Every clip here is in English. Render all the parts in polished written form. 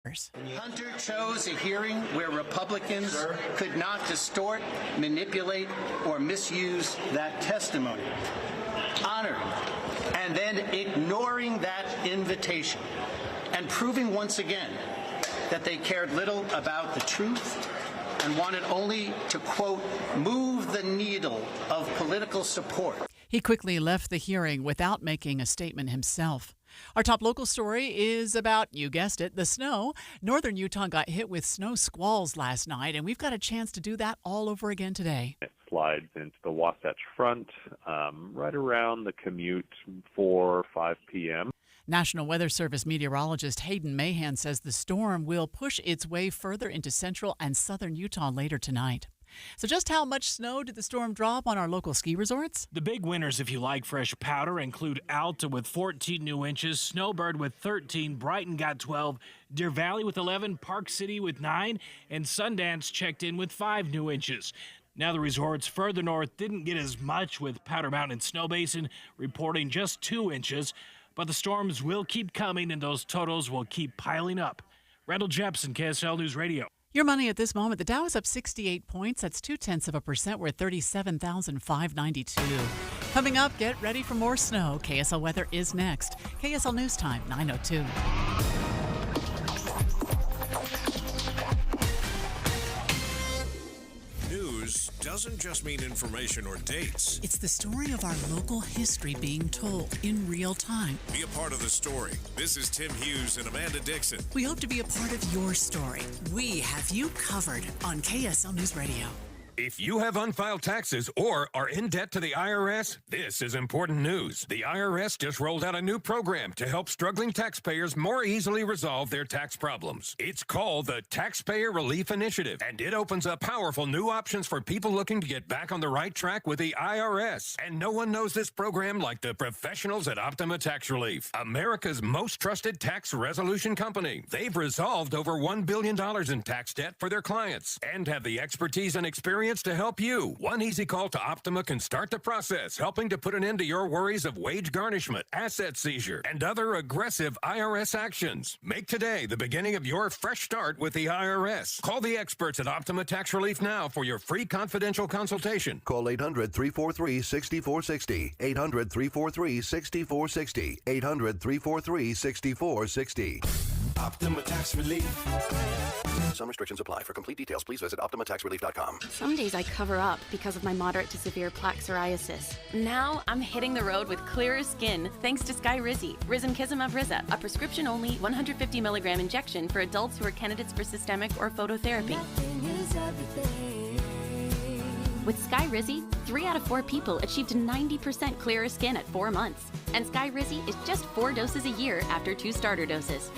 Hunter chose a hearing where Republicans could not distort, manipulate, or misuse that testimony, honoring and then ignoring that invitation, and proving once again that they cared little about the truth and wanted only to, quote, move the needle of political support. He quickly left the hearing without making a statement himself. Our top local story is about, you guessed it, the snow. Northern Utah got hit with snow squalls last night, and we've got a chance to do that all over again today. It slides into the Wasatch Front right around the commute 4 or 5 p.m. National Weather Service meteorologist Hayden Mahan says the storm will push its way further into central and southern Utah later tonight. So just how much snow did the storm drop on our local ski resorts? The big winners, if you like fresh powder, include Alta with 14 new inches, Snowbird with 13, Brighton got 12, Deer Valley with 11, Park City with 9, and Sundance checked in with 5 new inches. Now the resorts further north didn't get as much, with Powder Mountain and Snow Basin reporting just 2 inches. But the storms will keep coming, and those totals will keep piling up. Randall Jepson, KSL News Radio. Your money at this moment. The Dow is up 68 points. That's 0.2%. We're at 37,592. Coming up, get ready for more snow. KSL weather is next. KSL News Time, 9:02. News doesn't just mean information or dates. It's the story of our local history being told in real time. Be a part of the story. This is Tim Hughes and Amanda Dixon. We hope to be a part of your story. We have you covered on KSL News Radio. If you have unfiled taxes or are in debt to the IRS, this is important news. The IRS just rolled out a new program to help struggling taxpayers more easily resolve their tax problems. It's called the Taxpayer Relief Initiative, and it opens up powerful new options for people looking to get back on the right track with the IRS. And no one knows this program like the professionals at Optima Tax Relief, America's most trusted tax resolution company. They've resolved over $1 billion in tax debt for their clients and have the expertise and experience to help you. One easy call to Optima can start the process, helping to put an end to your worries of wage garnishment, asset seizure, and other aggressive IRS actions. Make today the beginning of your fresh start with the IRS. Call the experts at Optima Tax Relief now for your free confidential consultation. Call 800-343-6460. 800-343-6460. 800-343-6460. Optima Tax Relief. Some restrictions apply. For complete details, please visit OptimaTaxRelief.com. Some days I cover up because of my moderate to severe plaque psoriasis. Now I'm hitting the road with clearer skin thanks to Skyrizi, Risankizumab Riza, a prescription-only 150 milligram injection for adults who are candidates for systemic or phototherapy. With Skyrizi, 3 out of 4 people achieved 90% clearer skin at 4 months. And Skyrizi is just 4 doses a year after 2 starter doses.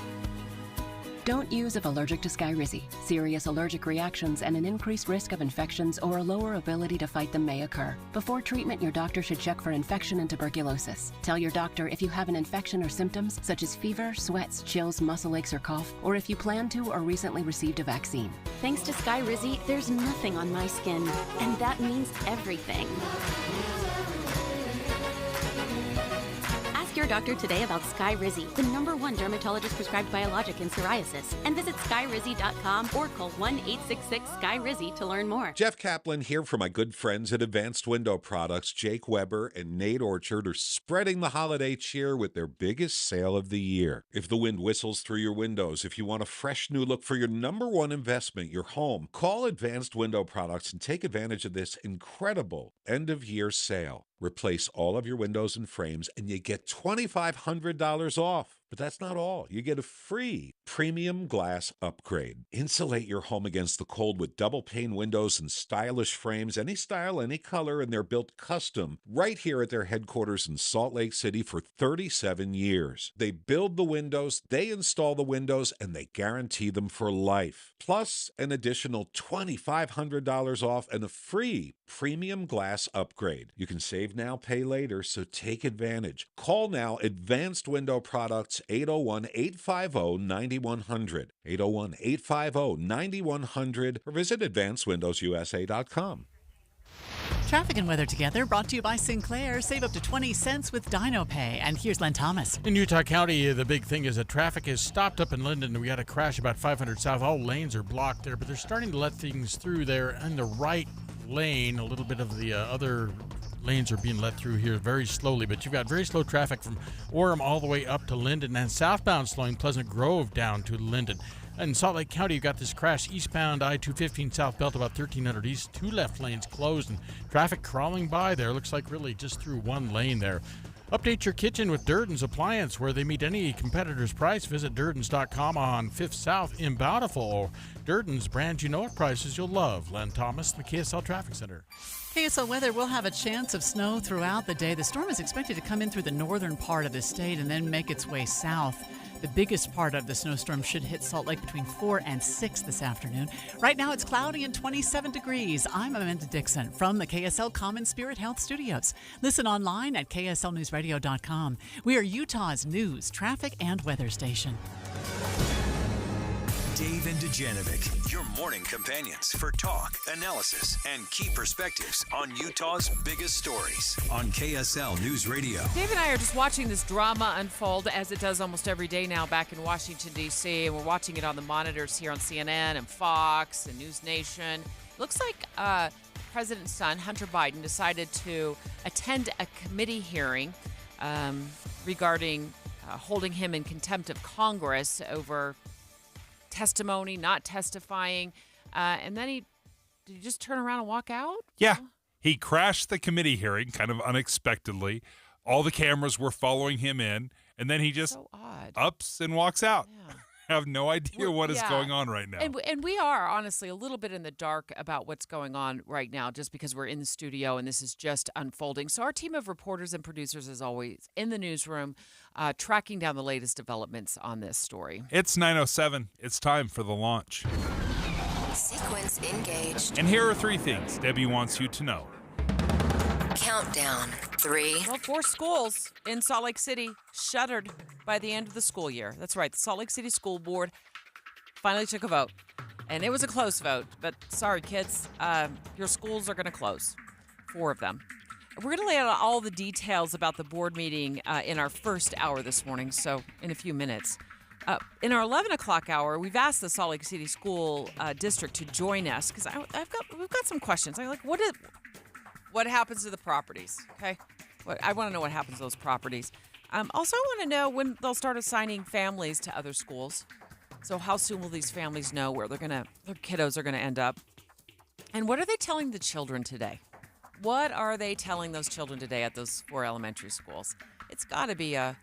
Don't use if allergic to Skyrizi. Serious allergic reactions and an increased risk of infections or a lower ability to fight them may occur. Before treatment, your doctor should check for infection and tuberculosis. Tell your doctor if you have an infection or symptoms such as fever, sweats, chills, muscle aches, or cough, or if you plan to or recently received a vaccine. Thanks to Skyrizi, there's nothing on my skin, and that means everything. Ask your doctor today about Skyrizi, the #1 dermatologist prescribed biologic in psoriasis, and visit skyrizi.com or call 1-866-SKY-RIZZI to learn more. Jeff Kaplan here for my good friends at Advanced Window Products. Jake Weber and Nate Orchard are spreading the holiday cheer with their biggest sale of the year. If the wind whistles through your windows, if you want a fresh new look for your #1 investment, your home, call Advanced Window Products and take advantage of this incredible end-of-year sale. Replace all of your windows and frames, and you get $2,500 off. But that's not all. You get a free premium glass upgrade. Insulate your home against the cold with double-pane windows and stylish frames, any style, any color, and they're built custom right here at their headquarters in Salt Lake City for 37 years. They build the windows, they install the windows, and they guarantee them for life. Plus, an additional $2,500 off and a free premium glass upgrade. You can save now, pay later, so take advantage. Call now Advanced Window Products, 801-850-9100, 801-850-9100, or visit AdvancedWindowsUSA.com. Traffic and weather together, brought to you by Sinclair. Save up to 20 cents with DinoPay. And here's Len Thomas. In Utah County, the big thing is that traffic is stopped up in Linden. We had a crash about 500 south. All lanes are blocked there, but they're starting to let things through there in the right lane. A little bit of the other lanes are being let through here very slowly, but you've got very slow traffic from Orem all the way up to Linden, and southbound slowing Pleasant Grove down to Linden. In Salt Lake County, you've got this crash eastbound I-215 south belt about 1300 east. 2 left lanes closed and traffic crawling by there. Looks like really just through one lane there. Update your kitchen with Durden's Appliance, where they meet any competitor's price. Visit Durdens.com on 5th South in Bountiful. Durden's, brands you know at prices you'll love. Len Thomas, the KSL Traffic Center. KSL weather will have a chance of snow throughout the day. The storm is expected to come in through the northern part of the state and then make its way south. The biggest part of the snowstorm should hit Salt Lake between 4 and 6 this afternoon. Right now it's cloudy and 27 degrees. I'm Amanda Dixon from the KSL Common Spirit Health Studios. Listen online at kslnewsradio.com. We are Utah's news, traffic, and weather station. Dave and Dujanovic, your morning companions for talk, analysis, and key perspectives on Utah's biggest stories on KSL News Radio. Dave and I are just watching this drama unfold as it does almost every day now back in Washington, D.C., and we're watching it on the monitors here on CNN and Fox and News Nation. It looks like President's son, Hunter Biden, decided to attend a committee hearing regarding holding him in contempt of Congress over testimony, not testifying, and then did he just turn around and walk out? Yeah, he crashed the committee hearing kind of unexpectedly. All the cameras were following him in, and then he just ups and walks out. Yeah. I have no idea what is going on right now. And we are honestly a little bit in the dark about what's going on right now, just because we're in the studio and this is just unfolding. So our team of reporters and producers is always in the newsroom, tracking down the latest developments on this story. It's 9:07. It's time for the launch. Sequence engaged. And here are 3 things Debbie wants you to know. Countdown. 3. Well, 4 schools in Salt Lake City shuttered by the end of the school year. That's right. The Salt Lake City School Board finally took a vote. And it was a close vote. But sorry, kids, your schools are going to close. 4 of them. We're going to lay out all the details about the board meeting in our first hour this morning, so in a few minutes. In our 11 o'clock hour, we've asked the Salt Lake City School District to join us because we've got some questions. I'm like, what happens to the properties? Okay, I want to know what happens to those properties. Also, I want to know when they'll start assigning families to other schools. So, how soon will these families know where their kiddos are gonna end up? And what are they telling the children today? What are they telling those children today at those 4 elementary schools? It's got to be a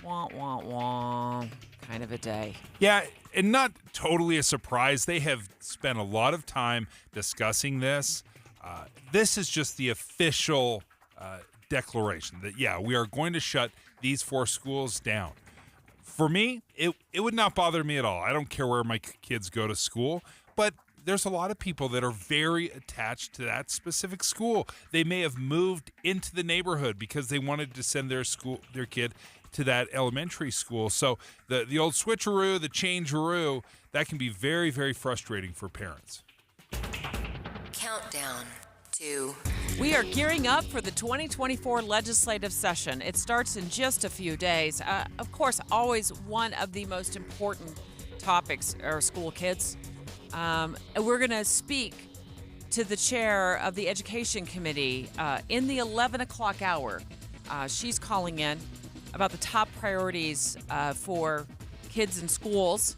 wah wah wah kind of a day. Yeah, and not totally a surprise. They have spent a lot of time discussing this. This is just the official declaration that, yeah, we are going to shut these 4 schools down. For me, it would not bother me at all. I don't care where my kids go to school, but there's a lot of people that are very attached to that specific school. They may have moved into the neighborhood because they wanted to send their kid to that elementary school. So the old switcheroo, the changeroo, that can be very, very frustrating for parents. Countdown. 2. We are gearing up for the 2024 legislative session. It starts in just a few days. Of course, always one of the most important topics are school kids. We're going to speak to the chair of the Education Committee in the 11 o'clock hour. She's calling in about the top priorities for kids in schools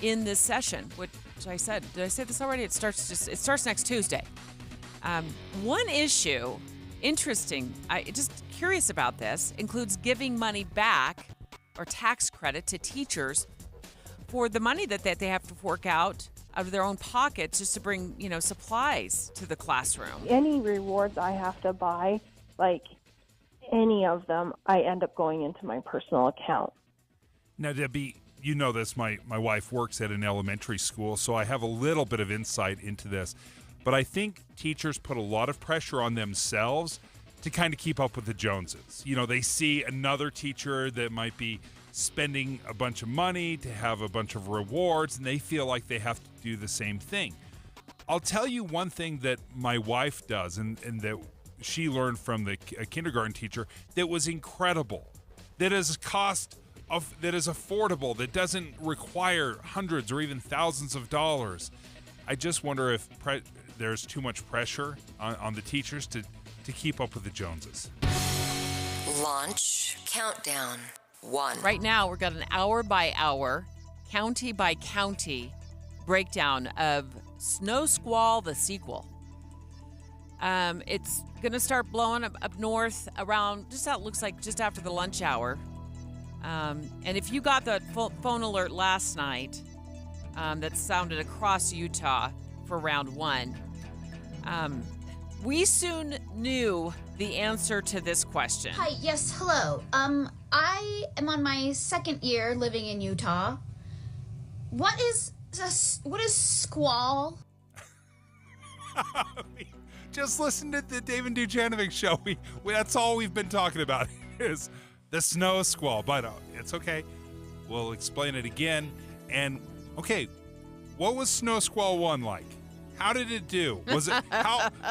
in this session, which I said, did I say this already? It starts next Tuesday. One issue, interesting, just curious about this, includes giving money back or tax credit to teachers for the money that they have to fork out of their own pockets just to bring, supplies to the classroom. Any rewards I have to buy, like any of them, I end up going into my personal account. Now, Debbie, you know this, my wife works at an elementary school, so I have a little bit of insight into this. But I think teachers put a lot of pressure on themselves to kind of keep up with the Joneses. They see another teacher that might be spending a bunch of money to have a bunch of rewards, and they feel like they have to do the same thing. I'll tell you one thing that my wife does, and that she learned from the kindergarten teacher that was incredible, that is that is affordable, that doesn't require hundreds or even thousands of dollars. I just wonder if there's too much pressure on the teachers to keep up with the Joneses. Launch countdown 1. Right now, we've got an hour by hour, county by county breakdown of Snow Squall, the sequel. It's going to start blowing up north around, looks like just after the lunch hour. And if you got the phone alert last night that sounded across Utah for round 1, we soon knew the answer to this question. Hi, yes, hello. I am on my 2nd year living in Utah. What is squall? Just listen to the David Dujanovic show. That's all we've been talking about is the snow squall. But it's okay. We'll explain it again. And okay, what was Snow Squall 1 like? How did it do? Was it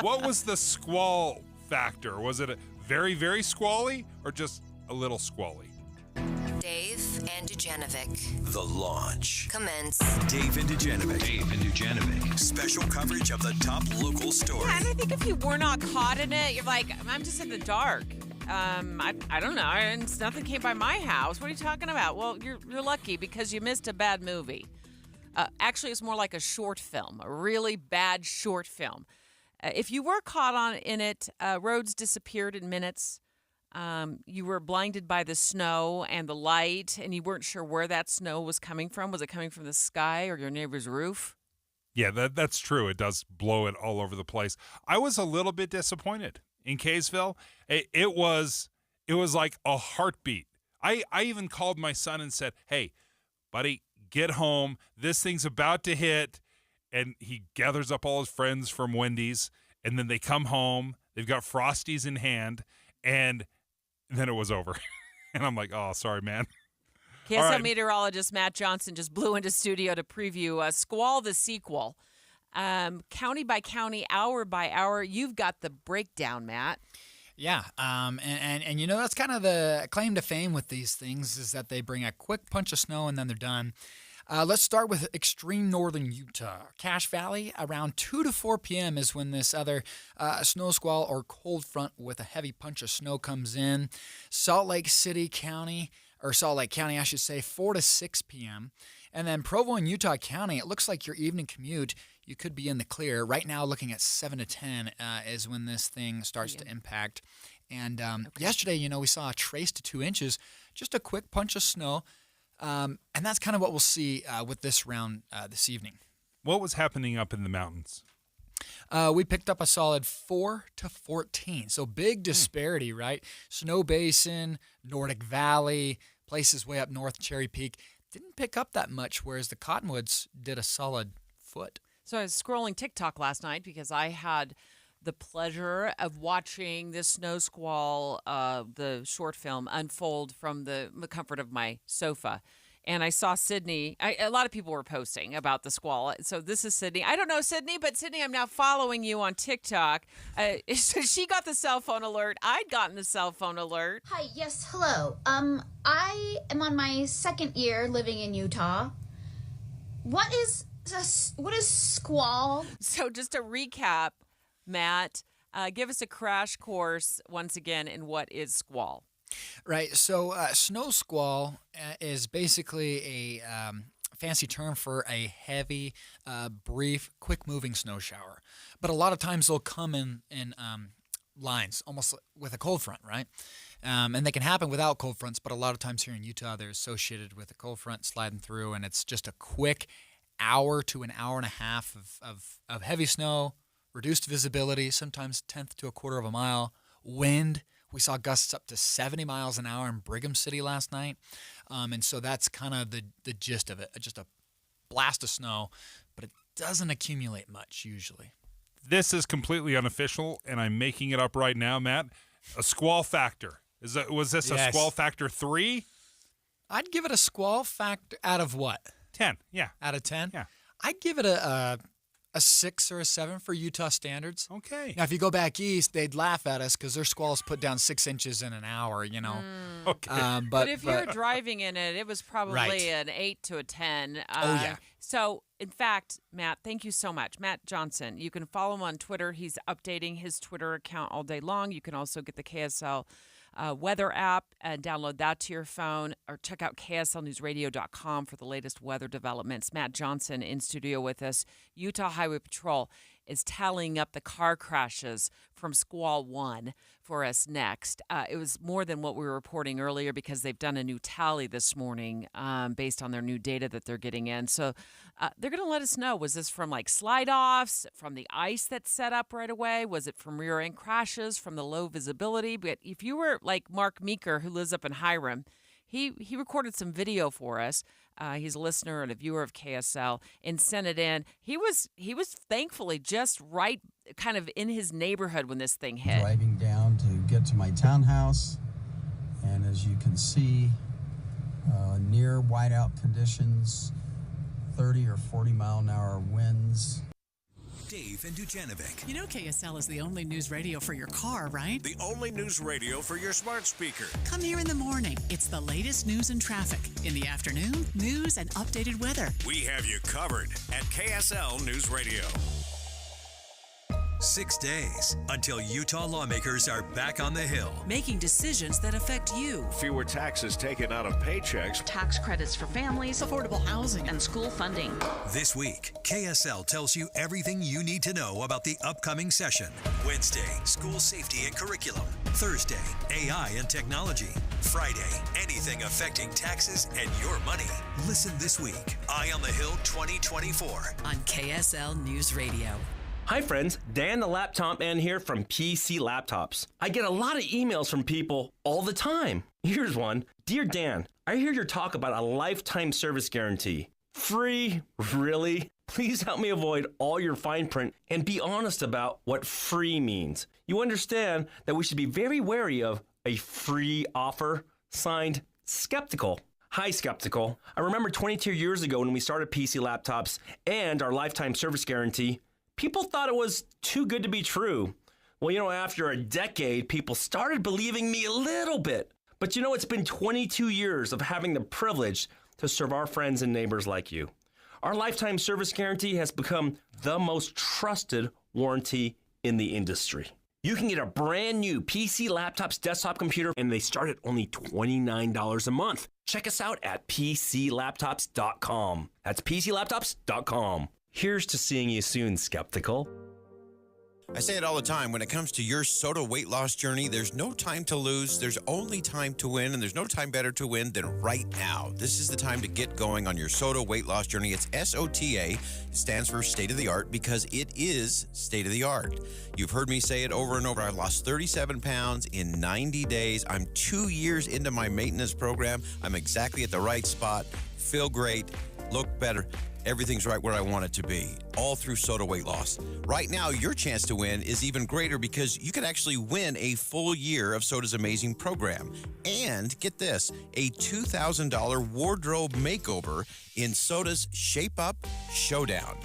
what was the squall factor? Was it a very, very squally or just a little squally? Dave and Dujanovic. The launch. Commence. Dave and Dujanovic. Special coverage of the top local story. Yeah, and I think if you were not caught in it, you're like, I'm just in the dark. I don't know. And nothing came by my house. What are you talking about? Well, you're lucky because you missed a bad movie. Actually, it's more like a short film, a really bad short film. If you were caught in it, roads disappeared in minutes. You were blinded by the snow and the light, and you weren't sure where that snow was coming from. Was it coming from the sky or your neighbor's roof? Yeah, that's true. It does blow it all over the place. I was a little bit disappointed in Kaysville. It was like a heartbeat. I even called my son and said, "Hey, buddy, get home. This thing's about to hit." And he gathers up all his friends from Wendy's, and then they come home. They've got Frosties in hand, and then it was over. And I'm like, oh, sorry, man. KSL meteorologist Matt Johnson just blew into studio to preview Squall the sequel. County by county, hour by hour. You've got the breakdown, Matt. Yeah, and you know, that's kind of the claim to fame with these things is that they bring a quick punch of snow and then they're done. Let's start with extreme northern Utah. Cache Valley, around 2 to 4 p.m. is when this other snow squall or cold front with a heavy punch of snow comes in. Salt Lake County, I should say, 4 to 6 p.m. And then Provo and Utah County, it looks like your evening commute, you could be in the clear. Right now, looking at 7 to 10 is when this thing starts to impact. And yesterday, you know, we saw a trace to 2 inches, just a quick punch of snow. And that's kind of what we'll see with this round this evening. What was happening up in the mountains? We picked up a solid 4 to 14. So big disparity, right? Snow Basin, Nordic Valley, places way up north, Cherry Peak, didn't pick up that much, whereas the Cottonwoods did a solid foot. So I was scrolling TikTok last night because I had the pleasure of watching this snow squall, the short film, unfold from the comfort of my sofa. And I saw Sydney. A lot of people were posting about the squall. So this is Sydney. I don't know Sydney, but Sydney, I'm now following you on TikTok. So she got the cell phone alert. I'd gotten the cell phone alert. Hi, yes, hello. I am on my 2nd year living in Utah. What is squall? So just to recap, Matt, give us a crash course once again in what is squall. Right. So snow squall is basically a fancy term for a heavy, brief, quick-moving snow shower. But a lot of times they'll come in lines, almost with a cold front, right? And they can happen without cold fronts, but a lot of times here in Utah they're associated with a cold front sliding through, and it's just a quick hour to an hour and a half of heavy snow, reduced visibility, sometimes 1/10 to 1/4 of a mile, wind. We saw gusts up to 70 miles an hour in Brigham City last night. And so that's kind of the gist of it, just a blast of snow, but it doesn't accumulate much usually. This is completely unofficial, and I'm making it up right now, Matt. A squall factor. Was this a squall factor 3? I'd give it a squall factor out of what? 10, yeah. Out of 10? Yeah. I'd give it a a 6 or a 7 for Utah standards. Okay. Now, if you go back east, they'd laugh at us because their squalls put down 6 inches in an hour, you know. Okay. But if you're driving in it, it was probably an 8 to a 10. Yeah. So, in fact, Matt, thank you so much. Matt Johnson. You can follow him on Twitter. He's updating his Twitter account all day long. You can also get the KSL weather app and download that to your phone, or check out kslnewsradio.com for the latest weather developments. Matt Johnson in studio with us. Utah Highway Patrol is tallying up the car crashes from Squall 1 for us next. It was more than what we were reporting earlier because they've done a new tally this morning based on their new data that they're getting in. So they're going to let us know, was this from like slide-offs, from the ice that's set up right away? Was it from rear-end crashes, from the low visibility? But if you were like Mark Meeker, who lives up in Hiram, he recorded some video for us. He's a listener and a viewer of KSL and sent it in. He was thankfully just right kind of in his neighborhood when this thing hit. Driving down to get to my townhouse, and as you can see, near whiteout conditions, 30 or 40 mile an hour winds. Dave and Dujanovic. You know KSL is the only news radio for your car, right? The only news radio for your smart speaker. Come here in the morning. It's the latest news and traffic. In the afternoon, news and updated weather. We have you covered at KSL News Radio. 6 days until Utah lawmakers are back on the Hill. Making decisions that affect you. Fewer taxes taken out of paychecks. Tax credits for families, affordable housing, and school funding. This week, KSL tells you everything you need to know about the upcoming session. Wednesday, school safety and curriculum. Thursday, AI and technology. Friday, anything affecting taxes and your money. Listen this week, Eye on the Hill 2024 on KSL News Radio. Hi friends, Dan the Laptop Man here from PC Laptops. I get a lot of emails from people all the time. Here's one. Dear Dan, I hear your talk about a lifetime service guarantee. Free? Really? Please help me avoid all your fine print and be honest about what free means. You understand that we should be very wary of a free offer. Signed, Skeptical. Hi, Skeptical. I remember 22 years ago when we started PC Laptops and our lifetime service guarantee, people thought it was too good to be true. Well, you know, after a decade, people started believing me a little bit. But you know, it's been 22 years of having the privilege to serve our friends and neighbors like you. Our lifetime service guarantee has become the most trusted warranty in the industry. You can get a brand new PC Laptops desktop computer, and they start at only $29 a month. Check us out at PCLaptops.com. That's PCLaptops.com. Here's to seeing you soon, Skeptical. I say it all the time. When it comes to your SOTA weight loss journey, there's no time to lose. There's only time to win, and there's no time better to win than right now. This is the time to get going on your SOTA weight loss journey. It's SOTA. It stands for state of the art because it is state of the art. You've heard me say it over and over. I've lost 37 pounds in 90 days. I'm 2 years into my maintenance program. I'm exactly at the right spot. Feel great. Look better. Everything's right where I want it to be, all through SOTA weight loss. Right now, your chance to win is even greater because you could actually win a full year of SOTA's amazing program. And get this, a $2,000 wardrobe makeover in SOTA's Shape Up Showdown.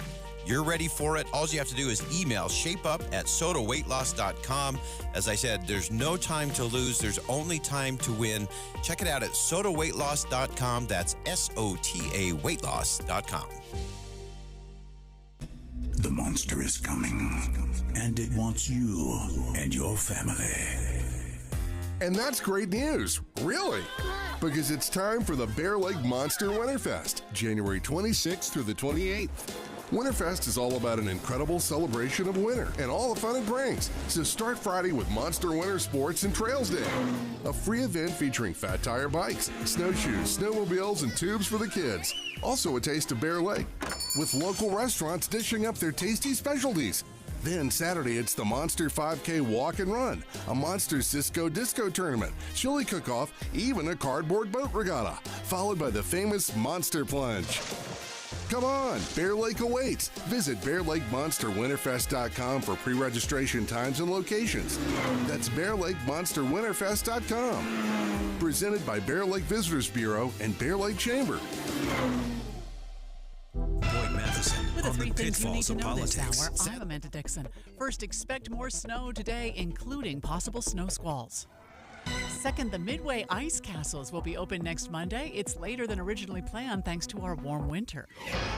You're ready for it. All you have to do is email shapeup@sotaweightloss.com. As I said, there's no time to lose. There's only time to win. Check it out at sotaweightloss.com. That's SOTA weightloss.com. The monster is coming, and it wants you and your family. And that's great news, really, because it's time for the Bear Lake Monster Winterfest, January 26th through the 28th. Winterfest is all about an incredible celebration of winter and all the fun it brings. So start Friday with Monster Winter Sports and Trails Day, a free event featuring fat tire bikes, snowshoes, snowmobiles, and tubes for the kids. Also a taste of Bear Lake, with local restaurants dishing up their tasty specialties. Then Saturday, it's the Monster 5K Walk and Run, a Monster Cisco Disco Tournament, chili cook-off, even a cardboard boat regatta, followed by the famous Monster Plunge. Come on, Bear Lake awaits. Visit BearLakeMonsterWinterfest.com for pre-registration times and locations. That's BearLakeMonsterWinterfest.com. Presented by Bear Lake Visitors Bureau and Bear Lake Chamber. Boyd Matheson on Three things you need pitfalls to of know this politics. hour. I'm Amanda Dixon. First, expect more snow today, including possible snow squalls. Second, the Midway Ice Castles will be open next Monday. It's later than originally planned thanks to our warm winter.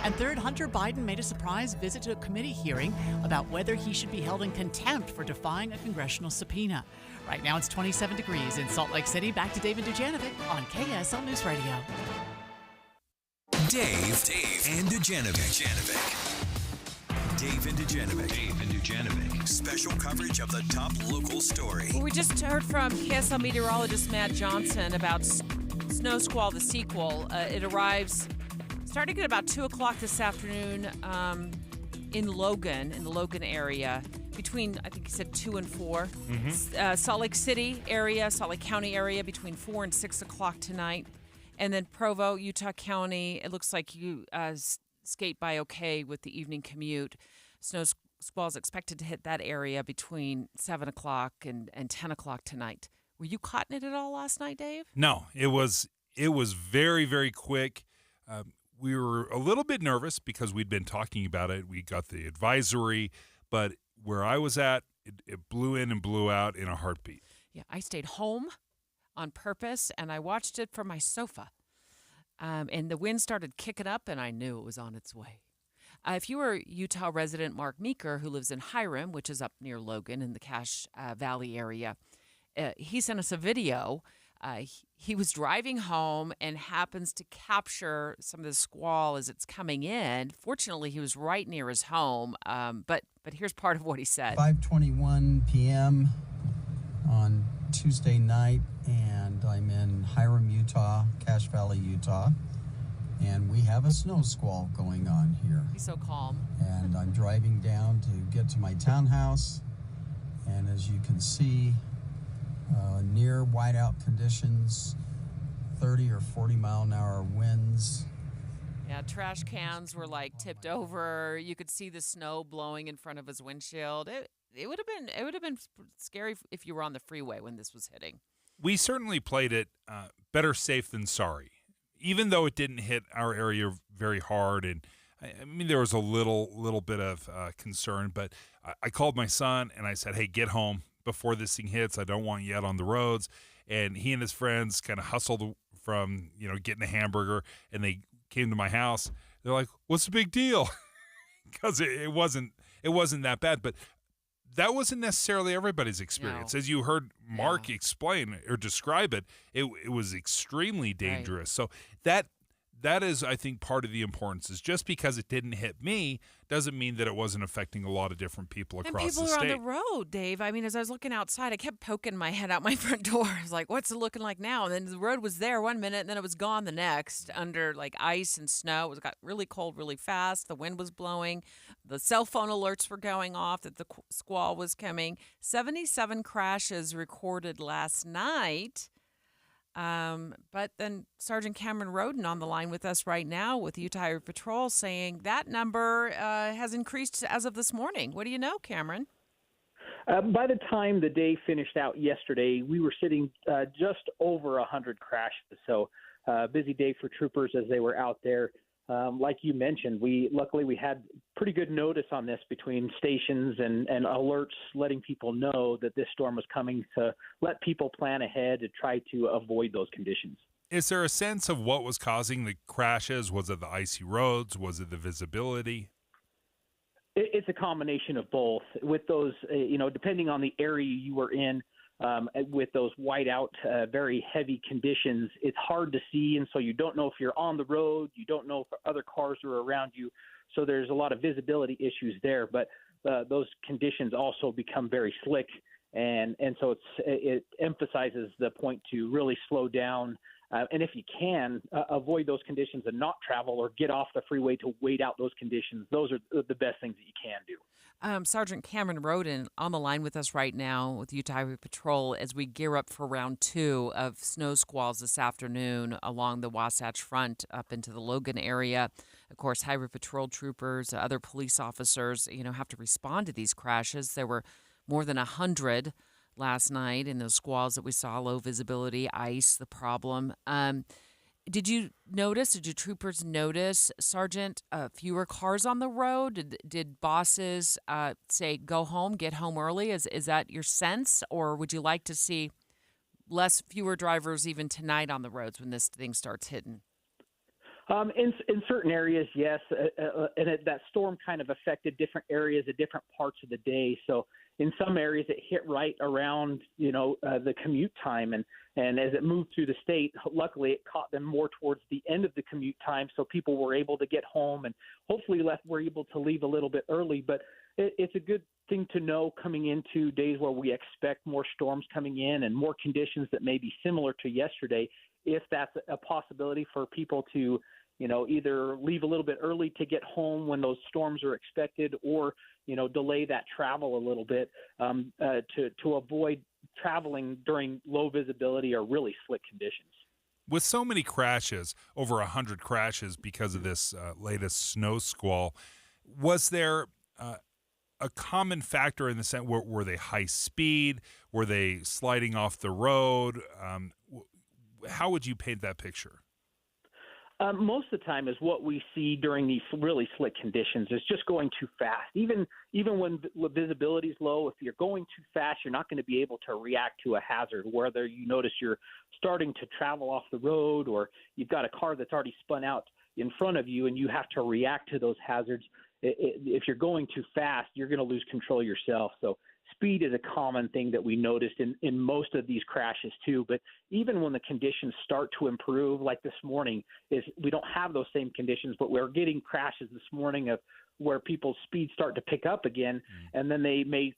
And third, Hunter Biden made a surprise visit to a committee hearing about whether he should be held in contempt for defying a congressional subpoena. Right now it's 27 degrees in Salt Lake City. Back to David Dujanovic on KSL News Radio. Dave and Dujanovic. Dave and Dujanovic. Special coverage of the top local story. Well, we just heard from KSL meteorologist Matt Johnson about Snow Squall, the sequel. It arrives starting at about 2 o'clock this afternoon in the Logan area, between, I think he said 2 and 4. Salt Lake City area, Salt Lake County area, between 4 and 6 o'clock tonight. And then Provo, Utah County, it looks like you skate by okay with the evening commute. Snow squalls expected to hit that area between 7 o'clock and 10 o'clock tonight. Were you caught in it at all last night, Dave? No, it was very, very quick. We were a little bit nervous because we'd been talking about it. We got the advisory, but where I was at, it blew in and blew out in a heartbeat. Yeah, I stayed home on purpose, and I watched it from my sofa. And the wind started kicking up, and I knew it was on its way. If you were Utah resident Mark Meeker, who lives in Hiram, which is up near Logan in the Cache Valley area, he sent us a video. He was driving home and happens to capture some of the squall as it's coming in. Fortunately, he was right near his home, but here's part of what he said. 5:21 p.m. on Tuesday night, and I'm in Hiram, Utah, Cache Valley, Utah, and we have a snow squall going on here. He's so calm. And I'm driving down to get to my townhouse, and as you can see, near whiteout conditions, 30 or 40 mile an hour winds. Yeah, trash cans were like tipped over. You could see the snow blowing in front of his windshield. It would have been scary if you were on the freeway when this was hitting. We certainly played it better safe than sorry, even though it didn't hit our area very hard. And I mean, there was a little bit of concern, but I called my son and I said, "Hey, get home before this thing hits. I don't want you out on the roads." And he and his friends kind of hustled from getting a hamburger, and they came to my house. They're like, "What's the big deal?" Because it wasn't that bad, but that wasn't necessarily everybody's experience. No. As you heard Mark explain or describe it, it was extremely dangerous. Right. So that is, I think, part of the importance is just because it didn't hit me doesn't mean that it wasn't affecting a lot of different people across the state. And people are on the road, Dave. I mean, as I was looking outside, I kept poking my head out my front door. I was like, what's it looking like now? And then the road was there one minute, and then it was gone the next under like ice and snow. It got really cold really fast. The wind was blowing. The cell phone alerts were going off that the squall was coming. 77 crashes recorded last night. But then Sergeant Cameron Roden on the line with us right now with Utah Highway Patrol saying that number has increased as of this morning. What do you know, Cameron? By the time the day finished out yesterday, we were sitting just over 100 crashes. So busy day for troopers as they were out there. Like you mentioned, we had pretty good notice on this between stations and alerts letting people know that this storm was coming to let people plan ahead to try to avoid those conditions. Is there a sense of what was causing the crashes? Was it the icy roads? Was it the visibility? It's a combination of both. With those, depending on the area you were in, with those whiteout, very heavy conditions, it's hard to see, and so you don't know if you're on the road. You don't know if other cars are around you. So there's a lot of visibility issues there. But those conditions also become very slick, and so it emphasizes the point to really slow down. And if you can, avoid those conditions and not travel or get off the freeway to wait out those conditions. Those are the best things that you can do. Sergeant Cameron Roden on the line with us right now with Utah Highway Patrol as we gear up for round 2 of snow squalls this afternoon along the Wasatch Front up into the Logan area. Of course, Highway Patrol troopers, other police officers, have to respond to these crashes. There were more than 100 last night in those squalls that we saw, low visibility, ice, the problem. Did you notice, did your troopers notice, Sergeant, fewer cars on the road? Did bosses say, go home, get home early? Is that your sense? Or would you like to see fewer drivers even tonight on the roads when this thing starts hitting? In certain areas, yes, that storm kind of affected different areas at different parts of the day. So in some areas, it hit right around the commute time, and as it moved through the state, luckily it caught them more towards the end of the commute time, so people were able to get home and hopefully were able to leave a little bit early. But it's a good thing to know coming into days where we expect more storms coming in and more conditions that may be similar to yesterday, if that's a possibility for people to either leave a little bit early to get home when those storms are expected, or delay that travel a little bit to avoid traveling during low visibility or really slick conditions. With so many crashes, over 100 crashes because of this latest snow squall, was there a common factor in the sense, were they high speed? Were they sliding off the road? How would you paint that picture? Most of the time is what we see during these really slick conditions is just going too fast. Even when visibility is low, if you're going too fast, you're not going to be able to react to a hazard, whether you notice you're starting to travel off the road or you've got a car that's already spun out in front of you and you have to react to those hazards. If you're going too fast, you're going to lose control yourself. So speed is a common thing that we noticed in most of these crashes too. But even when the conditions start to improve, like this morning, we don't have those same conditions, but we're getting crashes this morning of where people's speeds start to pick up again, and then they may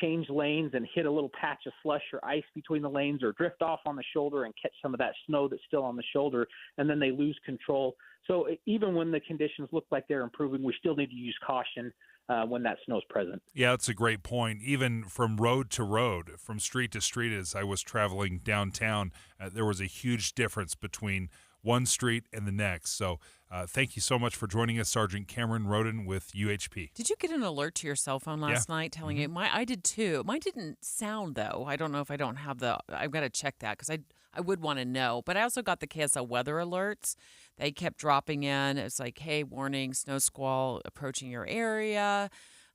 change lanes and hit a little patch of slush or ice between the lanes, or drift off on the shoulder and catch some of that snow that's still on the shoulder, and then they lose control. So even when the conditions look like they're improving, we still need to use caution when that snow's present. Yeah, that's a great point. Even from road to road, from street to street, as I was traveling downtown, there was a huge difference between one street and the next. So thank you so much for joining us, Sergeant Cameron Roden with UHP. Did you get an alert to your cell phone last night telling you? I did too. Mine didn't sound, though. I don't know if I don't have I've got to check that because I would want to know. But I also got the KSL weather alerts. They kept dropping in. It's like, hey, warning, snow squall approaching your area,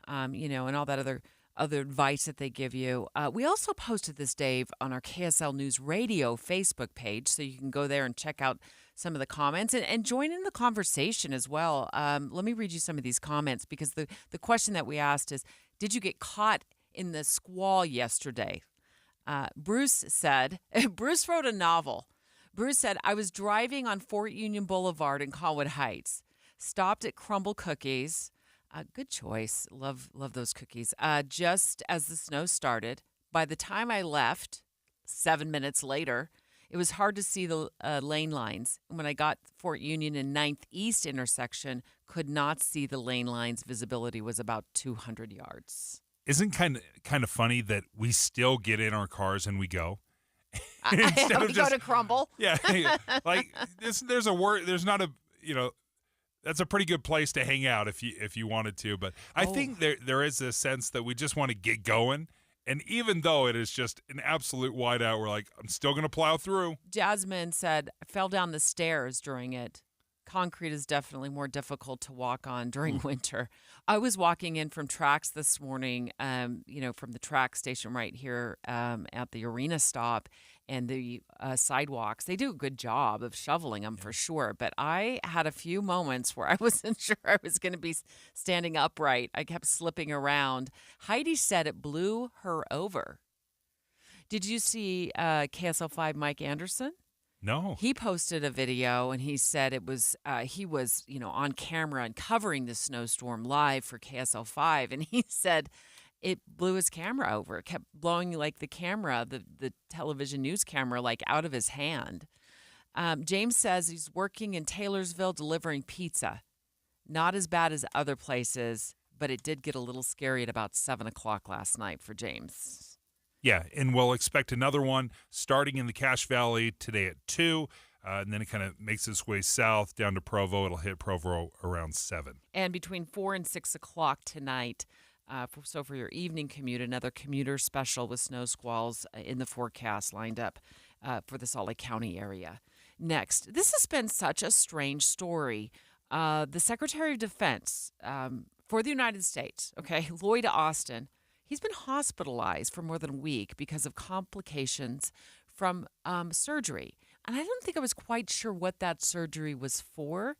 and all that other advice that they give you. We also posted this, Dave, on our KSL News Radio Facebook page, so you can go there and check out some of the comments and join in the conversation as well. Let me read you some of these comments, because the question that we asked is, did you get caught in the squall yesterday? Bruce said, Bruce wrote a novel. Bruce said, I was driving on Fort Union Boulevard in Colwood Heights, stopped at Crumble Cookies. Good choice. Love those cookies. Just as the snow started. By the time I left, 7 minutes later, it was hard to see the lane lines. When I got Fort Union and 9th East intersection, could not see the lane lines. Visibility was about 200 yards. Isn't kind of funny that we still get in our cars and we go? Instead of go to Crumble. Yeah, like there's a word. There's not a that's a pretty good place to hang out if you wanted to. But I think there is a sense that we just want to get going. And even though it is just an absolute whiteout, we're like, I'm still going to plow through. Jasmine said, I fell down the stairs during it. Concrete is definitely more difficult to walk on during winter. I was walking in from tracks this morning, from the track station right here at the arena stop, and the sidewalks. They do a good job of shoveling them for sure. But I had a few moments where I wasn't sure I was going to be standing upright. I kept slipping around. Heidi said it blew her over. Did you see KSL5 Mike Anderson? No. He posted a video, and he said it was he was on camera and covering the snowstorm live for KSL5, and he said it blew his camera over. It kept blowing like the camera, the television news camera, like out of his hand. James says he's working in Taylorsville delivering pizza. Not as bad as other places, but it did get a little scary at about 7 o'clock last night for James. Yeah, and we'll expect another one starting in the Cache Valley today at 2, and then it kind of makes its way south down to Provo. It'll hit Provo around 7. And between 4 and 6 o'clock tonight, so for your evening commute, another commuter special with snow squalls in the forecast lined up for the Salt Lake County area. next. This has been such a strange story. The Secretary of Defense for the United States, Lloyd Austin, he's been hospitalized for more than a week because of complications from surgery. And I don't think I was quite sure what that surgery was for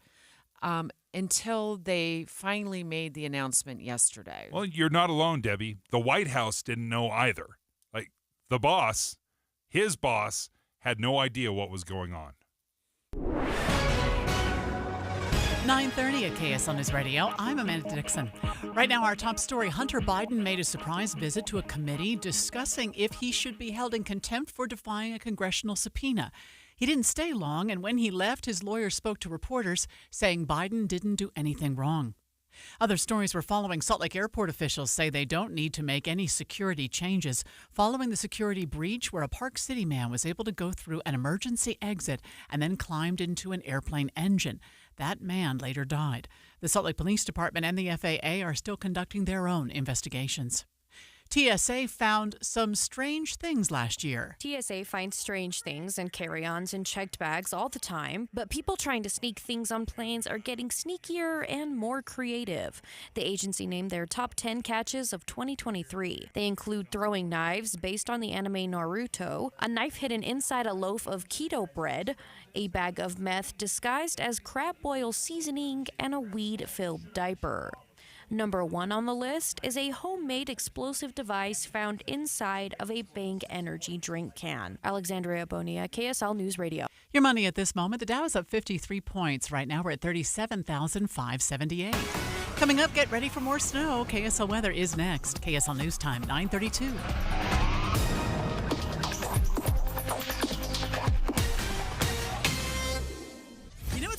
until they finally made the announcement yesterday. Well, you're not alone, Debbie. The White House didn't know either. Like, the boss, his boss, had no idea what was going on. 9:30 at KSL News Radio. I'm Amanda Dixon. Right now, our top story, Hunter Biden made a surprise visit to a committee discussing if he should be held in contempt for defying a congressional subpoena. He didn't stay long, and when he left, his lawyer spoke to reporters, saying Biden didn't do anything wrong. Other stories we're following. Salt Lake Airport officials say they don't need to make any security changes following the security breach where a Park City man was able to go through an emergency exit and then climbed into an airplane engine. That man later died. The Salt Lake Police Department and the FAA are still conducting their own investigations. TSA found some strange things last year. TSA finds strange things and carry-ons in checked bags all the time, but people trying to sneak things on planes are getting sneakier and more creative. The agency named their top 10 catches of 2023. They include throwing knives based on the anime Naruto, a knife hidden inside a loaf of keto bread, a bag of meth disguised as crab boil seasoning, and a weed-filled diaper. Number 1 on the list is a homemade explosive device found inside of a Bang energy drink can. Alexandria Bonilla, KSL News Radio. Your money at this moment. The Dow is up 53 points. Right now we're at 37,578. Coming up, get ready for more snow. KSL weather is next. KSL News Time, 9:32.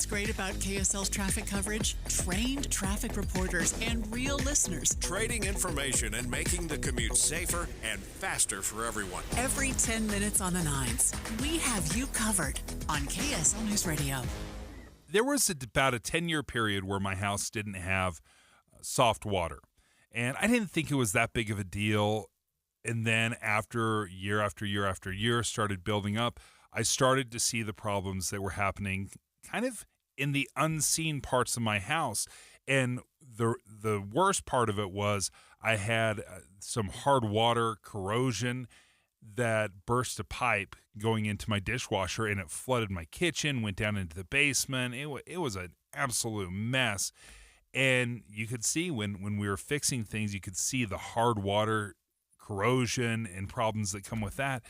Great about KSL's traffic coverage? Trained traffic reporters and real listeners. Trading information and making the commute safer and faster for everyone. Every 10 minutes on the 9s, we have you covered on KSL News Radio. There was about a 10-year period where my house didn't have soft water. And I didn't think it was that big of a deal. And then after year after year after year started building up, I started to see the problems that were happening kind of in the unseen parts of my house. And the worst part of it was I had some hard water corrosion that burst a pipe going into my dishwasher, and it flooded my kitchen, went down into the basement. It was an absolute mess. And you could see when we were fixing things, you could see the hard water corrosion and problems that come with that.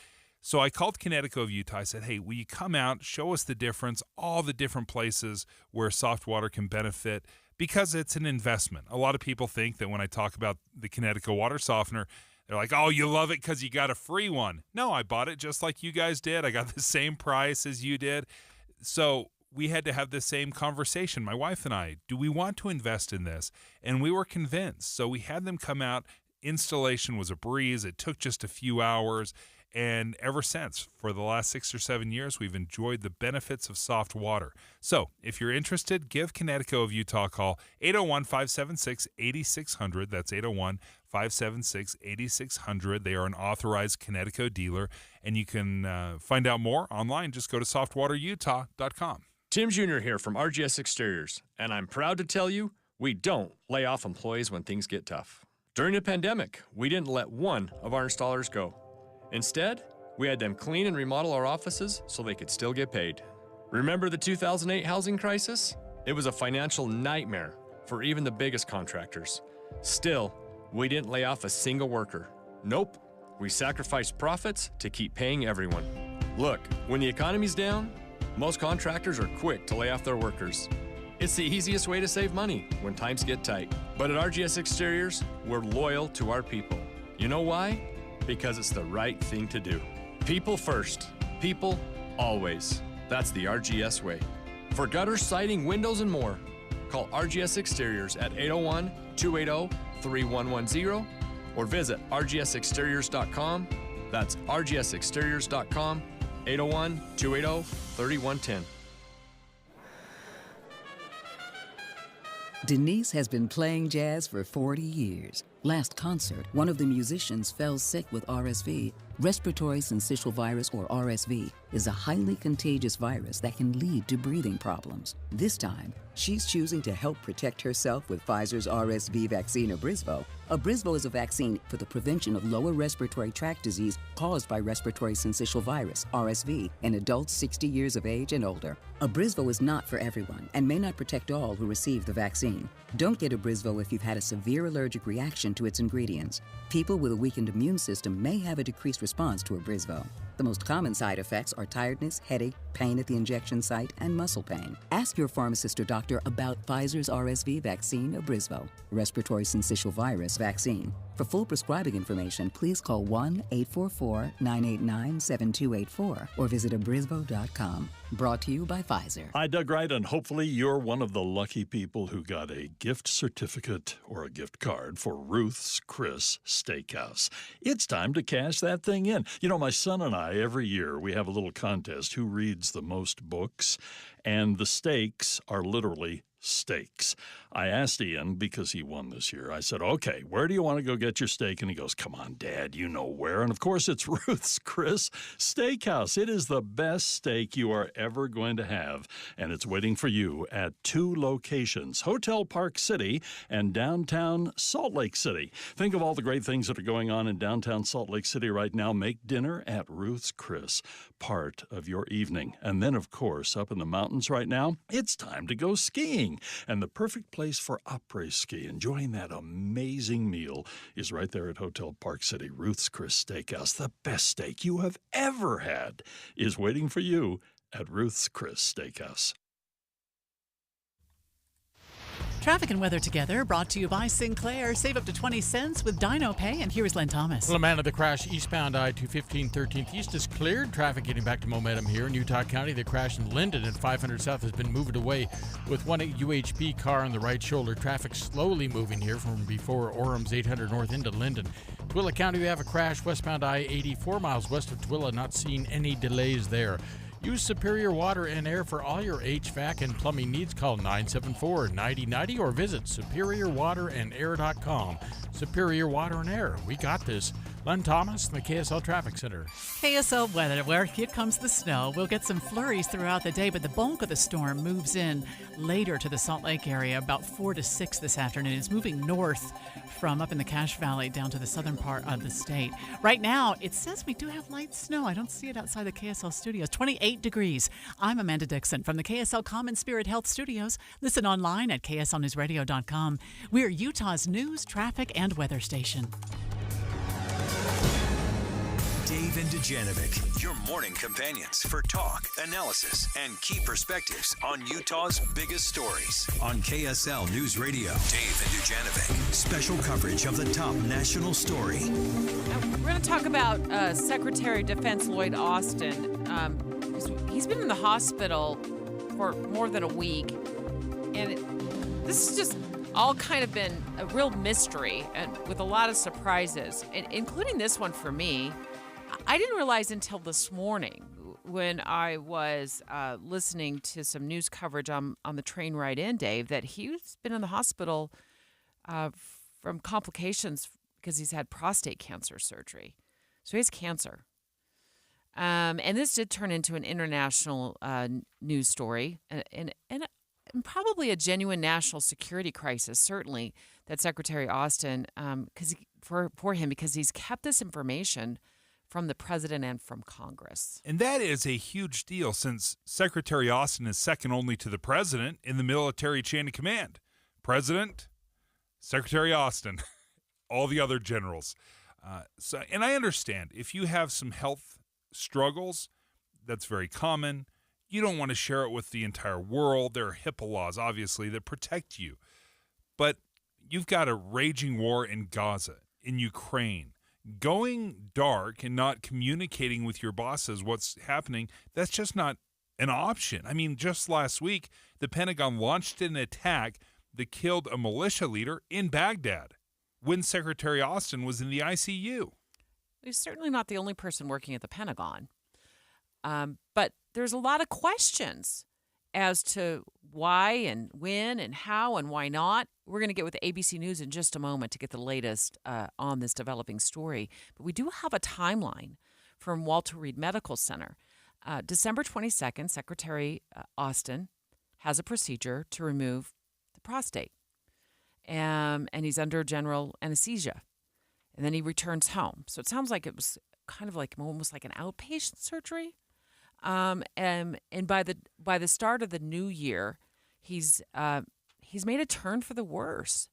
So I called Connecticut of Utah. I said, hey, will you come out, show us the difference, all the different places where soft water can benefit, because it's an investment. A lot of people think that when I talk about the Connecticut water softener, they're like, oh, you love it because you got a free one. No, I bought it just like you guys did. I got the same price as you did. So we had to have the same conversation, my wife and I. Do we want to invest in this? And we were convinced. So we had them come out. Installation was a breeze. It took just a few hours. And ever since, for the last 6 or 7 years, we've enjoyed the benefits of soft water. So if you're interested, give Connecticut of Utah a call, 801-576-8600. That's 801-576-8600. They are an authorized Connecticut dealer, and you can find out more online. Just go to softwaterutah.com. Tim Jr. here from RGS Exteriors, and I'm proud to tell you we don't lay off employees when things get tough. During the pandemic, we didn't let one of our installers go. Instead, we had them clean and remodel our offices so they could still get paid. Remember the 2008 housing crisis? It was a financial nightmare for even the biggest contractors. Still, we didn't lay off a single worker. Nope, we sacrificed profits to keep paying everyone. Look, when the economy's down, most contractors are quick to lay off their workers. It's the easiest way to save money when times get tight. But at RGS Exteriors, we're loyal to our people. You know why? Because it's the right thing to do. People first. People always. That's the RGS way. For gutters, siding, windows, and more, call RGS Exteriors at 801-280-3110 or visit rgsexteriors.com. That's rgsexteriors.com, 801-280-3110. Denise has been playing jazz for 40 years. Last concert, one of the musicians fell sick with RSV. Respiratory syncytial virus, or RSV, is a highly contagious virus that can lead to breathing problems. This time, she's choosing to help protect herself with Pfizer's RSV vaccine, Abrysvo. Abrysvo is a vaccine for the prevention of lower respiratory tract disease caused by respiratory syncytial virus, RSV, in adults 60 years of age and older. Abrysvo is not for everyone and may not protect all who receive the vaccine. Don't get Abrysvo if you've had a severe allergic reaction to its ingredients. People with a weakened immune system may have a decreased response to Abrysvo. The most common side effects are tiredness, headache, pain at the injection site, and muscle pain. Ask your pharmacist or doctor about Pfizer's RSV vaccine, Abrysvo, respiratory syncytial virus vaccine. For full prescribing information, please call 1-844-989-7284 or visit abrysvo.com. Brought to you by Pfizer. Hi, Doug Wright, and hopefully you're one of the lucky people who got a gift certificate or a gift card for Ruth's Chris Steakhouse. It's time to cash that thing in. You know, my son and I, every year, we have a little contest, who reads the most books, and the stakes are literally steaks. I asked Ian, because he won this year, I said, okay, where do you want to go get your steak? And he goes, come on, Dad, you know where. And of course, it's Ruth's Chris Steakhouse. It is the best steak you are ever going to have, and it's waiting for you at 2 locations, Hotel Park City and downtown Salt Lake City. Think of all the great things that are going on in downtown Salt Lake City right now. Make dinner at Ruth's Chris part of your evening. And then, of course, up in the mountains right now, it's time to go skiing. And the perfect place for après-ski, enjoying that amazing meal, is right there at Hotel Park City. Ruth's Chris Steakhouse. The best steak you have ever had is waiting for you at Ruth's Chris Steakhouse. Traffic and weather together, brought to you by Sinclair. Save up to 20 cents with Dino Pay, and here's Len Thomas. Well, man of the crash, eastbound I-215 13th East is cleared. Traffic getting back to momentum here in Utah County. The crash in Linden at 500 South has been moved away with one UHP car on the right shoulder. Traffic slowly moving here from before Orem's 800 North into Linden. Twilla County, we have a crash westbound I-80 4 miles west of Twilla. Not seeing any delays there. Use Superior Water and Air for all your HVAC and plumbing needs. Call 974-9090 or visit superiorwaterandair.com. Superior Water and Air. We got this. Len Thomas, the KSL Traffic Center. KSL weather, where here comes the snow. We'll get some flurries throughout the day, but the bulk of the storm moves in later to the Salt Lake area, about 4 to 6 this afternoon. It's moving north from up in the Cache Valley down to the southern part of the state. Right now, it says we do have light snow. I don't see it outside the KSL studios. 28 degrees. I'm Amanda Dixon from the KSL Common Spirit Health Studios. Listen online at kslnewsradio.com. We're Utah's news, traffic, and weather station. Dave and Dujanovic, your morning companions for talk, analysis, and key perspectives on Utah's biggest stories. On KSL News Radio, Dave and Dujanovic. Special coverage of the top national story. We're going to talk about Secretary of Defense Lloyd Austin. He's been in the hospital for more than a week, and this has just all kind of been a real mystery and with a lot of surprises, and including this one for me. I didn't realize until this morning when I was listening to some news coverage on the train ride in, Dave, that he's been in the hospital from complications because he's had prostate cancer surgery. So he has cancer. And this did turn into an international news story and probably a genuine national security crisis, certainly, that Secretary Austin, for him, because he's kept this information from the president and from Congress. And that is a huge deal since Secretary Austin is second only to the president in the military chain of command. President, Secretary Austin, all the other generals. And I understand if you have some health struggles, that's very common. You don't want to share it with the entire world. There are HIPAA laws, obviously, that protect you. But you've got a raging war in Gaza, in Ukraine. Going dark and not communicating with your bosses what's happening, that's just not an option. I mean, just last week, the Pentagon launched an attack that killed a militia leader in Baghdad when Secretary Austin was in the ICU. He's certainly not the only person working at the Pentagon. But there's a lot of questions as to why and when and how and why not. We're going to get with ABC News in just a moment to get the latest on this developing story. But we do have a timeline from Walter Reed Medical Center. December 22nd, Secretary Austin has a procedure to remove the prostate. And he's under general anesthesia. And then he returns home. So it sounds like it was kind of like almost like an outpatient surgery. And by the start of the new year, he's made a turn for the worse.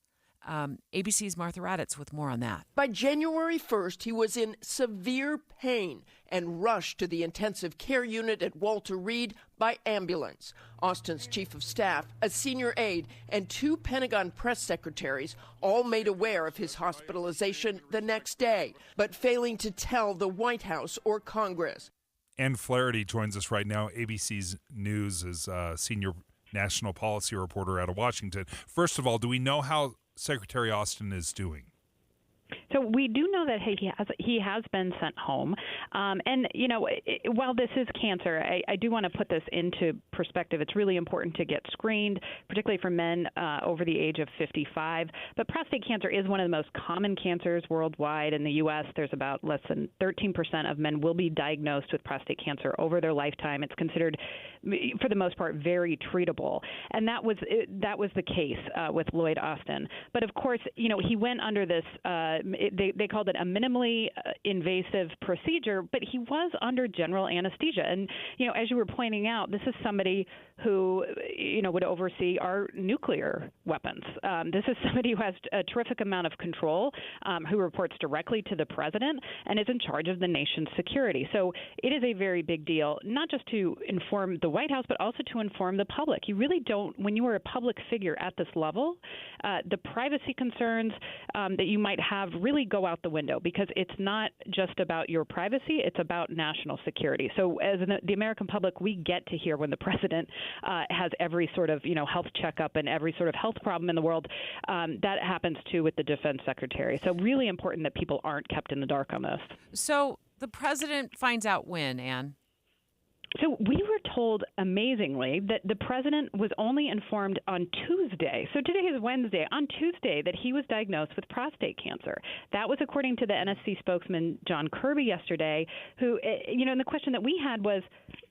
ABC's Martha Raddatz with more on that. By January 1st, he was in severe pain and rushed to the intensive care unit at Walter Reed by ambulance. Austin's chief of staff, a senior aide, and 2 Pentagon press secretaries all made aware of his hospitalization the next day, but failing to tell the White House or Congress. Ann Flaherty joins us right now. ABC's News is senior national policy reporter out of Washington. First of all, do we know how Secretary Austin is doing? So we do know that he has been sent home. And, you know, while this is cancer, I do want to put this into perspective. It's really important to get screened, particularly for men over the age of 55. But prostate cancer is one of the most common cancers worldwide. In the U.S., there's about less than 13% of men will be diagnosed with prostate cancer over their lifetime. It's considered, for the most part, very treatable. And that was the case with Lloyd Austin. But, of course, you know, he went under this they called it a minimally invasive procedure, but he was under general anesthesia. And, you know, as you were pointing out, this is somebody who, you know, would oversee our nuclear weapons. This is somebody who has a terrific amount of control, who reports directly to the president and is in charge of the nation's security. So it is a very big deal, not just to inform the White House, but also to inform the public. You really don't, when you are a public figure at this level, the privacy concerns that you might have really go out the window, because it's not just about your privacy, it's about national security. So as the American public, we get to hear when the president has every sort of, you know, health checkup and every sort of health problem in the world. That happens too with the defense secretary. So really important that people aren't kept in the dark on this. So the president finds out when, Ann? So we were told, amazingly, that the president was only informed on Tuesday. So today is Wednesday. On Tuesday, that he was diagnosed with prostate cancer. That was according to the NSC spokesman, John Kirby, yesterday, who, you know, and the question that we had was,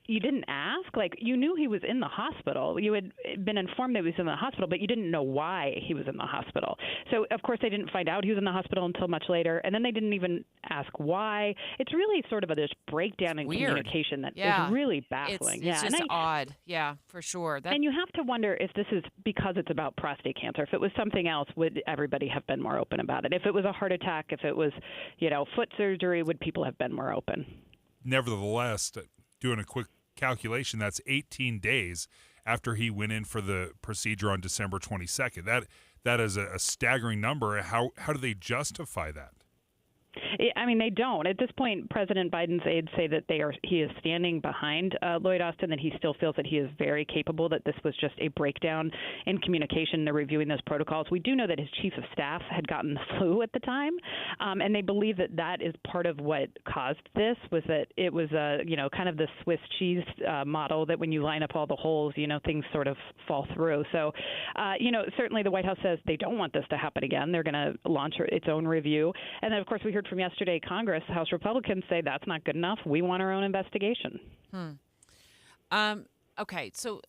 you didn't ask? Like, you knew he was in the hospital. You had been informed that he was in the hospital, but you didn't know why he was in the hospital. So, of course, they didn't find out he was in the hospital until much later, and then they didn't even ask why. It's really sort of this breakdown in communication that is really baffling. It's just odd. Yeah, for sure. And you have to wonder if this is because it's about prostate cancer. If it was something else, would everybody have been more open about it? If it was a heart attack, if it was, you know, foot surgery, would people have been more open? Nevertheless, doing a quick calculation, that's 18 days after he went in for the procedure on December 22nd. That is a staggering number. How do they justify that? I mean, they don't. At this point, President Biden's aides say that he is standing behind Lloyd Austin, that he still feels that he is very capable, that this was just a breakdown in communication. They're reviewing those protocols. We do know that his chief of staff had gotten the flu at the time, and they believe that that is part of what caused this, was that it was, you know, kind of the Swiss cheese model, that when you line up all the holes, you know, things sort of fall through. So, you know, certainly the White House says they don't want this to happen again. They're going to launch its own review. And then, of course, we heard from yesterday, Congress, House Republicans say that's not good enough. We want our own investigation. Okay, so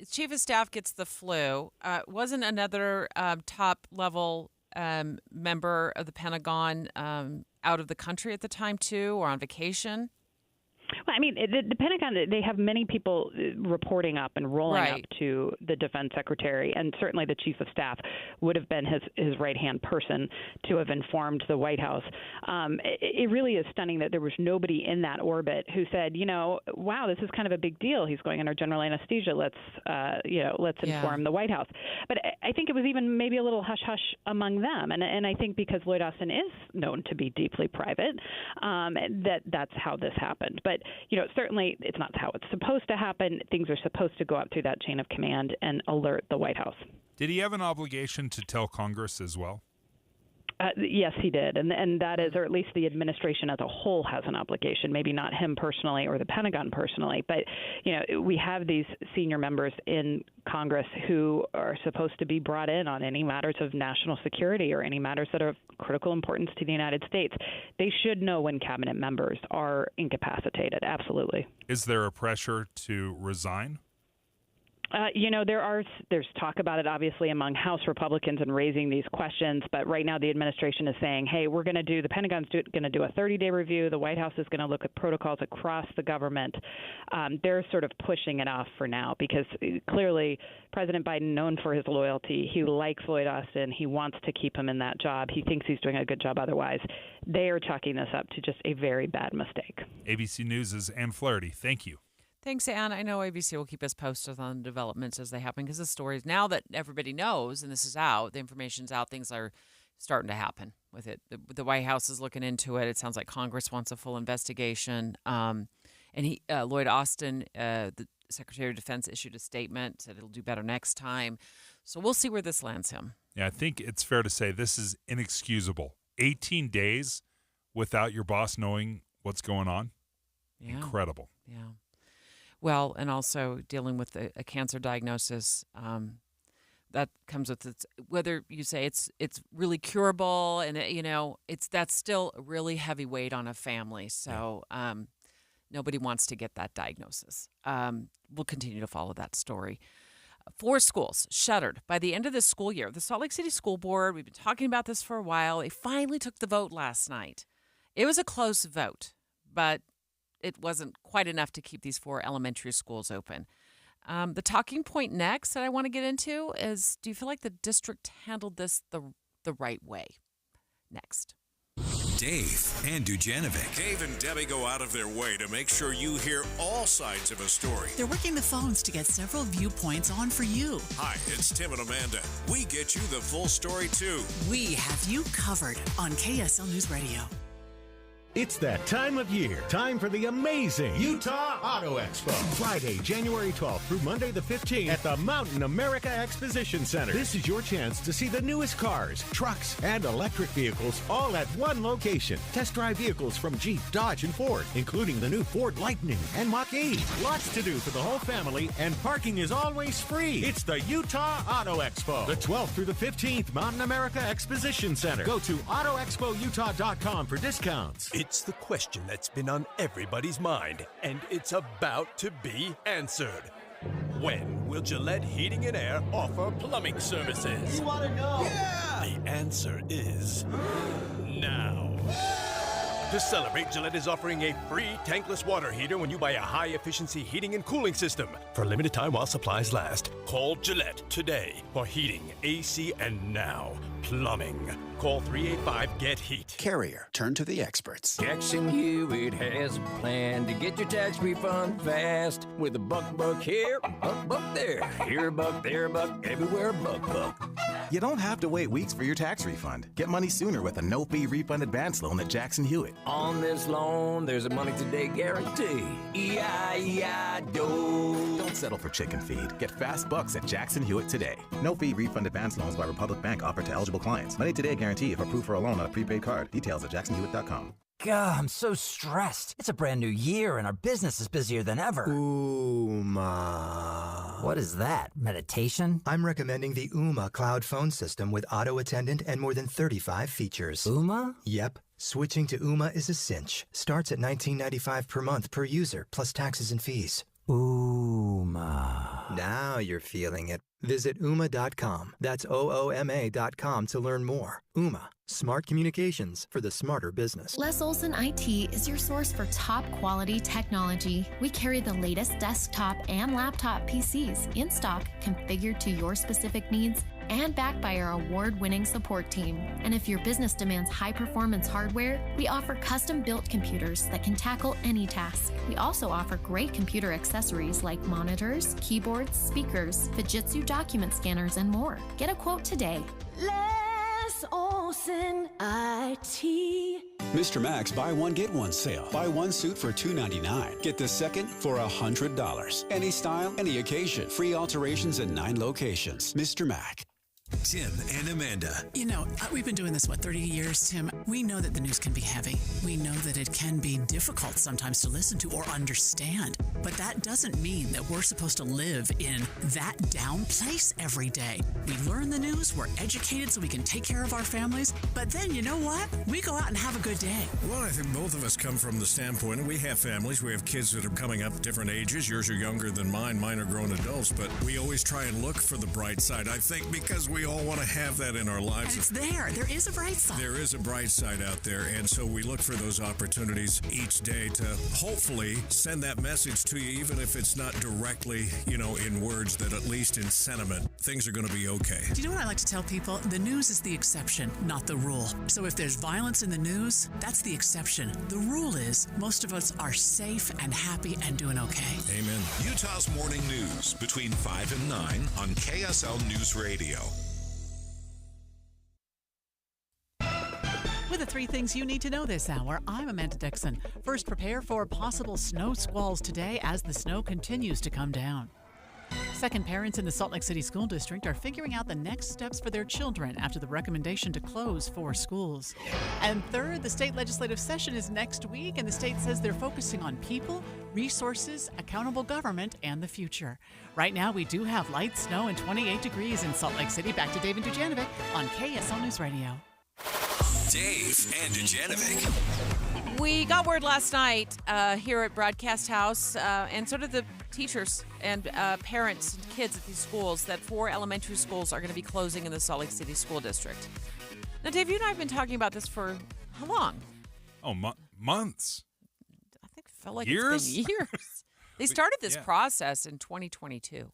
Chief of Staff gets the flu. Wasn't another top-level member of the Pentagon out of the country at the time, too, or on vacation? Well, I mean, the Pentagon, they have many people reporting up and rolling up to the defense secretary, and certainly the chief of staff would have been his right-hand person to have informed the White House. It really is stunning that there was nobody in that orbit who said, you know, wow, this is kind of a big deal. He's going under general anesthesia. Let's inform the White House. But I think it was even maybe a little hush-hush among them. And I think because Lloyd Austin is known to be deeply private, that's how this happened. But, you know, certainly it's not how it's supposed to happen. Things are supposed to go up through that chain of command and alert the White House. Did he have an obligation to tell Congress as well? Yes, he did. And that is, or at least the administration as a whole has an obligation, maybe not him personally or the Pentagon personally. But, we have these senior members in Congress who are supposed to be brought in on any matters of national security or any matters that are of critical importance to the United States. They should know when cabinet members are incapacitated. Absolutely. Is there a pressure to resign? There's talk about it, obviously, among House Republicans and raising these questions. But right now the administration is saying, hey, the Pentagon's going to do a 30-day review. The White House is going to look at protocols across the government. They're sort of pushing it off for now because clearly President Biden, known for his loyalty, he likes Lloyd Austin. He wants to keep him in that job. He thinks he's doing a good job otherwise. They are chalking this up to just a very bad mistake. ABC News' Ann Flaherty. Thank you. Thanks, Ann. I know ABC will keep us posted on developments as they happen because the stories, now that everybody knows and this is out, the information's out, things are starting to happen with it. The White House is looking into it. It sounds like Congress wants a full investigation. And Lloyd Austin, the Secretary of Defense, issued a statement, said it'll do better next time. So we'll see where this lands him. Yeah, I think it's fair to say this is inexcusable. 18 days without your boss knowing what's going on? Yeah. Incredible. Yeah. Well, and also dealing with a cancer diagnosis, that comes with whether you say it's really curable, and that's still a really heavy weight on a family. So nobody wants to get that diagnosis. We'll continue to follow that story. 4 schools shuttered by the end of this school year. The Salt Lake City School Board, we've been talking about this for a while. They finally took the vote last night. It was a close vote, but it wasn't quite enough to keep these 4 elementary schools open. The talking point next that I want to get into is, do you feel like the district handled this the right way? Next. Dave and Dujanovic. Dave and Debbie go out of their way to make sure you hear all sides of a story. They're working the phones to get several viewpoints on for you. Hi, it's Tim and Amanda. We get you the full story, too. We have you covered on KSL News Radio. It's that time of year. Time for the amazing Utah Auto Expo. Friday, January 12th through Monday the 15th at the Mountain America Exposition Center. This is your chance to see the newest cars, trucks, and electric vehicles all at one location. Test drive vehicles from Jeep, Dodge, and Ford, including the new Ford Lightning and Mach-E. Lots to do for the whole family, and parking is always free. It's the Utah Auto Expo. The 12th through the 15th, Mountain America Exposition Center. Go to AutoExpoUtah.com for discounts. It's the question that's been on everybody's mind, and it's about to be answered. When will Gillette Heating and Air offer plumbing services? You want to know? Yeah! The answer is now. To celebrate, Gillette is offering a free tankless water heater when you buy a high-efficiency heating and cooling system. For a limited time while supplies last, call Gillette today for heating, AC, and now plumbing. Call 385-GET-HEAT. Carrier, turn to the experts. Jackson Hewitt has a plan to get your tax refund fast. With a buck here, buck there. Here a buck, there a buck, everywhere a buck. You don't have to wait weeks for your tax refund. Get money sooner with a no-fee refund advance loan at Jackson Hewitt. On this loan, there's a money today guarantee. E-I-E-I-DO. Don't settle for chicken feed. Get fast bucks at Jackson Hewitt today. No-fee refund advance loans by Republic Bank offered to eligible clients. Money today guarantee if approved for a loan on a prepaid card. Details at jacksonhewitt.com. God, I'm so stressed. It's a brand new year and our business is busier than ever. Ooma. What is that? Meditation? I'm recommending the Ooma cloud phone system with auto attendant and more than 35 features. Ooma? Yep. Switching to Ooma is a cinch. Starts at $19.95 per month per user, plus taxes and fees. Ooma. Now you're feeling it. Visit Ooma.com. That's OOMA.com to learn more. Ooma. Smart communications for the smarter business. Les Olson IT is your source for top quality technology. We carry the latest desktop and laptop PCs in stock, configured to your specific needs, and backed by our award-winning support team. And if your business demands high-performance hardware, we offer custom-built computers that can tackle any task. We also offer great computer accessories like monitors, keyboards, speakers, Fujitsu document scanners, and more. Get a quote today. Les Olson IT. Mr. Mac's Buy One, Get One sale. Buy one suit for $2.99. Get the second for $100. Any style, any occasion. Free alterations at 9 locations. Mr. Mac. Tim and Amanda. You know, we've been doing this, 30 years, Tim? We know that the news can be heavy. We know that it can be difficult sometimes to listen to or understand. But that doesn't mean that we're supposed to live in that down place every day. We learn the news, we're educated so we can take care of our families. But then, you know what? We go out and have a good day. Well, I think both of us come from the standpoint, and we have families. We have kids that are coming up different ages. Yours are younger than mine. Mine are grown adults. But we always try and look for the bright side, I think, because we all want to have that in our lives. And it's there. There is a bright side. There is a bright side out there. And so we look for those opportunities each day to hopefully send that message to you, even if it's not directly, in words, that at least in sentiment, things are going to be okay. Do you know what I like to tell people? The news is the exception, not the rule. So if there's violence in the news, that's the exception. The rule is most of us are safe and happy and doing okay. Amen. Utah's Morning News between 5 and 9 on KSL News Radio. With the 3 things you need to know this hour, I'm Amanda Dixon. First, prepare for possible snow squalls today as the snow continues to come down. Second, parents in the Salt Lake City School District are figuring out the next steps for their children after the recommendation to close 4 schools. And third, the state legislative session is next week, and the state says they're focusing on people, resources, accountable government, and the future. Right now, we do have light snow and 28 degrees in Salt Lake City. Back to Dave and Dujanovic on KSL News Radio. Dave and Dujanovic. We got word last night here at Broadcast House, and so did the teachers and parents and kids at these schools, that 4 elementary schools are going to be closing in the Salt Lake City School District. Now, Dave, you and I have been talking about this for how long? Oh, months. I think it felt like years? It's been years. They started this process in 2022.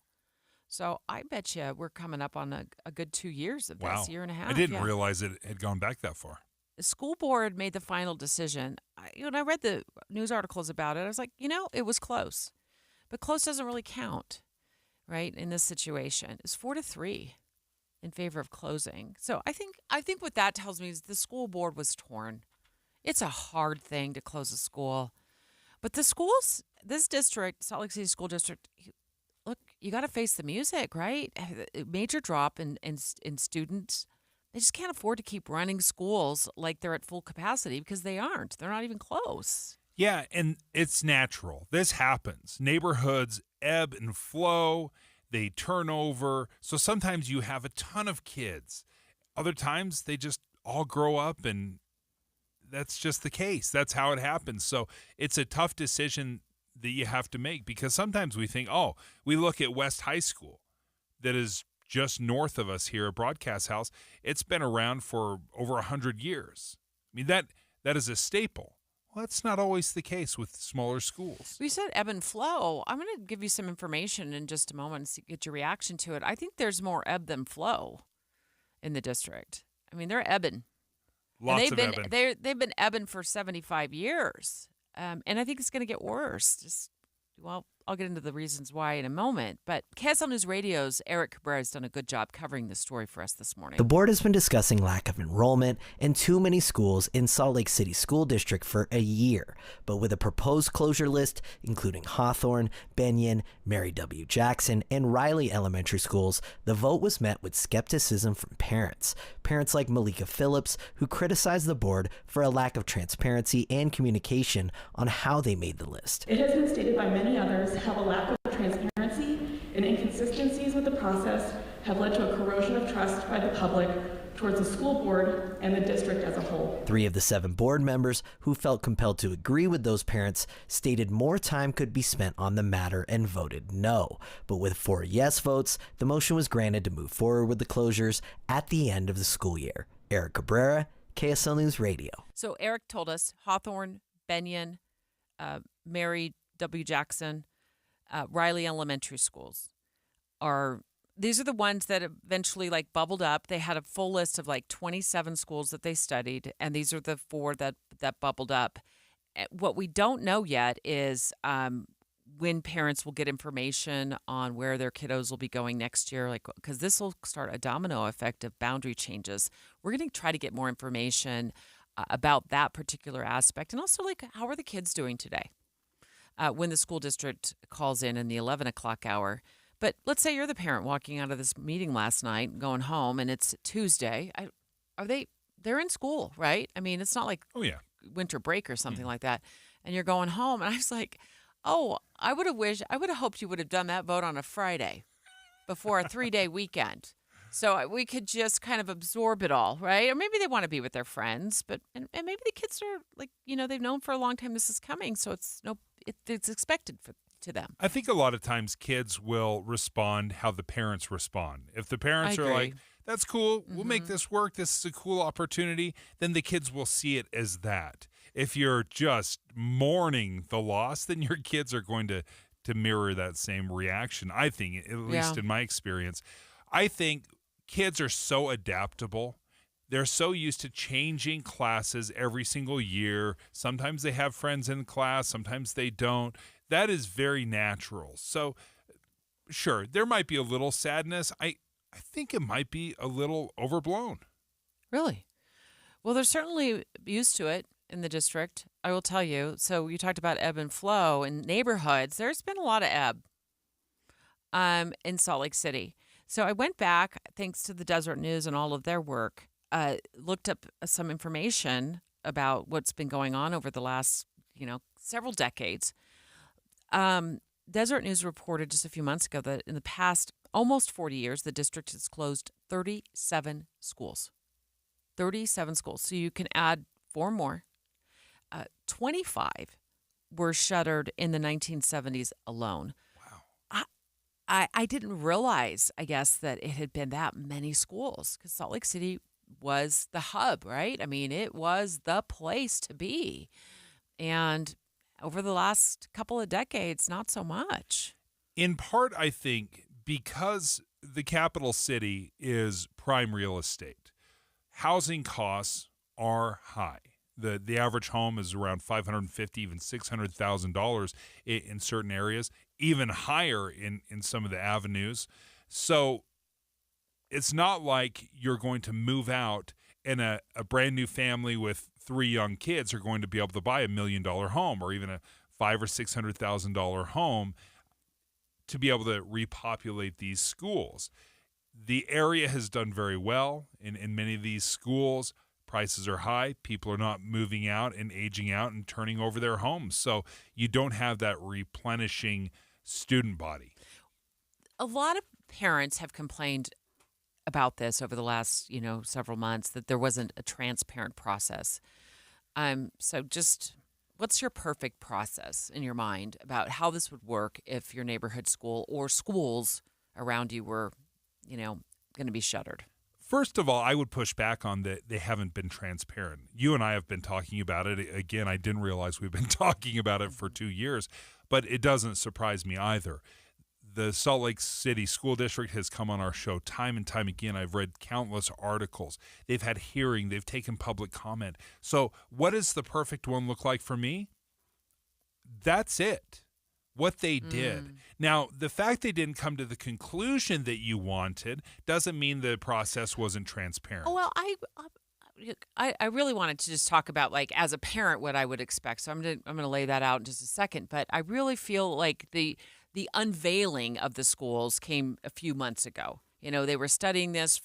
So I bet you we're coming up on a good 2 years of this, year and a half. I didn't realize it had gone back that far. The school board made the final decision. I read the news articles about it. I was like, it was close. But close doesn't really count, right, in this situation. It's 4-3 in favor of closing. So I think what that tells me is the school board was torn. It's a hard thing to close a school. But the schools, this district, Salt Lake City School District, look, you got to face the music, right? A major drop in students. They just can't afford to keep running schools like they're at full capacity because they aren't. They're not even close. Yeah, and it's natural. This happens. Neighborhoods ebb and flow. They turn over. So sometimes you have a ton of kids. Other times they just all grow up, and that's just the case. That's how it happens. So it's a tough decision that you have to make, because sometimes we think, we look at West High School that is just north of us here at Broadcast House. It's been around for over 100 years. I mean, that is a staple. Well, that's not always the case with smaller schools. We said ebb and flow. I'm going to give you some information in just a moment and get your reaction to it. I think there's more ebb than flow in the district. I mean, they're ebbing. Lots of ebbing. They've been ebbing for 75 years. And I think it's going to get worse. I'll get into the reasons why in a moment. But KSL News Radio's Eric Cabrera has done a good job covering this story for us this morning. The board has been discussing lack of enrollment in too many schools in Salt Lake City School District for a year. But with a proposed closure list, including Hawthorne, Benyon, Mary W. Jackson, and Riley Elementary Schools, the vote was met with skepticism from parents. Parents like Malika Phillips, who criticized the board for a lack of transparency and communication on how they made the list. It has been stated by many others how a lack of transparency and inconsistencies with the process have led to a corrosion of trust by the public towards the school board and the district as a whole. 3 of the 7 board members who felt compelled to agree with those parents stated more time could be spent on the matter and voted no. But with 4 yes votes, the motion was granted to move forward with the closures at the end of the school year. Eric Cabrera, KSL News Radio. So Eric told us Hawthorne, Benyon, Mary W. Jackson, Riley Elementary Schools these are the ones that eventually bubbled up. They had a full list of 27 schools that they studied, and these are the 4 that bubbled up. What we don't know yet is when parents will get information on where their kiddos will be going next year, because this will start a domino effect of boundary changes. We're going to try to get more information about that particular aspect, and also how are the kids doing today when the school district calls in the 11 o'clock hour. But let's say you're the parent walking out of this meeting last night, going home, and it's Tuesday. They're in school, right? I mean, it's not like winter break or something like that. And you're going home. And I was like, I would have hoped you would have done that vote on a Friday before a 3-day weekend. So we could just kind of absorb it all, right? Or maybe they want to be with their friends, and maybe the kids are like, they've known for a long time this is coming, so it's expected to them. I think a lot of times kids will respond how the parents respond. If the parents are like, that's cool, we'll make this work, this is a cool opportunity, then the kids will see it as that. If you're just mourning the loss, then your kids are going to mirror that same reaction, I think, at least in my experience. I think kids are so adaptable. They're so used to changing classes every single year. Sometimes they have friends in class, sometimes they don't. That is very natural. So, sure, there might be a little sadness. I think it might be a little overblown. Really? Well, they're certainly used to it in the district, I will tell you. So you talked about ebb and flow in neighborhoods. There's been a lot of ebb in Salt Lake City. So I went back, thanks to the Desert News and all of their work, looked up some information about what's been going on over the last, several decades. Desert News reported just a few months ago that in the past almost 40 years, the district has closed 37 schools. 37 schools. So you can add 4 more. 25 were shuttered in the 1970s alone. I didn't realize, I guess, that it had been that many schools because Salt Lake City was the hub, right? I mean, it was the place to be. And over the last couple of decades, not so much. In part, I think, because the capital city is prime real estate, housing costs are high. The average home is around $550,000, even $600,000 in certain areas, even higher in some of the avenues. So it's not like you're going to move out and a brand new family with 3 young kids are going to be able to buy $1 million home or even a $500,000 or $600,000 home to be able to repopulate these schools. The area has done very well in many of these schools. Prices are high. People are not moving out and aging out and turning over their homes. So you don't have that replenishing student body. A lot of parents have complained about this over the last, several months, that there wasn't a transparent process. So just what's your perfect process in your mind about how this would work if your neighborhood school or schools around you were, going to be shuttered? First of all, I would push back on that they haven't been transparent. You and I have been talking about it. Again, I didn't realize we've been talking about it for 2 years, but it doesn't surprise me either. The Salt Lake City School District has come on our show time and time again. I've read countless articles. They've had hearing. They've taken public comment. So what does the perfect one look like for me? That's it. What they did. Now, the fact they didn't come to the conclusion that you wanted doesn't mean the process wasn't transparent. Oh, well, I really wanted to just talk about, like, as a parent, what I would expect. So I'm gonna lay that out in just a second. But I really feel like the unveiling of the schools came a few months ago. They were studying this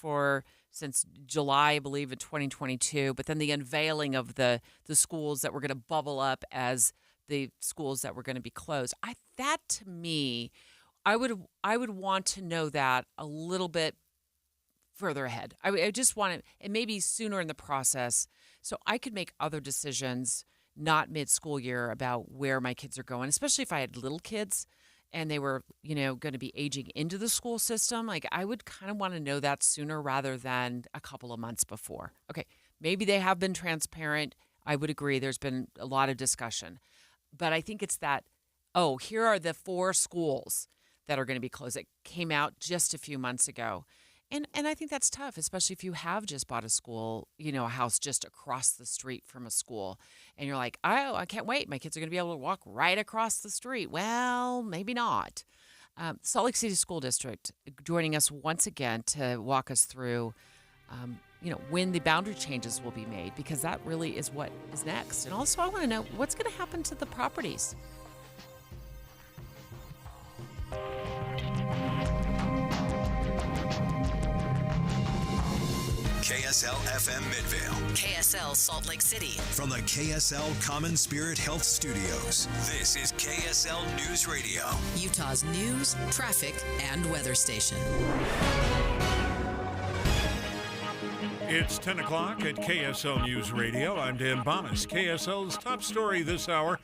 since July, I believe, in 2022. But then the unveiling of the schools that were going to bubble up as the schools that were going to be closed. That to me, I would want to know that a little bit further ahead. I just want it, and maybe sooner in the process, so I could make other decisions, not mid-school year, about where my kids are going, especially if I had little kids and they were, going to be aging into the school system. Like, I would kind of want to know that sooner rather than a couple of months before. Okay, maybe they have been transparent. I would agree. There's been a lot of discussion. But I think it's that, here are the 4 schools that are going to be closed. It came out just a few months ago. And I think that's tough, especially if you have just bought a school, a house just across the street from a school. And you're like, I can't wait. My kids are going to be able to walk right across the street. Well, maybe not. Salt Lake City School District joining us once again to walk us through when the boundary changes will be made, because that really is what is next. And also, I want to know what's going to happen to the properties. KSL FM Midvale. KSL Salt Lake City. From the KSL Common Spirit Health Studios, this is KSL News Radio. Utah's news, traffic, and weather station. It's 10 o'clock at KSL News Radio. I'm Dan Bonas. KSL's top story this hour.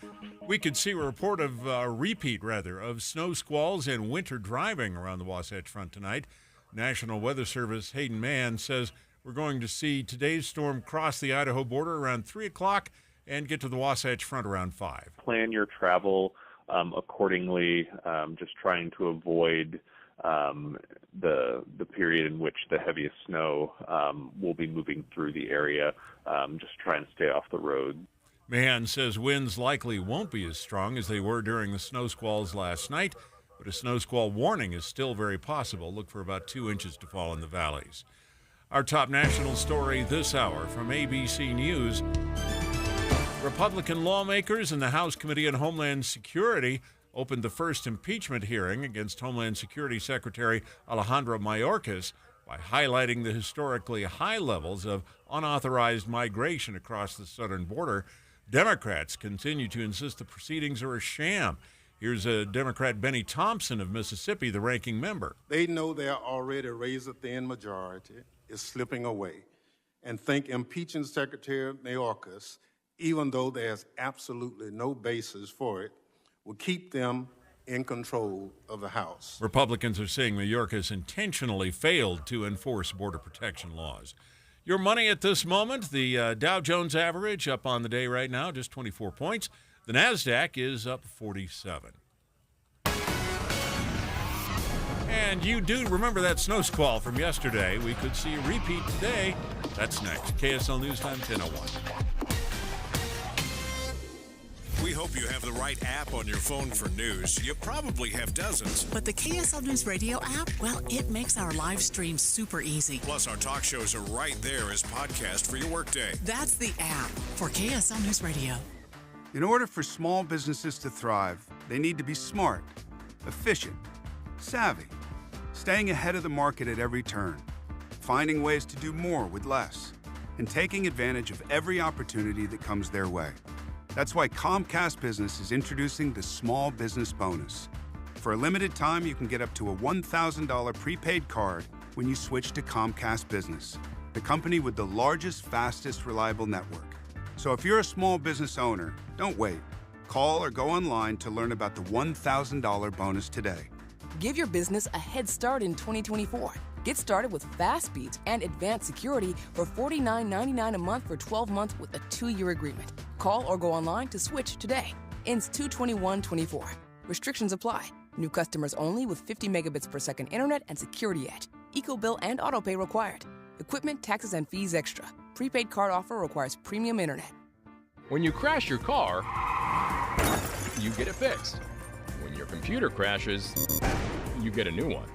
We could see a report of repeat of snow squalls and winter driving around the Wasatch Front tonight. National Weather Service Hayden Mann says we're going to see today's storm cross the Idaho border around 3 o'clock and get to the Wasatch Front around 5. Plan your travel accordingly, just trying to avoid the period in which the heaviest snow will be moving through the area. Just try and stay off the road. Mann says winds likely won't be as strong as they were during the snow squalls last night, but a snow squall warning is still very possible. Look for about 2 inches to fall in the valleys. Our top national story this hour from ABC News. Republican lawmakers in the House Committee on Homeland Security opened the first impeachment hearing against Homeland Security Secretary Alejandro Mayorkas by highlighting the historically high levels of unauthorized migration across the southern border. Democrats continue to insist the proceedings are a sham. Here's Democrat Benny Thompson of Mississippi, the ranking member. They know their already razor-thin majority is slipping away and think impeaching Secretary Mayorkas, even though there's absolutely no basis for it, will keep them in control of the House. Republicans are saying Mayorkas intentionally failed to enforce border protection laws. Your money at this moment, the Dow Jones average up on the day right now, just 24 points. The NASDAQ is up 47. And you do remember that snow squall from yesterday. We could see a repeat today. That's next. KSL News Time, 10:01. We hope you have the right app on your phone for news. You probably have dozens. But the KSL News Radio app, well, it makes our live stream super easy. Plus, our talk shows are right there as podcast for your workday. That's the app for KSL News Radio. In order for small businesses to thrive, they need to be smart, efficient, savvy, staying ahead of the market at every turn, finding ways to do more with less, and taking advantage of every opportunity that comes their way. That's why Comcast Business is introducing the Small Business Bonus. For a limited time, you can get up to a $1,000 prepaid card when you switch to Comcast Business, the company with the largest, fastest, reliable network. So if you're a small business owner, don't wait. Call or go online to learn about the $1,000 bonus today. Give your business a head start in 2024. Get started with fast speeds and advanced security for $49.99 a month for 12 months with a 2-year agreement. Call or go online to switch today. Ends 2/21/24. Restrictions apply. New customers only with 50 megabits per second internet and security edge. EcoBill and autopay required. Equipment, taxes, and fees extra. Prepaid card offer requires premium internet. When you crash your car, you get it fixed. When your computer crashes, you get a new one.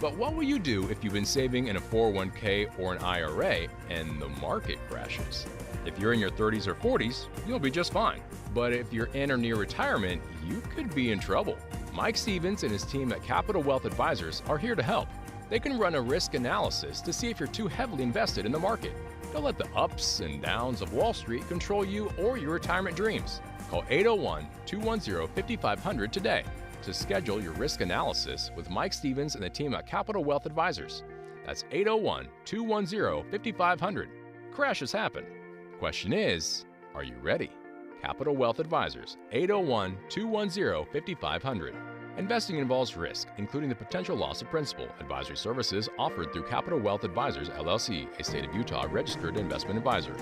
But what will you do if you've been saving in a 401k or an IRA and the market crashes? If you're in your 30s or 40s, you'll be just fine. But if you're in or near retirement, you could be in trouble. Mike Stevens and his team at Capital Wealth Advisors are here to help. They can run a risk analysis to see if you're too heavily invested in the market. Don't let the ups and downs of Wall Street control you or your retirement dreams. Call 801-210-5500 today to schedule your risk analysis with Mike Stevens and the team at Capital Wealth Advisors. That's 801-210-5500. Crashes happen. Question is, are you ready? Capital Wealth Advisors, 801-210-5500. Investing involves risk, including the potential loss of principal. Advisory services offered through Capital Wealth Advisors, LLC, a state of Utah registered investment advisor.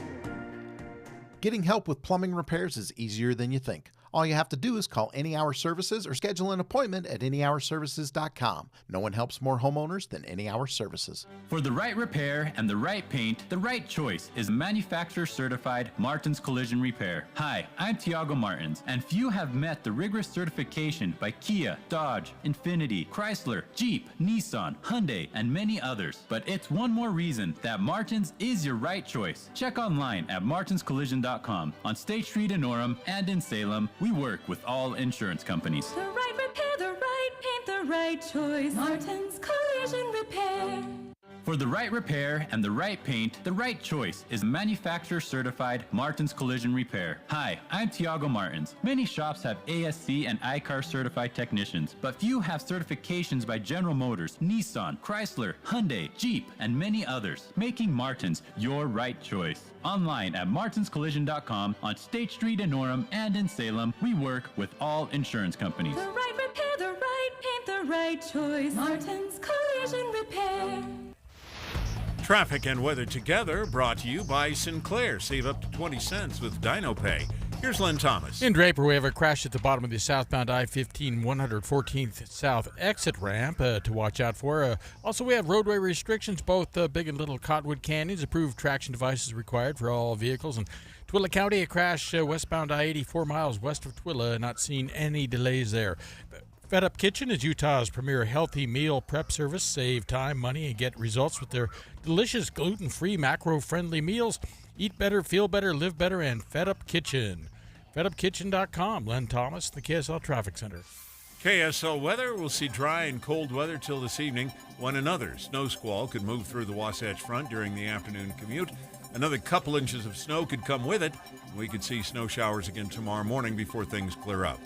Getting help with plumbing repairs is easier than you think. All you have to do is call Any Hour Services or schedule an appointment at anyhourservices.com. No one helps more homeowners than Any Hour Services. For the right repair and the right paint, the right choice is manufacturer-certified Martins Collision Repair. Hi, I'm Tiago Martins, and few have met the rigorous certification by Kia, Dodge, Infiniti, Chrysler, Jeep, Nissan, Hyundai, and many others. But it's one more reason that Martins is your right choice. Check online at martinscollision.com. On State Street in Orem and in Salem, we work with all insurance companies. The right repair, the right paint, the right choice. Martins Collision Repair. For the right repair and the right paint, the right choice is manufacturer certified Martins Collision Repair. Hi, I'm Tiago Martins. Many shops have ASC and ICAR certified technicians, but few have certifications by General Motors, Nissan, Chrysler, Hyundai, Jeep, and many others, making Martins your right choice. Online at martinscollision.com, on State Street in Orem and in Salem, we work with all insurance companies. The right repair, the right paint, the right choice. Martins Collision Repair. Traffic and weather together brought to you by Sinclair. Save up to 20 cents with DinoPay. Here's Len Thomas. In Draper, we have a crash at the bottom of the southbound I-15 114th South exit ramp to watch out for. Also, we have roadway restrictions, both big and little Cottonwood Canyons. Approved traction devices required for all vehicles. And Twilla County, a crash westbound I-80 4 miles west of Twilla. Not seeing any delays there. Fed Up Kitchen is Utah's premier healthy meal prep service. Save time, money, and get results with their delicious gluten-free, macro-friendly meals. Eat better, feel better, live better, and Fed Up Kitchen. FedUpKitchen.com. Len Thomas, the KSL Traffic Center. KSL weather, we'll see dry and cold weather till this evening when another snow squall could move through the Wasatch Front during the afternoon commute. Another couple inches of snow could come with it. We could see snow showers again tomorrow morning before things clear up.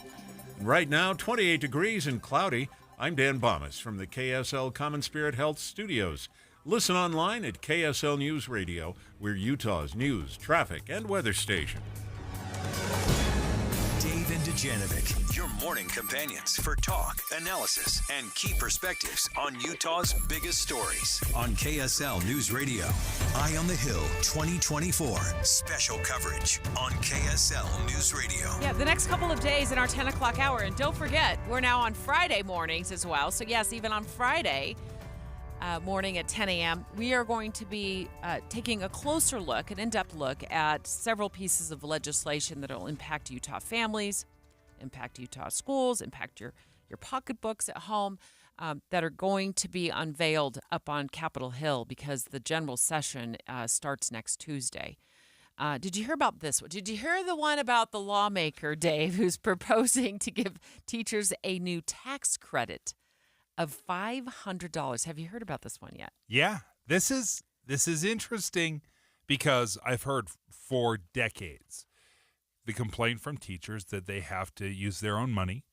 Right now, 28 degrees and cloudy. I'm Dan Bomas from the KSL Common Spirit Health Studios. Listen online at KSL News Radio. We're Utah's news, traffic, and weather station. Dave and Dujanovic, your morning companions for talk, analysis, and key perspectives on Utah's biggest stories on KSL News Radio. Eye on the Hill 2024 special coverage on KSL News Radio. Yeah, the next couple of days in our 10 o'clock hour. And don't forget, we're now on Friday mornings as well. So yes, even on Friday morning at 10 a.m., we are going to be taking a closer look, an in-depth look at several pieces of legislation that will impact Utah families, impact Utah schools, impact your pocketbooks at home, that are going to be unveiled up on Capitol Hill because the general session starts next Tuesday. Did you hear about this one? Did you hear the one about the lawmaker, Dave, who's proposing to give teachers a new tax credit of $500? Have you heard about this one yet? Yeah, this is interesting because I've heard for decades the complaint from teachers that they have to use their own money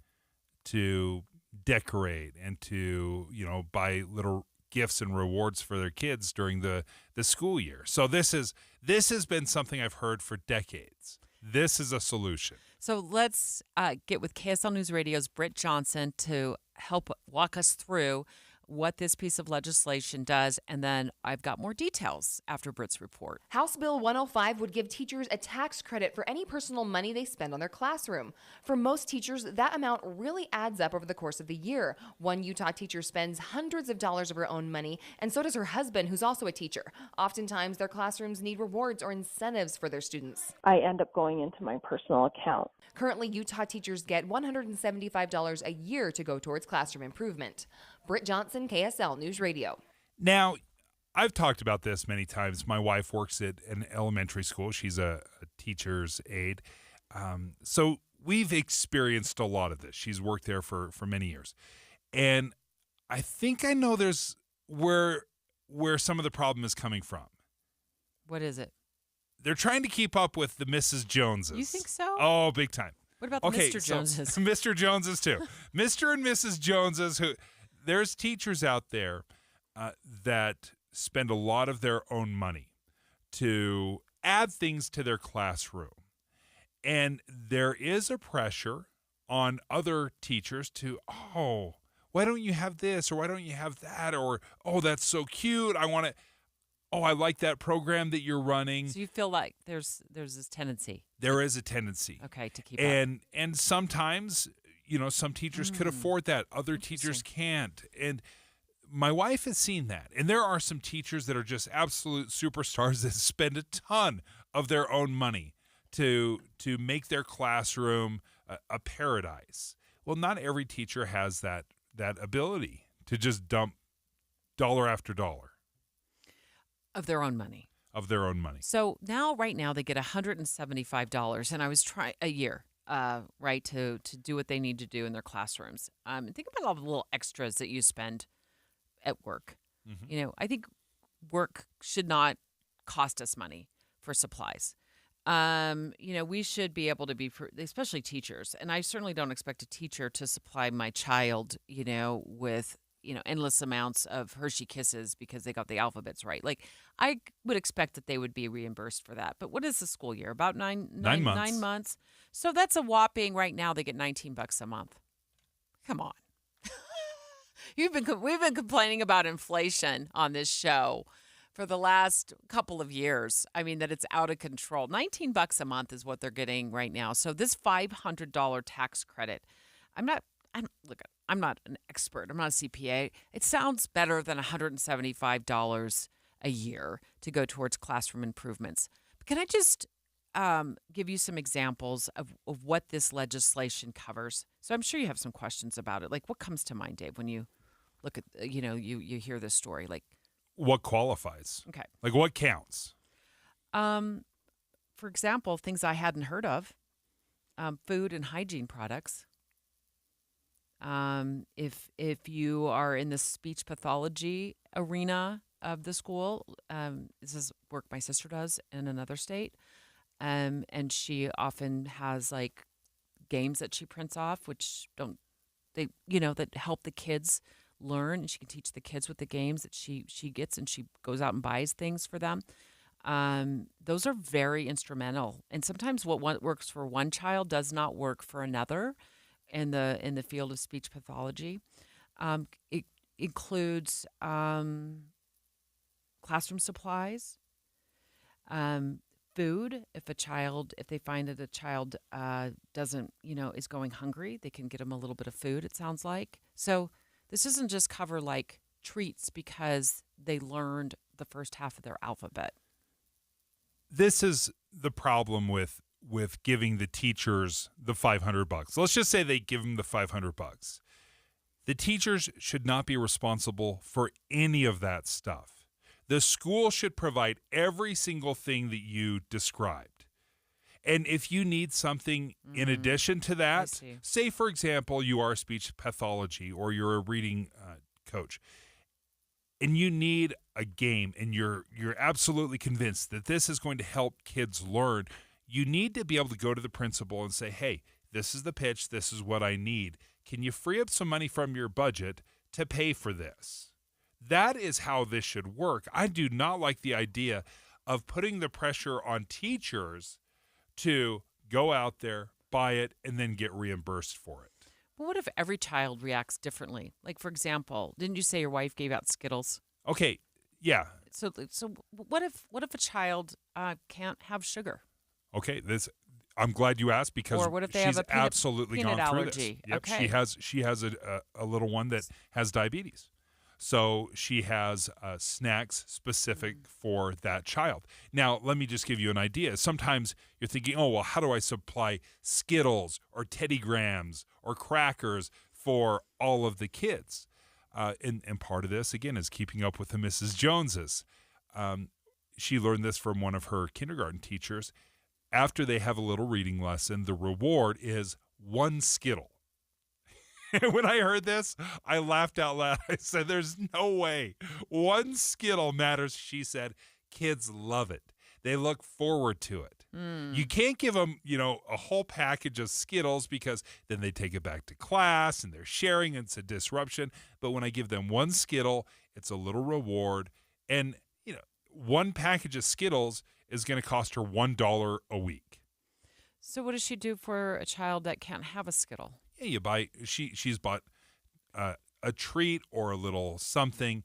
to decorate and to, buy little gifts and rewards for their kids during the school year. So this has been something I've heard for decades. This is a solution. So let's get with KSL News Radio's Britt Johnson to help walk us through what this piece of legislation does, and then I've got more details after Britt's report. House Bill 105 would give teachers a tax credit for any personal money they spend on their classroom. For most teachers, that amount really adds up over the course of the year. One Utah teacher spends hundreds of dollars of her own money, and so does her husband, who's also a teacher. Oftentimes, their classrooms need rewards or incentives for their students. I end up going into my personal account. Currently, Utah teachers get $175 a year to go towards classroom improvement. Britt Johnson, KSL News Radio. Now, I've talked about this many times. My wife works at an elementary school. She's a teacher's aide. So we've experienced a lot of this. She's worked there for many years. And I think I know there's where some of the problem is coming from. What is it? They're trying to keep up with the Mrs. Joneses. You think so? Oh, big time. What about the Mr. Joneses? So, Mr. Joneses, too. Mr. and Mrs. Joneses, there's teachers out there that spend a lot of their own money to add things to their classroom. And there is a pressure on other teachers to, why don't you have this? Or why don't you have that? Or, that's so cute. I like that program that you're running. So you feel like there's this tendency. There is a tendency. Okay, to keep up. And sometimes, some teachers could afford that. Other teachers can't. And my wife has seen that. And there are some teachers that are just absolute superstars that spend a ton of their own money to make their classroom a paradise. Well, not every teacher has that ability to just dump dollar after dollar. Of their own money. So right now they get $175, and I was trying a year, right, to do what they need to do in their classrooms. Think about all the little extras that you spend at work. Mm-hmm. I think work should not cost us money for supplies. We should be able to be, especially teachers. And I certainly don't expect a teacher to supply my child, with, endless amounts of Hershey Kisses because they got the alphabets right. Like, I would expect that they would be reimbursed for that. But what is the school year? About nine months. 9 months. So that's a whopping, right now, they get $19 a month. Come on. We've been complaining about inflation on this show for the last couple of years. I mean, that it's out of control. $19 a month is what they're getting right now. So this $500 tax credit, I'm not an expert. I'm not a CPA. It sounds better than $175 a year to go towards classroom improvements. But can I just give you some examples of what this legislation covers? So I'm sure you have some questions about it. Like, what comes to mind, Dave, when you look at, you hear this story? Like, what qualifies? Okay. Like, what counts? For example, things I hadn't heard of, food and hygiene products. If you are in the speech pathology arena of the school, this is work my sister does in another state, and she often has like games that she prints off, which that help the kids learn, and she can teach the kids with the games that she gets, and she goes out and buys things for them. Those are very instrumental, and sometimes what works for one child does not work for another in the field of speech pathology. It includes classroom supplies, food. If they find that a child doesn't, is going hungry, they can get them a little bit of food, it sounds like. So this doesn't just cover like treats because they learned the first half of their alphabet. This is the problem with giving the teachers the $500. Let's just say they give them the $500. The teachers should not be responsible for any of that stuff. The school should provide every single thing that you described. And if you need something in addition to that, say, for example, you are a speech pathology or you're a reading coach, and you need a game and you're absolutely convinced that this is going to help kids learn, you need to be able to go to the principal and say, hey, this is the pitch, this is what I need. Can you free up some money from your budget to pay for this? That is how this should work. I do not like the idea of putting the pressure on teachers to go out there, buy it, and then get reimbursed for it. But what if every child reacts differently? Like, for example, didn't you say your wife gave out Skittles? Okay, yeah. So what if a child can't have sugar? Okay, I'm glad you asked because or what if they she's have a absolutely peanut gone through allergy? this. Yep, Okay. she has a little one that has diabetes. So she has snacks specific for that child. Now, let me just give you an idea. Sometimes you're thinking, oh, well, how do I supply Skittles or Teddy Grahams or crackers for all of the kids? And part of this, again, is keeping up with the Mrs. Joneses. She learned this from one of her kindergarten teachers. After they have a little reading lesson, the reward is 1 Skittle. When I heard this, I laughed out loud. I said, there's no way 1 Skittle matters. She said, kids love it. They look forward to it. You can't give them, a whole package of Skittles because then they take it back to class and they're sharing and it's a disruption. But when I give them 1 Skittle, it's a little reward. And, 1 package of Skittles is going to cost her $1 a week. So what does she do for a child that can't have a Skittle? Yeah, you buy. She's bought a treat or a little something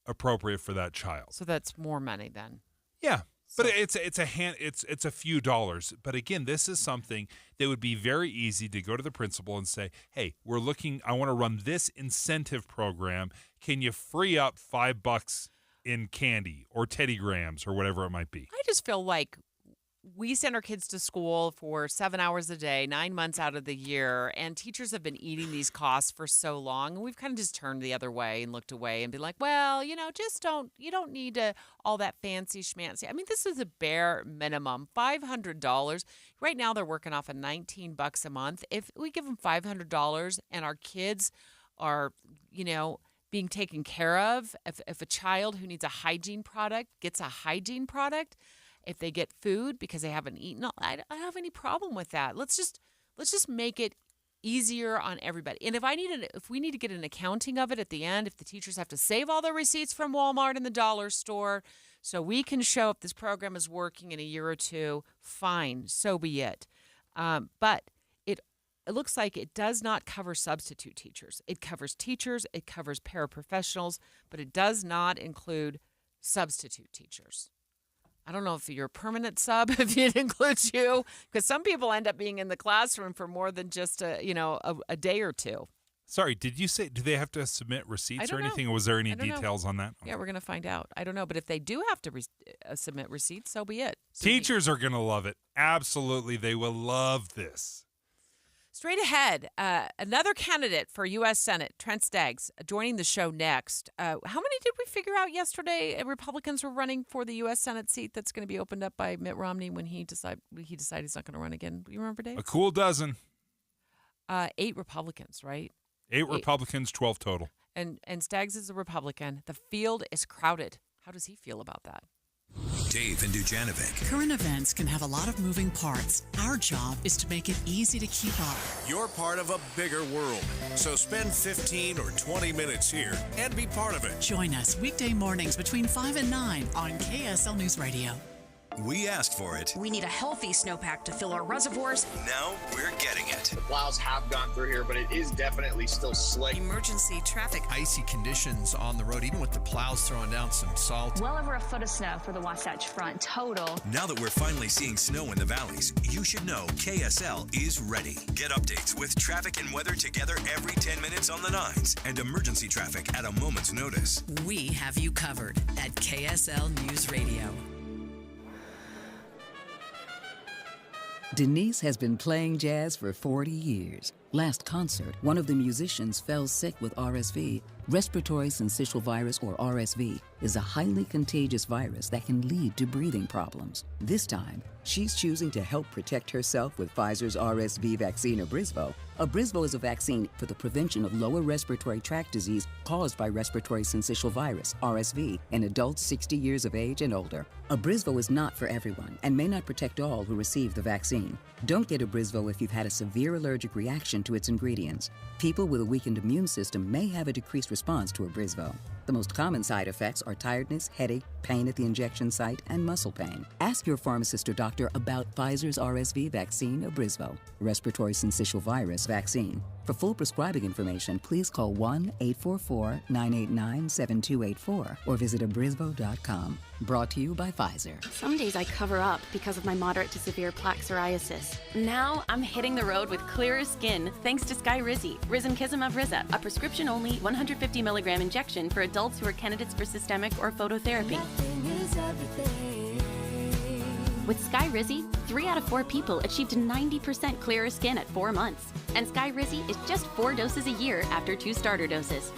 appropriate for that child. So that's more money then. Yeah, but it's a few dollars. But again, this is something that would be very easy to go to the principal and say, "Hey, I want to run this incentive program. Can you free up $5 in candy or Teddy Grahams or whatever it might be?" I just feel like we send our kids to school for 7 hours a day, 9 months out of the year, and teachers have been eating these costs for so long, and we've kind of just turned the other way and looked away and been like, well, you don't need all that fancy schmancy. I mean, this is a bare minimum, $500. Right now they're working off of $19 a month. If we give them $500 and our kids are, being taken care of. If a child who needs a hygiene product gets a hygiene product, if they get food because they haven't eaten, I don't have any problem with that. Let's just make it easier on everybody. And if we need to get an accounting of it at the end, if the teachers have to save all their receipts from Walmart and the dollar store so we can show if this program is working in a year or two, fine, so be it. But it looks like it does not cover substitute teachers. It covers teachers, it covers paraprofessionals, but it does not include substitute teachers. I don't know if you're a permanent sub, if it includes you, because some people end up being in the classroom for more than just a day or two. Sorry, did you say, do they have to submit receipts or anything, or was there any details on that? Yeah, we're going to find out. I don't know, but if they do have to submit receipts, so be it. Teachers are going to love it. Absolutely, they will love this. Straight ahead, another candidate for U.S. Senate, Trent Staggs, joining the show next. How many did we figure out yesterday Republicans were running for the U.S. Senate seat that's going to be opened up by Mitt Romney when he decided he's not going to run again? Do you remember, Dave? A cool dozen. 8 Republicans, right? 8 Republicans, 12 total. And Staggs is a Republican. The field is crowded. How does he feel about that? Dave and Dujanovic. Current events can have a lot of moving parts. Our job is to make it easy to keep up. You're part of a bigger world, so spend 15 or 20 minutes here and be part of it. Join us weekday mornings between 5 and 9 on KSL News Radio. We asked for it. We need a healthy snowpack to fill our reservoirs. Now we're getting it. The plows have gone through here, but it is definitely still slick. Emergency traffic. Icy conditions on the road, even with the plows throwing down some salt. Well over a foot of snow for the Wasatch Front total. Now that we're finally seeing snow in the valleys, you should know KSL is ready. Get updates with traffic and weather together every 10 minutes on the 9s and emergency traffic at a moment's notice. We have you covered at KSL News Radio. Denise has been playing jazz for 40 years. Last concert, one of the musicians fell sick with RSV. Respiratory syncytial virus, or RSV, is a highly contagious virus that can lead to breathing problems. This time, she's choosing to help protect herself with Pfizer's RSV vaccine, Abrysvo. Abrysvo is a vaccine for the prevention of lower respiratory tract disease caused by respiratory syncytial virus, RSV, in adults 60 years of age and older. Abrysvo is not for everyone and may not protect all who receive the vaccine. Don't get Abrysvo if you've had a severe allergic reaction to its ingredients. People with a weakened immune system may have a decreased response to Abrysvo. The most common side effects are tiredness, headache, pain at the injection site, and muscle pain. Ask your pharmacist or doctor about Pfizer's RSV vaccine, Abrysvo, respiratory syncytial virus vaccine. For full prescribing information, please call 1-844-989-7284 or visit abrysvo.com. Brought to you by Pfizer. Some days I cover up because of my moderate to severe plaque psoriasis. Now I'm hitting the road with clearer skin thanks to Skyrizi, Risankizumab Riza, a prescription-only 150 milligram injection for adults who are candidates for systemic or phototherapy. With Skyrizi, 3 out of 4 people achieved 90% clearer skin at 4 months. And Skyrizi is just 4 doses a year after 2 starter doses.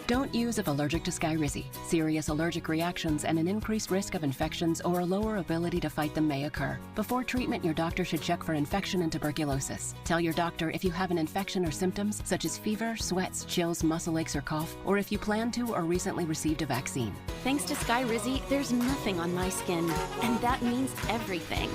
Don't use if allergic to Skyrizi. Serious allergic reactions and an increased risk of infections or a lower ability to fight them may occur. Before treatment, your doctor should check for infection and tuberculosis. Tell your doctor if you have an infection or symptoms such as fever, sweats, chills, muscle aches, or cough, or if you plan to or recently received a vaccine. Thanks to Skyrizi, there's nothing on my skin, and that means everything.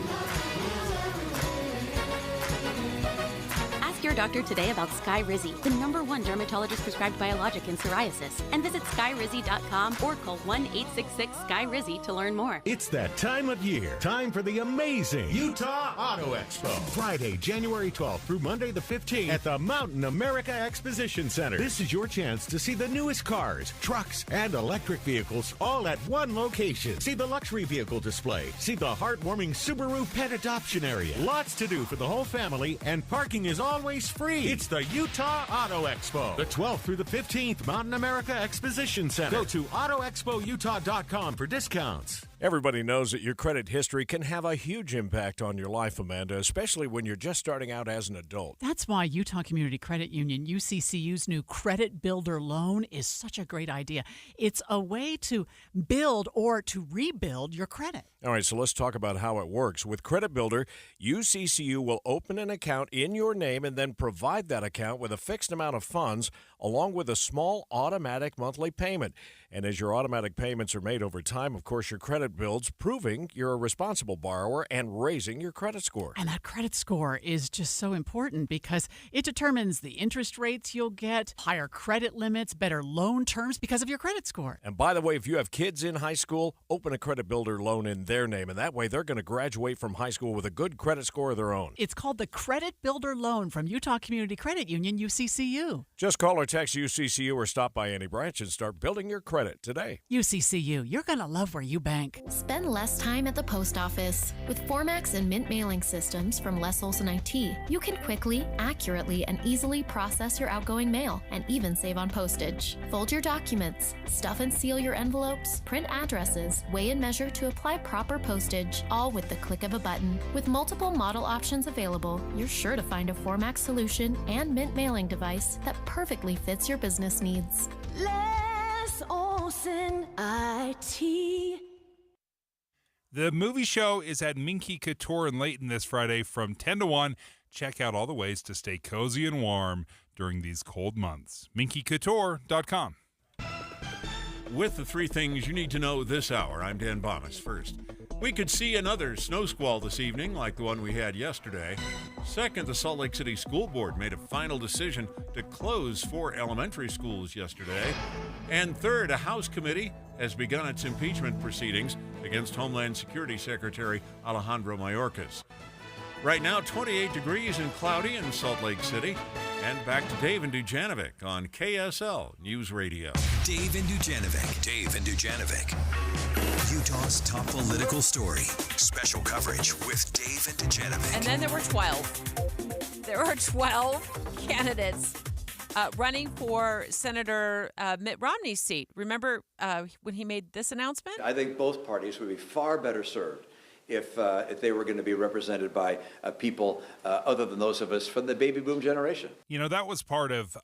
Ask your doctor today about Skyrizi, the #1 dermatologist prescribed biologic in psoriasis, and visit skyrizi.com or call 1-866-SKY-RIZZI to learn more. It's that time of year. Time for the amazing Utah Auto Expo. Friday, January 12th through Monday the 15th at the Mountain America Exposition Center. This is your chance to see the newest cars, trucks, and electric vehicles all at one location. See the luxury vehicle display. See the heartwarming Subaru pet adoption area. Lots to do for the whole family, and parking is always free. It's the Utah Auto Expo. The 12th through the 15th, Mountain America Exposition Center. Go to AutoExpoUtah.com for discounts. Everybody knows that your credit history can have a huge impact on your life, Amanda, especially when you're just starting out as an adult. That's why Utah Community Credit Union, UCCU's new Credit Builder Loan is such a great idea. It's a way to build or to rebuild your credit. All right, so let's talk about how it works. With Credit Builder, UCCU will open an account in your name and then provide that account with a fixed amount of funds along with a small automatic monthly payment. And as your automatic payments are made over time, of course, your credit builds, proving you're a responsible borrower and raising your credit score. And that credit score is just so important because it determines the interest rates you'll get, higher credit limits, better loan terms because of your credit score. And by the way, if you have kids in high school, open a Credit Builder loan in their name, and that way they're going to graduate from high school with a good credit score of their own. It's called the Credit Builder Loan from Utah Community Credit Union, UCCU. Just call or text UCCU or stop by any branch and start building your credit today. UCCU, you're going to love where you bank. Spend less time at the post office. With Formax and Mint mailing systems from Les Olson IT, you can quickly, accurately, and easily process your outgoing mail and even save on postage. Fold your documents, stuff and seal your envelopes, print addresses, weigh and measure to apply proper postage, all with the click of a button. With multiple model options available, you're sure to find a Formax solution and Mint mailing device that perfectly fits your business needs. Les Olson IT. The movie show is at Minky Couture in Layton this Friday from 10 to 1. Check out all the ways to stay cozy and warm during these cold months. MinkyCouture.com. With the three things you need to know this hour, I'm Dan Bomas. First, we could see another snow squall this evening like the one we had yesterday. Second, the Salt Lake City School Board made a final decision to close 4 elementary schools yesterday. And third, a House committee has begun its impeachment proceedings against Homeland Security Secretary Alejandro Mayorkas. Right now, 28 degrees and cloudy in Salt Lake City. And back to Dave and Dujanovic on KSL News Radio. Dave and Dujanovic. Dave and Dujanovic. Utah's top political story. Special coverage with Dave and Dujanovic. And then there were 12. There are 12 candidates running for Senator Mitt Romney's seat. Remember when he made this announcement? I think both parties would be far better served if they were going to be represented by people other than those of us from the baby boom generation. You know, that was part of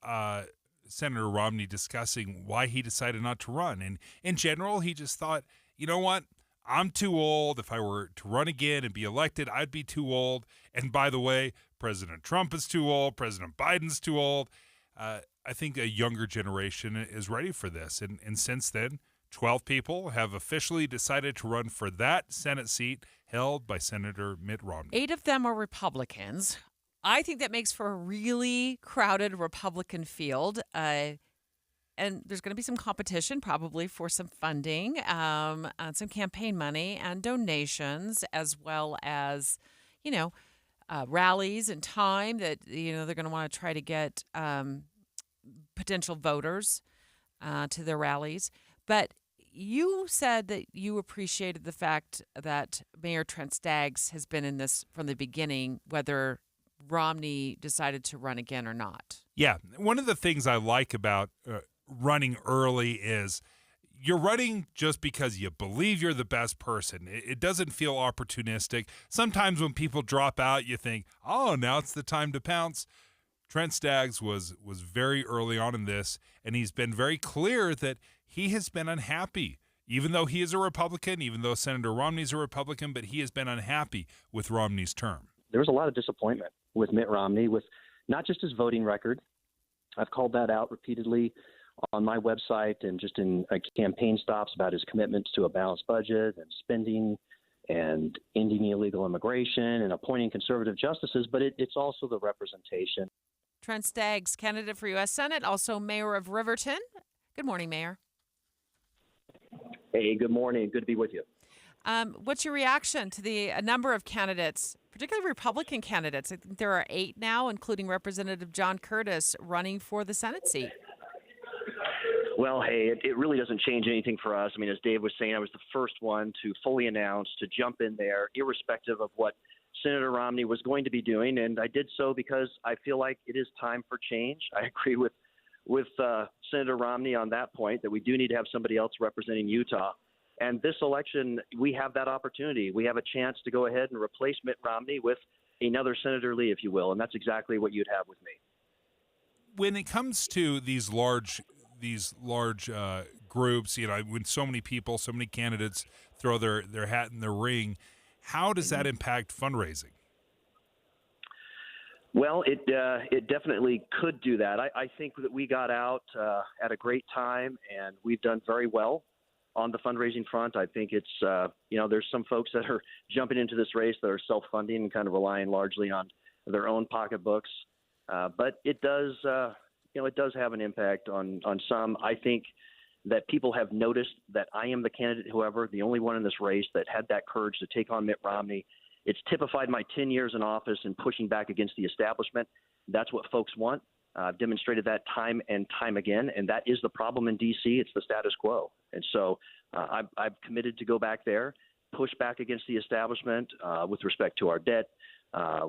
Senator Romney discussing why he decided not to run. And in general, he just thought, you know what? I'm too old. If I were to run again and be elected, I'd be too old. And by the way, President Trump is too old. President Biden's too old. I think a younger generation is ready for this. And since then, 12 people have officially decided to run for that Senate seat held by Senator Mitt Romney. 8 of them are Republicans. I think that makes for a really crowded Republican field. And there's going to be some competition probably for some funding, and some campaign money and donations, as well as, rallies and time that, they're going to want to try to get potential voters to their rallies. But you said that you appreciated the fact that Mayor Trent Staggs has been in this from the beginning, whether Romney decided to run again or not. Yeah. One of the things I like about running early is you're running just because you believe you're the best person. It doesn't feel opportunistic. Sometimes when people drop out, you think, oh, now it's the time to pounce. Trent Staggs was very early on in this, and he's been very clear that he has been unhappy, even though he is a Republican, even though Senator Romney's a Republican, but he has been unhappy with Romney's term. There was a lot of disappointment with Mitt Romney, with not just his voting record. I've called that out repeatedly on my website and just in campaign stops about his commitments to a balanced budget and spending and ending illegal immigration and appointing conservative justices, but it's also the representation. Trent Staggs, candidate for U.S. Senate, also mayor of Riverton. Good morning, Mayor. Hey, good morning. Good to be with you. What's your reaction to the number of candidates, particularly Republican candidates? I think there are 8 now, including Representative John Curtis, running for the Senate seat. Well, hey, it really doesn't change anything for us. I mean, as Dave was saying, I was the first one to fully announce, to jump in there, irrespective of what Senator Romney was going to be doing. And I did so because I feel like it is time for change. I agree with Senator Romney on that point, that we do need to have somebody else representing Utah. And this election, we have that opportunity. We have a chance to go ahead and replace Mitt Romney with another Senator Lee, if you will, and that's exactly what you'd have with me. When it comes to these large groups, when so many people, so many candidates throw their hat in the ring, how does that impact fundraising? Well, it definitely could do that. I think that we got out at a great time, and we've done very well on the fundraising front. I think it's, there's some folks that are jumping into this race that are self-funding and kind of relying largely on their own pocketbooks. But it does, it does have an impact on some. I think that people have noticed that I am the candidate, however, the only one in this race that had that courage to take on Mitt Romney. It's typified my 10 years in office and pushing back against the establishment. That's what folks want. I've demonstrated that time and time again, and that is the problem in D.C. It's the status quo. And so I've committed to go back there, push back against the establishment with respect to our debt,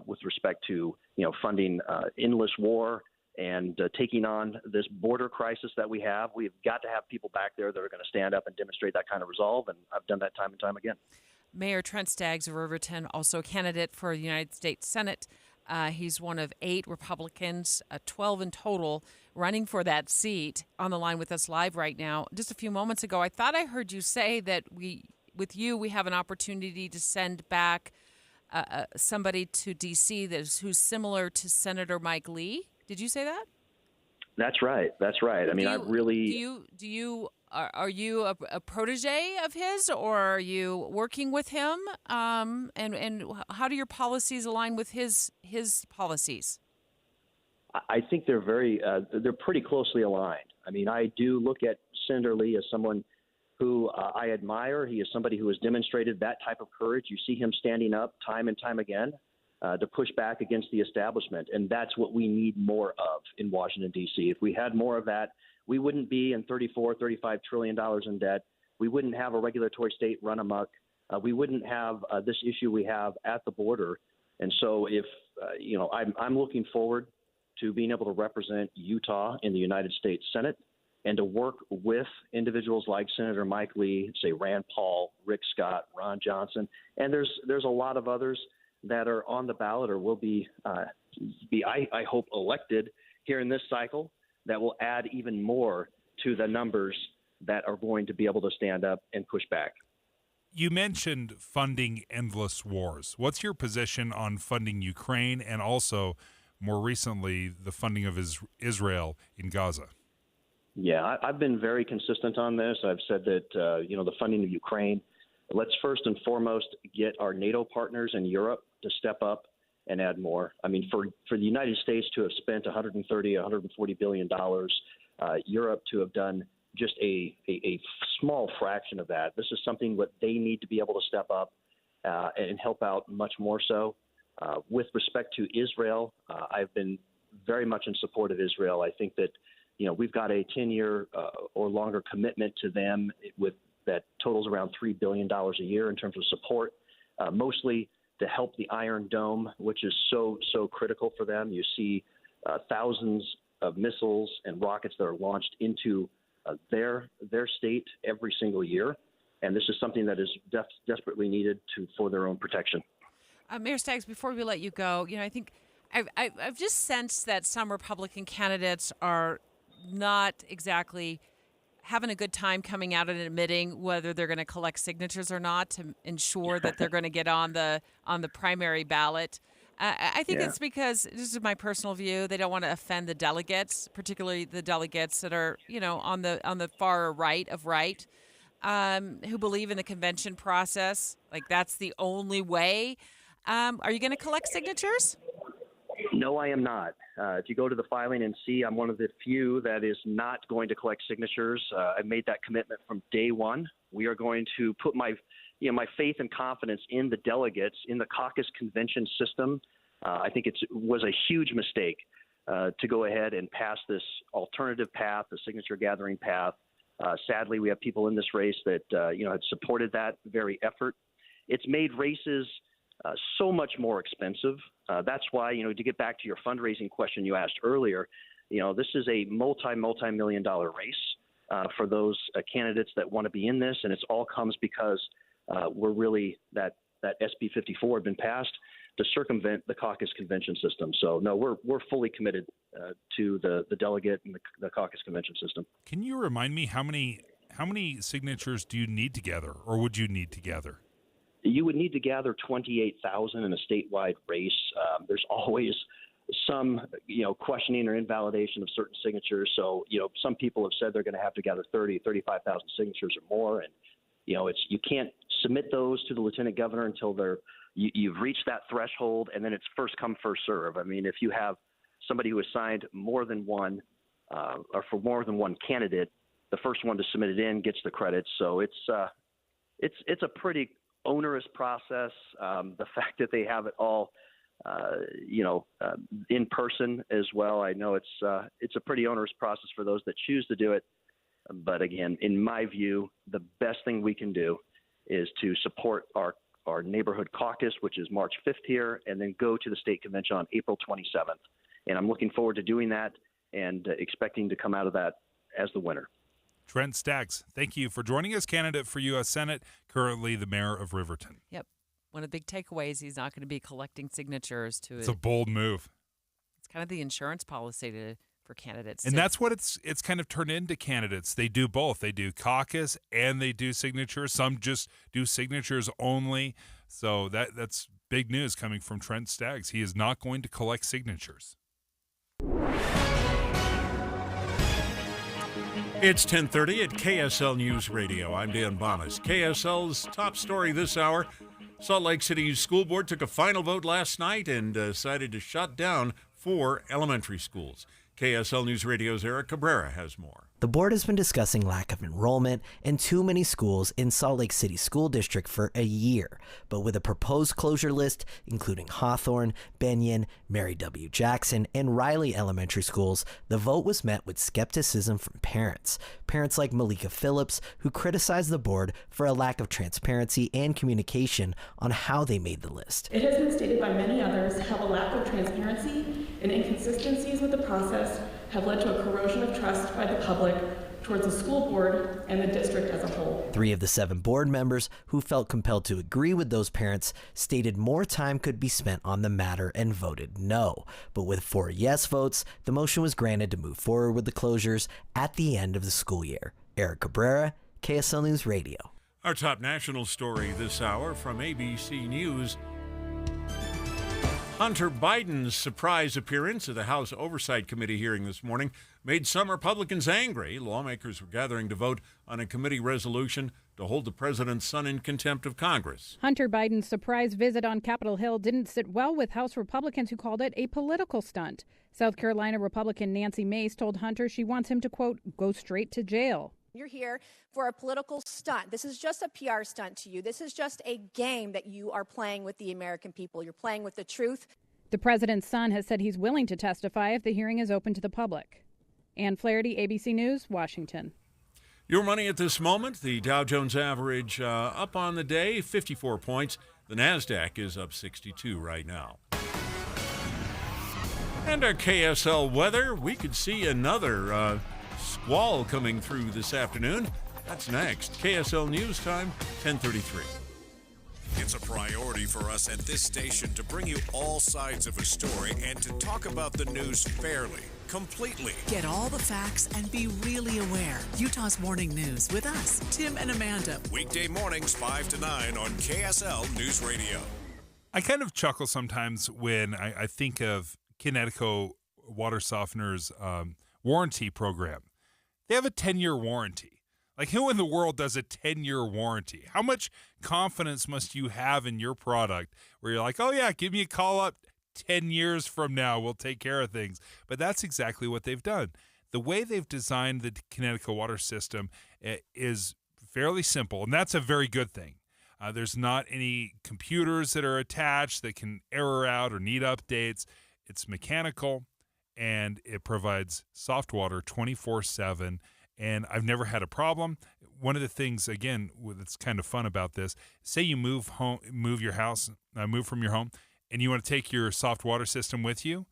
with respect to funding endless war and taking on this border crisis that we have. We've got to have people back there that are going to stand up and demonstrate that kind of resolve, and I've done that time and time again. Mayor Trent Staggs of Riverton, also a candidate for the United States Senate. He's one of 8 Republicans, 12 in total, running for that seat. On the line with us live right now. Just a few moments ago, I thought I heard you say that we have an opportunity to send back somebody to D.C. who's similar to Senator Mike Lee. Did you say that? That's right. That's right. I mean, Are you a protege of his, or are you working with him? And how do your policies align with his policies? I think they're they're pretty closely aligned. I mean, I do look at Senator Lee as someone who I admire. He is somebody who has demonstrated that type of courage. You see him standing up time and time again to push back against the establishment, and that's what we need more of in Washington, D.C. If we had more of that, we wouldn't be in $35 trillion in debt. We wouldn't have a regulatory state run amok. We wouldn't have this issue we have at the border. And so if, I'm looking forward to being able to represent Utah in the United States Senate and to work with individuals like Senator Mike Lee, say Rand Paul, Rick Scott, Ron Johnson, and there's a lot of others that are on the ballot or will be I hope, elected here in this cycle, that will add even more to the numbers that are going to be able to stand up and push back. You mentioned funding endless wars. What's your position on funding Ukraine and also, more recently, the funding of Israel in Gaza? Yeah, I've been very consistent on this. I've said that, the funding of Ukraine, let's first and foremost get our NATO partners in Europe to step up and add more. I mean, for the United States to have spent $140 billion, Europe to have done just a small fraction of that. This is something that they need to be able to step up and help out much more so. With respect to Israel, I've been very much in support of Israel. I think that, we've got a 10-year or longer commitment to them with that totals around $3 billion a year in terms of support, mostly to help the Iron Dome, which is so critical for them. You see thousands of missiles and rockets that are launched into their state every single year, and this is something that is desperately needed for their own protection. Mayor Staggs, before we let you go, I think I've just sensed that some Republican candidates are not exactly having a good time coming out and admitting whether they're going to collect signatures or not to ensure that they're going to get on the primary ballot. I think it's because, this is my personal view, they don't want to offend the delegates, particularly the delegates that are, on the far right of right, who believe in the convention process. Like, that's the only way. Are you going to collect signatures? No, I am not. If you go to the filing and see, I'm one of the few that is not going to collect signatures. I made that commitment from day one. We are going to put my faith and confidence in the delegates, in the caucus convention system. I think it was a huge mistake to go ahead and pass this alternative path, the signature gathering path. Sadly, we have people in this race that had supported that very effort. It's made races so much more expensive. That's why, to get back to your fundraising question you asked earlier, this is a multi-million dollar race. for those candidates that want to be in this, and it all comes because we're really that SB 54 had been passed to circumvent the caucus convention system. So no, we're fully committed to the delegate and the caucus convention system. Can you remind me how many signatures do you need to gather, or would you need to gather? You would need to gather 28,000 in a statewide race. There's always some, questioning or invalidation of certain signatures. So, some people have said they're going to have to gather 35,000 signatures or more. And, you can't submit those to the lieutenant governor until you've reached that threshold, and then it's first come, first serve. I mean, if you have somebody who has signed more than one or for more than one candidate, the first one to submit it in gets the credits. So it's a pretty onerous process. The fact that they have it all, in person as well. I know it's a pretty onerous process for those that choose to do it. But again, in my view, the best thing we can do is to support our neighborhood caucus, which is March 5th here, and then go to the state convention on April 27th. And I'm looking forward to doing that and expecting to come out of that as the winner. Trent Staggs, thank you for joining us, candidate for U.S. Senate, currently the mayor of Riverton. Yep. One of the big takeaways, he's not going to be collecting signatures to It's a bold move. It's kind of the insurance policy for candidates. And that's what it's kind of turned into candidates. They do both. They do caucus and they do signatures. Some just do signatures only. So that's big news coming from Trent Staggs. He is not going to collect signatures. It's 10:30 at KSL News Radio. I'm Dan Bonas. KSL's top story this hour. Salt Lake City School Board took a final vote last night and decided to shut down 4 elementary schools. KSL News Radio's Eric Cabrera has more. The board has been discussing lack of enrollment and too many schools in Salt Lake City School District for a year. But with a proposed closure list, including Hawthorne, Benyon, Mary W. Jackson, and Riley Elementary Schools, the vote was met with skepticism from parents. Parents like Malika Phillips, who criticized the board for a lack of transparency and communication on how they made the list. It has been stated by many others how a lack of transparency and inconsistencies with the process have led to a corrosion of trust by the public towards the school board and the district as a whole. 3 of the 7 board members who felt compelled to agree with those parents stated more time could be spent on the matter and voted no. But with 4 yes votes, the motion was granted to move forward with the closures at the end of the school year. Eric Cabrera, KSL News Radio. Our top national story this hour from ABC News. Hunter Biden's surprise appearance at the House Oversight Committee hearing this morning made some Republicans angry. Lawmakers were gathering to vote on a committee resolution to hold the president's son in contempt of Congress. Hunter Biden's surprise visit on Capitol Hill didn't sit well with House Republicans who called it a political stunt. South Carolina Republican Nancy Mace told Hunter she wants him to, quote, go straight to jail. You're here for a political stunt. This is just a PR stunt to you. This is just a game that you are playing with the American people. You're playing with the truth. The president's son has said he's willing to testify if the hearing is open to the public. Ann Flaherty, ABC News, Washington. Your money at this moment, the Dow Jones average up on the day, 54 points. The NASDAQ is up 62 right now. And our KSL weather, we could see another squall coming through this afternoon. That's next. KSL News Time, 10:33. It's a priority for us at this station to bring you all sides of a story and to talk about the news fairly, completely. Get all the facts and be really aware. Utah's Morning News with us, Tim and Amanda. Weekday mornings 5 to 9 on KSL News Radio. I kind of chuckle sometimes when I think of Connecticut Water Softener's warranty program. They have a 10-year warranty. Like, who in the world does a 10-year warranty? How much confidence must you have in your product where you're like, oh, yeah, give me a call up 10 years from now. We'll take care of things. But that's exactly what they've done. The way they've designed the Connecticut water system is fairly simple, and that's a very good thing. There's not any computers that are attached that can error out or need updates. It's mechanical, and it provides soft water 24/7. And I've never had a problem. One of the things, again, that's kind of fun about this, say you move from your home, and you want to take your soft water system with you,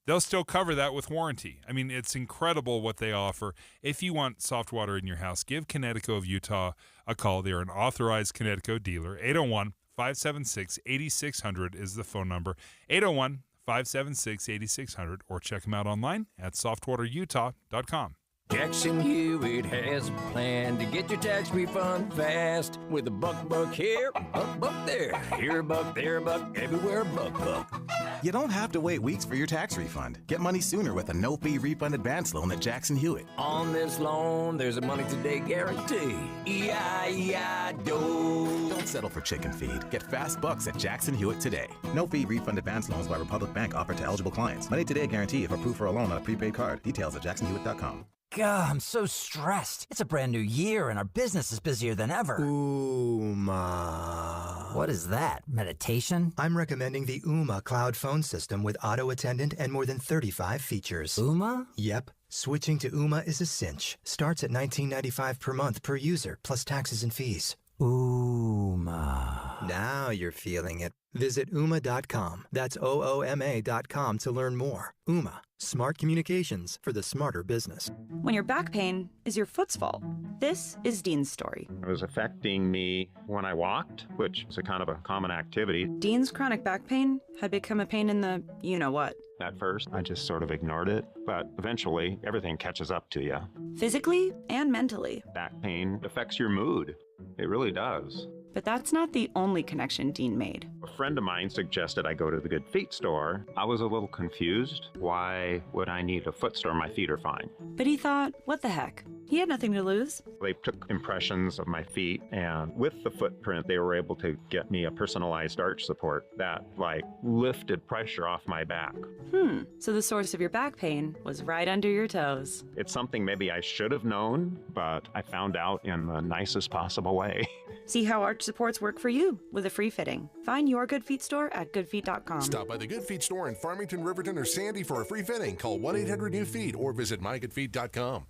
they'll still cover that with warranty. I mean, it's incredible what they offer. If you want soft water in your house, give Connecticut of Utah a call. They're an authorized Connecticut dealer. 801-576-8600 is the phone number. 801-576-8600, or check them out online at softwaterutah.com. Jackson Hewitt has a plan to get your tax refund fast with a buck here, buck there. Here a buck, there a buck, everywhere a buck. You don't have to wait weeks for your tax refund. Get money sooner with a no-fee refund advance loan at Jackson Hewitt. On this loan, there's a money today guarantee. E-I-E-I-DO. Don't settle for chicken feed. Get fast bucks at Jackson Hewitt today. No-fee refund advance loans by Republic Bank offered to eligible clients. Money today guarantee if approved for a loan on a prepaid card. Details at jacksonhewitt.com. God, I'm so stressed. It's a brand new year and our business is busier than ever. Ooma. What is that? Meditation? I'm recommending the Ooma cloud phone system with auto attendant and more than 35 features. Ooma? Yep. Switching to Ooma is a cinch. Starts at $19.95 per month per user, plus taxes and fees. Ooma. Now you're feeling it. Visit Ooma.com. That's OOMA.com to learn more. Ooma. Smart communications for the smarter business. When your back pain is your foot's fault. This is Dean's story. It was affecting me when I walked, which is a kind of a common activity. Dean's chronic back pain had become a pain in the you-know-what. At first, I just sort of ignored it, but eventually everything catches up to you. Physically and mentally. Back pain affects your mood. It really does. But that's not the only connection Dean made. A friend of mine suggested I go to the Good Feet store. I was a little confused. Why would I need a foot store? My feet are fine. But he thought, what the heck? He had nothing to lose. They took impressions of my feet, and with the footprint, they were able to get me a personalized arch support that, lifted pressure off my back. So the source of your back pain was right under your toes. It's something maybe I should have known, but I found out in the nicest possible way. See how arch supports work for you with a free fitting. Find your Good Feet store at goodfeet.com. Stop by the Good Feet store in Farmington, Riverton, or Sandy for a free fitting. Call 1-800-NEW-FEET or visit mygoodfeet.com.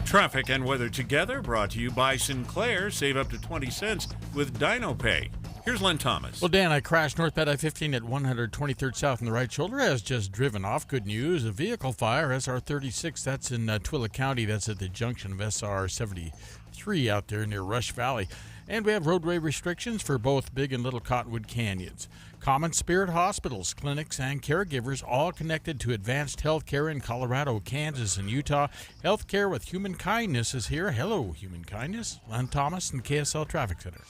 Traffic and weather together, brought to you by Sinclair. Save up to 20 cents with DinoPay. Here's Len Thomas. Well, Dan, I crashed northbound I-15 at 123rd South in the right shoulder. Has just driven off. Good news. A vehicle fire, SR-36. That's in Twilla County. That's at the junction of SR-73 out there near Rush Valley. And we have roadway restrictions for both Big and Little Cottonwood Canyons. Common Spirit hospitals, clinics, and caregivers all connected to advanced health care in Colorado, Kansas, and Utah. Healthcare with Human Kindness is here. Hello, Human Kindness. Len Thomas and KSL Traffic Center.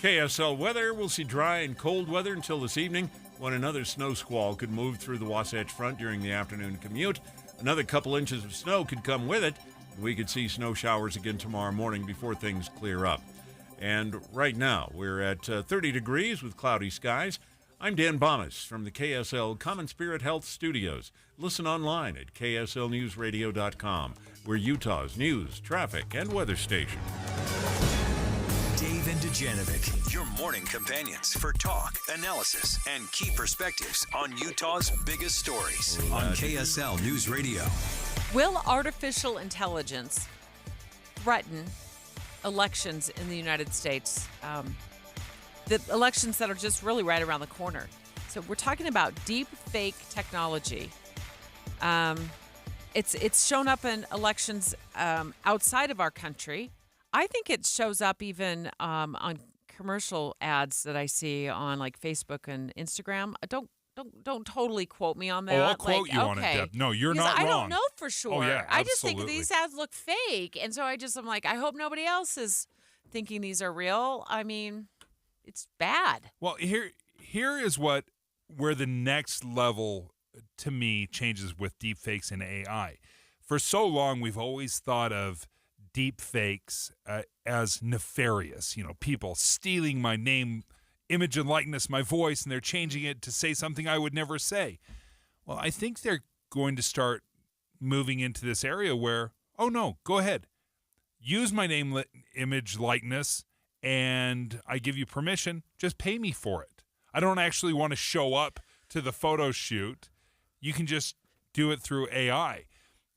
KSL weather. We'll see dry and cold weather until this evening, when another snow squall could move through the Wasatch Front during the afternoon commute. Another couple inches of snow could come with it. We could see snow showers again tomorrow morning before things clear up. And right now, we're at 30 degrees with cloudy skies. I'm Dan Bomas from the KSL Common Spirit Health Studios. Listen online at kslnewsradio.com. We're Utah's news, traffic, and weather station. Dave and Dujanovic, your morning companions for talk, analysis, and key perspectives on Utah's biggest stories on KSL News Radio. Will artificial intelligence threaten elections in the United States? The elections that are just really right around the corner. So we're talking about deep fake technology. It's shown up in elections outside of our country. I think it shows up even on commercial ads that I see on Facebook and Instagram. Don't totally quote me on that. Oh, I'll quote you on it, Deb. No, you're because not wrong. I don't know for sure. Oh, yeah, I just think absolutely. these ads look fake. And so I'm like, I hope nobody else is thinking these are real. I mean, it's bad. Well, here is where the next level to me changes with deep fakes and AI. For so long, we've always thought of deep fakes as nefarious. People stealing my name, image and likeness, my voice, and they're changing it to say something I would never say. Well, I think they're going to start moving into this area where, oh no, go ahead. Use my name, image, likeness, and I give you permission. Just pay me for it. I don't actually want to show up to the photo shoot. You can just do it through AI.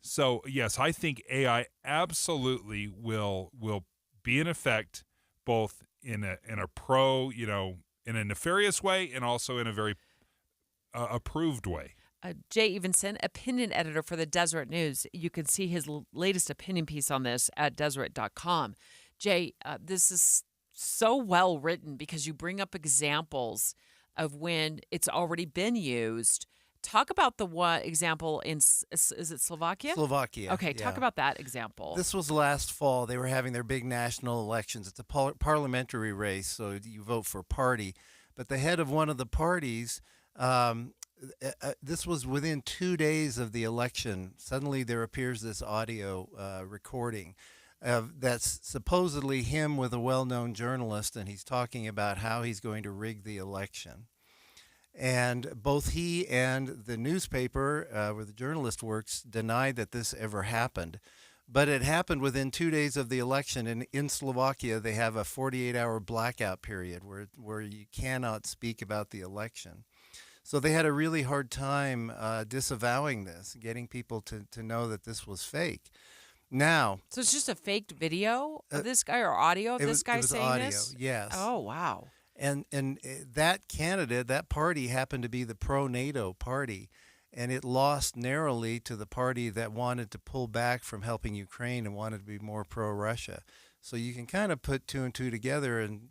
So, yes, I think AI absolutely will be in effect both in a pro, in a nefarious way and also in a very approved way. Jay Evenson, opinion editor for the Deseret News. You can see his latest opinion piece on this at Deseret.com. Jay, this is so well written because you bring up examples of when it's already been used. Talk about the one example in, is it Slovakia? Slovakia. Okay, talk about that example. This was last fall. They were having their big national elections. It's a parliamentary race, so you vote for a party. But the head of one of the parties, this was within 2 days of the election. Suddenly there appears this audio recording that's supposedly him with a well-known journalist, and he's talking about how he's going to rig the election. And both he and the newspaper where the journalist works denied that this ever happened. But it happened within 2 days of the election. And in Slovakia, they have a 48-hour blackout period where you cannot speak about the election. So they had a really hard time disavowing this, getting people to know that this was fake. Now, so it's just a faked video of this guy or audio of this guy saying audio, this? Yes. Oh, wow. And that candidate, that party happened to be the pro-NATO party, and it lost narrowly to the party that wanted to pull back from helping Ukraine and wanted to be more pro-Russia. So you can kind of put two and two together and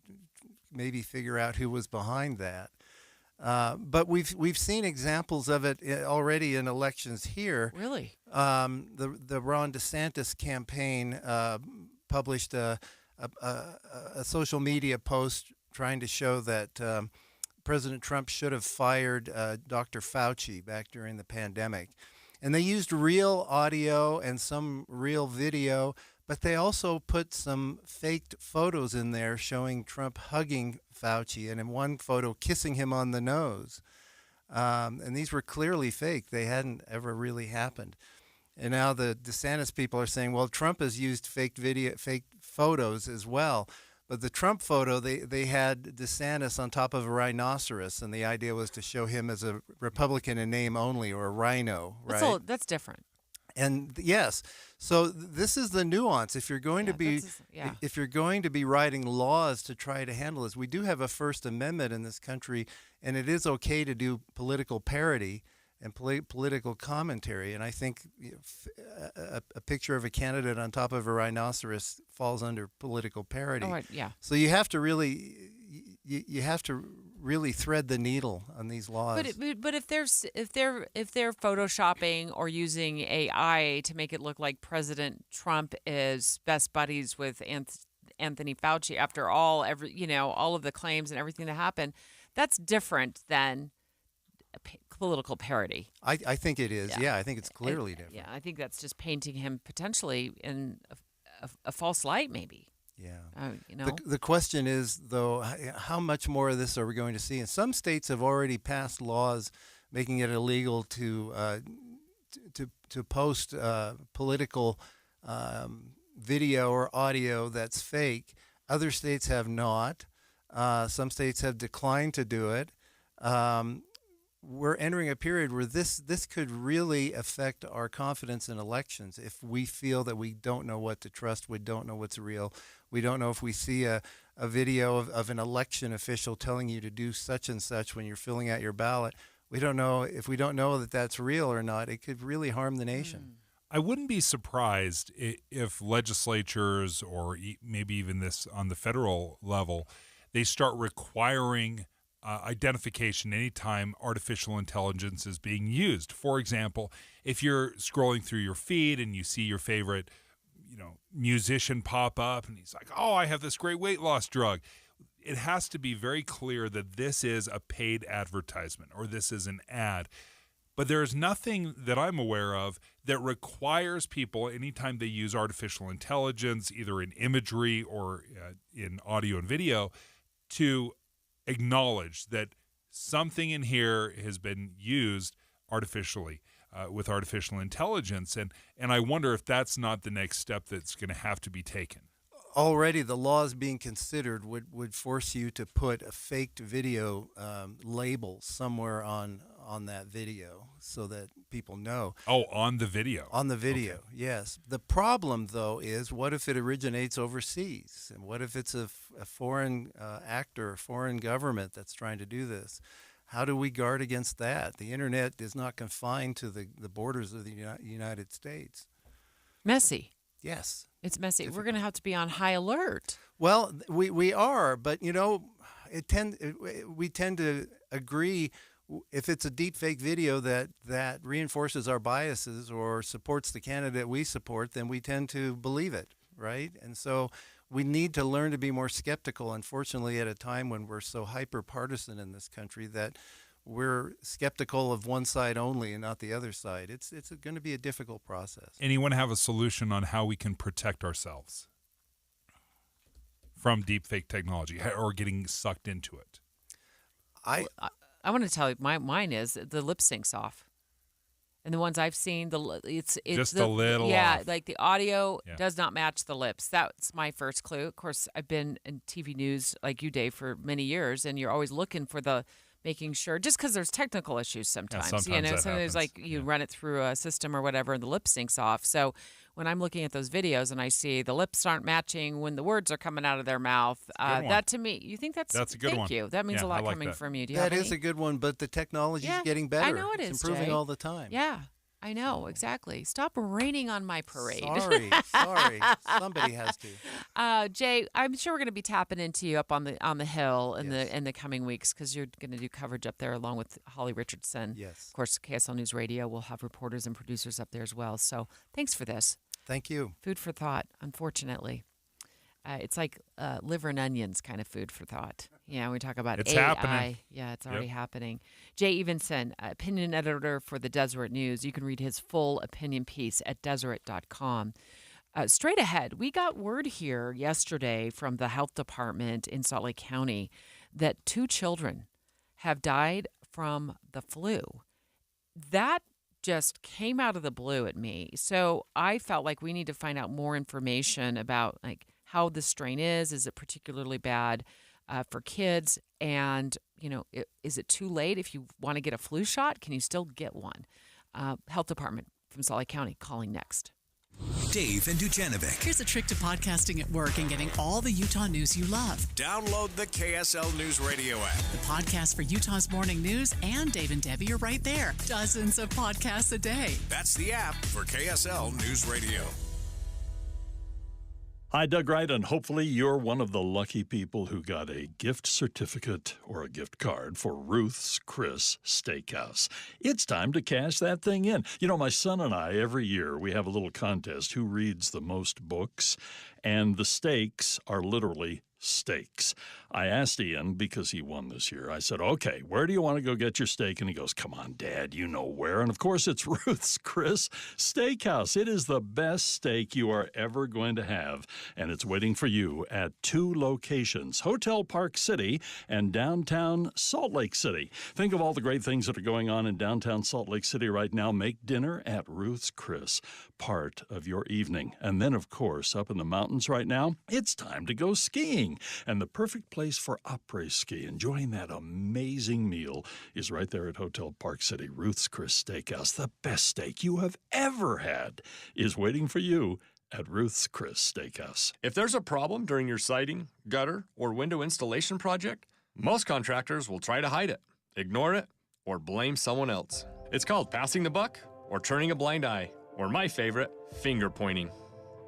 maybe figure out who was behind that. But we've seen examples of it already in elections here. Really? The Ron DeSantis campaign published a social media post trying to show that President Trump should have fired Dr. Fauci back during the pandemic. And they used real audio and some real video, but they also put some faked photos in there showing Trump hugging Fauci, and in one photo kissing him on the nose. And these were clearly fake. They hadn't ever really happened. And now the DeSantis people are saying, well, Trump has used fake photos as well. But the Trump photo, they had DeSantis on top of a rhinoceros, and the idea was to show him as a Republican in name only, or a rhino, right? That's different. And yes, so this is the nuance. If you're going to be, if you're going to be writing laws to try to handle this, we do have a First Amendment in this country, and it is okay to do political parody and political commentary. And I think a picture of a candidate on top of a rhinoceros falls under political parody. Oh, right, yeah. So you have to really, you have to really thread the needle on these laws. But if they're photoshopping or using AI to make it look like President Trump is best buddies with Anthony Fauci, after all, all of the claims and everything that happened, that's different than political parody. I think it is. Yeah, I think it's clearly different. Yeah, I think that's just painting him potentially in a false light, maybe. Yeah. You know. The question is, though, how much more of this are we going to see? And some states have already passed laws making it illegal to post political video or audio that's fake. Other states have not. Some states have declined to do it. We're entering a period where this could really affect our confidence in elections if we feel that we don't know what to trust, we don't know what's real, we don't know if we see a video of an election official telling you to do such and such when you're filling out your ballot. We don't know if we don't know that that's real or not. It could really harm the nation. I wouldn't be surprised if legislatures or maybe even this on the federal level, they start requiring identification anytime artificial intelligence is being used. For example, if you're scrolling through your feed and you see your favorite, musician pop up and he's like, "Oh, I have this great weight loss drug," it has to be very clear that this is a paid advertisement or this is an ad. But there is nothing that I'm aware of that requires people, anytime they use artificial intelligence, either in imagery or in audio and video, to acknowledge that something in here has been used artificially with artificial intelligence. And I wonder if that's not the next step that's going to have to be taken. Already the laws being considered would force you to put a faked video label somewhere on that video so that people know. Oh, on the video. On the video, okay. Yes. The problem, though, is what if it originates overseas? And what if it's a foreign actor, a foreign government that's trying to do this? how do we guard against that? The internet is not confined to the borders of the United States. Messy. Yes. It's messy. We're going to have to be on high alert. Well, we are, but we tend to agree if it's a deep fake video that reinforces our biases or supports the candidate we support, then we tend to believe it, right? And so we need to learn to be more skeptical, unfortunately, at a time when we're so hyper-partisan in this country that we're skeptical of one side only and not the other side. It's going to be a difficult process. Anyone have a solution on how we can protect ourselves from deepfake technology or getting sucked into it? I want to tell you, mine is the lip sync's off. And the ones I've seen, it's just a little off. Like the audio does not match the lips. That's my first clue. Of course, I've been in TV news like you, Dave, for many years, and you're always looking for making sure, just because there's technical issues sometimes. Sometimes like you run it through a system or whatever, and the lip sync's off. So when I'm looking at those videos and I see the lips aren't matching when the words are coming out of their mouth, that to me, you think that's a good one? Thank you. That means a lot coming from you. Do you have any? That is a good one, but the technology is getting better. I know it is. It's improving all the time. Yeah. I know, exactly. Stop raining on my parade. Sorry. Somebody has to. Jay, I'm sure we're going to be tapping into you up on the Hill in the coming weeks because you're going to do coverage up there along with Holly Richardson. Yes. Of course, KSL News Radio will have reporters and producers up there as well. So thanks for this. Thank you. Food for thought, unfortunately. It's like liver and onions kind of food for thought. Yeah, we talk about it's AI. Happening. Yeah, it's already happening. Jay Evenson, opinion editor for the Deseret News. You can read his full opinion piece at Deseret.com. Straight ahead, we got word here yesterday from the health department in Salt Lake County that 2 children have died from the flu. That just came out of the blue at me. So I felt like we need to find out more information about like how the strain is. Is it particularly bad for kids? And, is it too late if you want to get a flu shot? Can you still get one? Health Department from Salt Lake County calling next. Dave and Dujanovic. Here's a trick to podcasting at work and getting all the Utah news you love. Download the KSL News Radio app. The podcast for Utah's morning news and Dave and Debbie are right there. Dozens of podcasts a day. That's the app for KSL News Radio. Hi, Doug Wright, and hopefully you're one of the lucky people who got a gift certificate or a gift card for Ruth's Chris Steakhouse. It's time to cash that thing in. My son and I, every year, we have a little contest, who reads the most books, and the stakes are literally steaks. I asked Ian, because he won this year, I said, okay, where do you want to go get your steak? And he goes, come on, Dad, you know where. And of course, it's Ruth's Chris Steakhouse. It is the best steak you are ever going to have, and it's waiting for you at 2 locations, Hotel Park City and downtown Salt Lake City. Think of all the great things that are going on in downtown Salt Lake City right now. Make dinner at Ruth's Chris part of your evening. And then, of course, up in the mountains right now, it's time to go skiing. And the perfect place for après ski, enjoying that amazing meal, is right there at Hotel Park City. Ruth's Chris Steakhouse. The best steak you have ever had is waiting for you at Ruth's Chris Steakhouse. If there's a problem during your siding, gutter, or window installation project, most contractors will try to hide it, ignore it, or blame someone else. It's called passing the buck or turning a blind eye, or my favorite, finger pointing.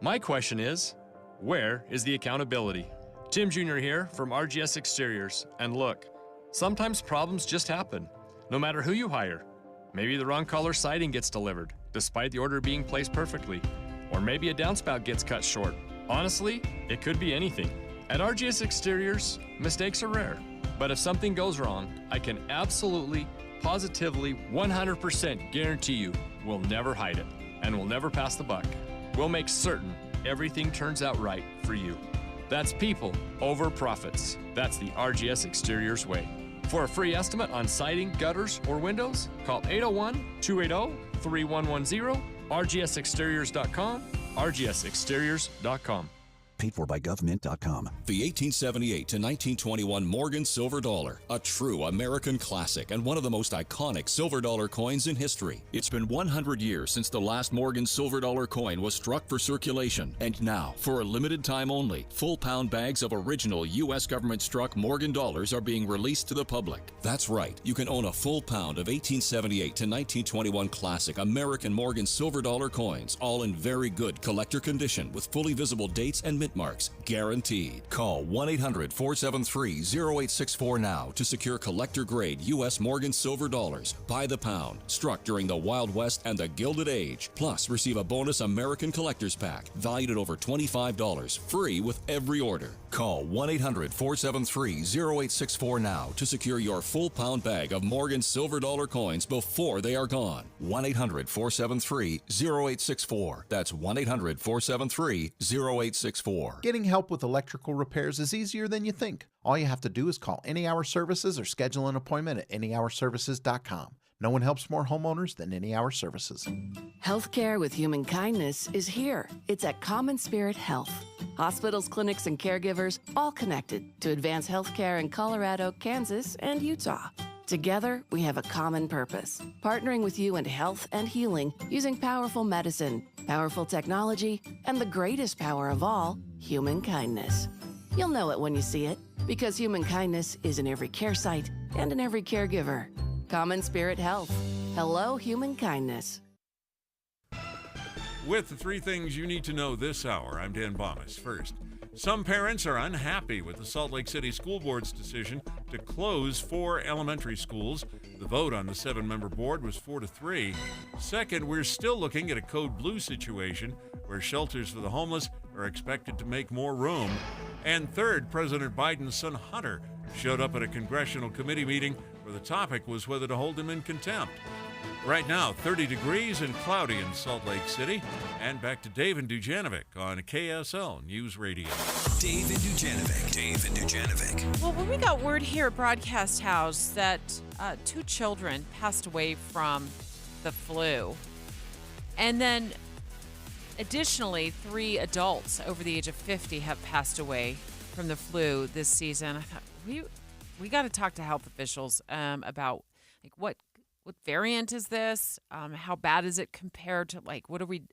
My question is, where is the accountability? Tim Jr. here from RGS Exteriors, and look, sometimes problems just happen, no matter who you hire. Maybe the wrong color siding gets delivered, despite the order being placed perfectly, or maybe a downspout gets cut short. Honestly, it could be anything. At RGS Exteriors, mistakes are rare, but if something goes wrong, I can absolutely, positively, 100% guarantee you we'll never hide it, and we'll never pass the buck. We'll make certain everything turns out right for you. That's people over profits. That's the RGS Exteriors way. For a free estimate on siding, gutters, or windows, call 801-280-3110, rgsexteriors.com, rgsexteriors.com. Paid for by GovMint.com. The 1878 to 1921 Morgan Silver Dollar, a true American classic and one of the most iconic silver dollar coins in history. It's been 100 years since the last Morgan Silver Dollar coin was struck for circulation, and now, for a limited time only, full-pound bags of original U.S. government-struck Morgan dollars are being released to the public. That's right, you can own a full pound of 1878 to 1921 classic American Morgan Silver Dollar coins, all in very good collector condition with fully visible dates and mint marks, guaranteed. Call 1-800-473-0864 now to secure collector-grade U.S. Morgan Silver Dollars by the pound, struck during the Wild West and the Gilded Age. Plus, receive a bonus American Collector's Pack, valued at over $25, free with every order. Call 1-800-473-0864 now to secure your full pound bag of Morgan Silver Dollar coins before they are gone. 1-800-473-0864. That's 1-800-473-0864. Getting help with electrical repairs is easier than you think. All you have to do is call Any Hour Services or schedule an appointment at anyhourservices.com. No one helps more homeowners than Any Hour Services. Healthcare with human kindness is here. It's at Common Spirit Health. Hospitals, clinics, and caregivers all connected to advance healthcare in Colorado, Kansas, and Utah. Together, we have a common purpose, partnering with you in health and healing using powerful medicine, powerful technology, and the greatest power of all, human kindness. You'll know it when you see it, because human kindness is in every care site and in every caregiver. Common Spirit Health. Hello, human kindness. With the three things you need to know this hour, I'm Dan Bomas. First, some parents are unhappy with the Salt Lake City School Board's decision to close 4 elementary schools. The vote on the 7-member board was 4-3. Second, we're still looking at a Code Blue situation where shelters for the homeless are expected to make more room. And third, President Biden's son Hunter showed up at a congressional committee meeting where the topic was whether to hold him in contempt. Right now, 30 degrees and cloudy in Salt Lake City. And back to Dave and Dujanovic on KSL News Radio. Dave and Dujanovic. Well, when we got word here at Broadcast House that 2 children passed away from the flu, and then additionally 3 adults over the age of 50 have passed away from the flu this season, I thought we got to talk to health officials about like what variant is this? How bad is it compared to what are we,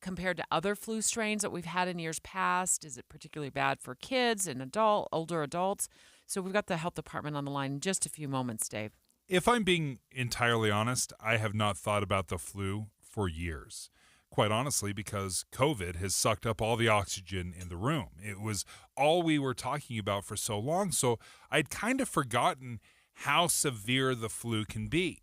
compared to other flu strains that we've had in years past? Is it particularly bad for kids and older adults? So we've got the health department on the line in just a few moments, Dave. If I'm being entirely honest, I have not thought about the flu for years. Quite honestly, because COVID has sucked up all the oxygen in the room. It was all we were talking about for so long. So I'd kind of forgotten how severe the flu can be.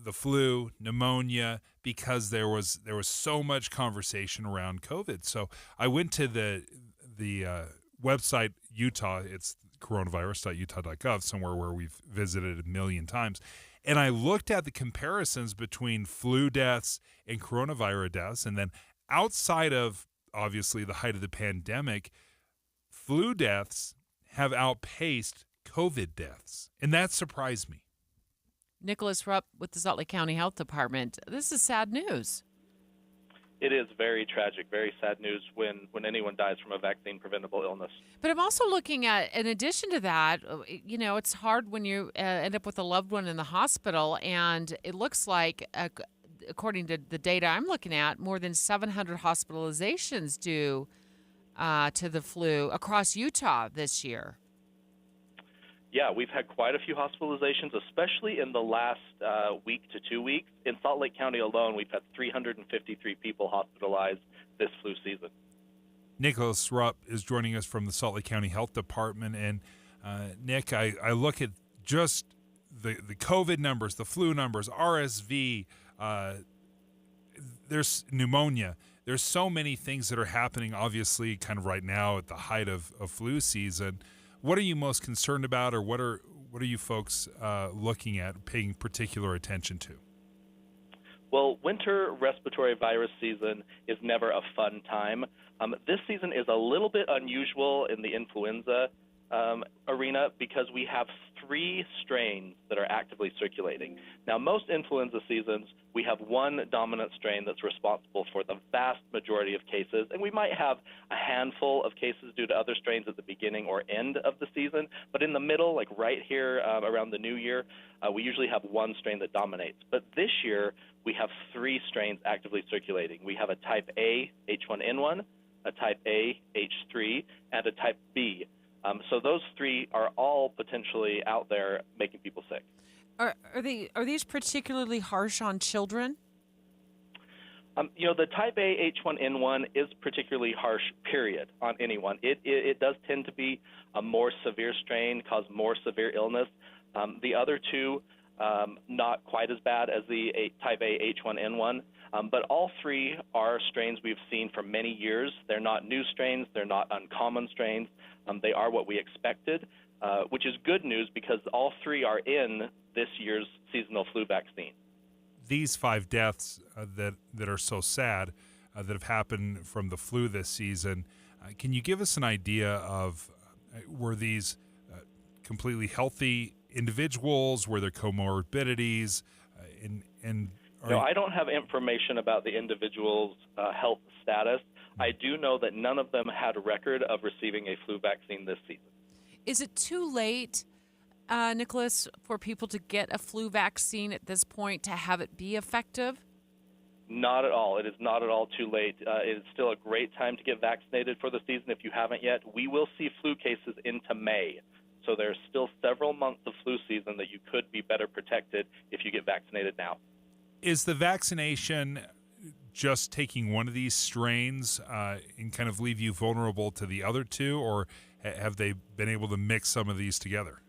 The flu, pneumonia, because there was so much conversation around COVID. So I went to the website Utah. It's coronavirus.utah.gov, somewhere where we've visited a million times. And I looked at the comparisons between flu deaths and coronavirus deaths. And then outside of, obviously, the height of the pandemic, flu deaths have outpaced COVID deaths. And that surprised me. Nicholas Rupp with the Salt Lake County Health Department. This is sad news. It is very tragic, very sad news when anyone dies from a vaccine-preventable illness. But I'm also looking at, in addition to that, it's hard when you end up with a loved one in the hospital, and it looks like, according to the data I'm looking at, more than 700 hospitalizations due to the flu across Utah this year. Yeah, we've had quite a few hospitalizations, especially in the last week to 2 weeks. In Salt Lake County alone, we've had 353 people hospitalized this flu season. Nicholas Rupp is joining us from the Salt Lake County Health Department. And Nick, I look at just the COVID numbers, the flu numbers, RSV, there's pneumonia. There's so many things that are happening, obviously, kind of right now at the height of flu season. What are you most concerned about, or what are you folks looking at, paying particular attention to? Well, winter respiratory virus season is never a fun time. This season is a little bit unusual in the influenza arena because we have 3 strains that are actively circulating. Now, most influenza seasons, we have one dominant strain that's responsible for the vast majority of cases, and we might have a handful of cases due to other strains at the beginning or end of the season, but in the middle, like right here around the new year, we usually have one strain that dominates. But this year, we have 3 strains actively circulating. We have a type A H1N1, a type A H3, and a type B. So those 3 are all potentially out there making people sick. Are these particularly harsh on children? The type A H1N1 is particularly harsh, period, on anyone. It does tend to be a more severe strain, cause more severe illness. The other 2, not quite as bad as the type A H1N1, but all 3 are strains we've seen for many years. They're not new strains. They're not uncommon strains. They are what we expected, which is good news because all 3 are in this year's seasonal flu vaccine. These 5 deaths that are so sad that have happened from the flu this season, can you give us an idea of were these completely healthy individuals? Were there comorbidities? No, I don't have information about the individual's health status. I do know that none of them had a record of receiving a flu vaccine this season. Is it too late, Nicholas, for people to get a flu vaccine at this point to have it be effective? Not at all. It is not at all too late. It is still a great time to get vaccinated for the season if you haven't yet. We will see flu cases into May. So there's still several months of flu season that you could be better protected if you get vaccinated now. Is the vaccination just taking one of these strains and kind of leave you vulnerable to the other 2, or have they been able to mix some of these together?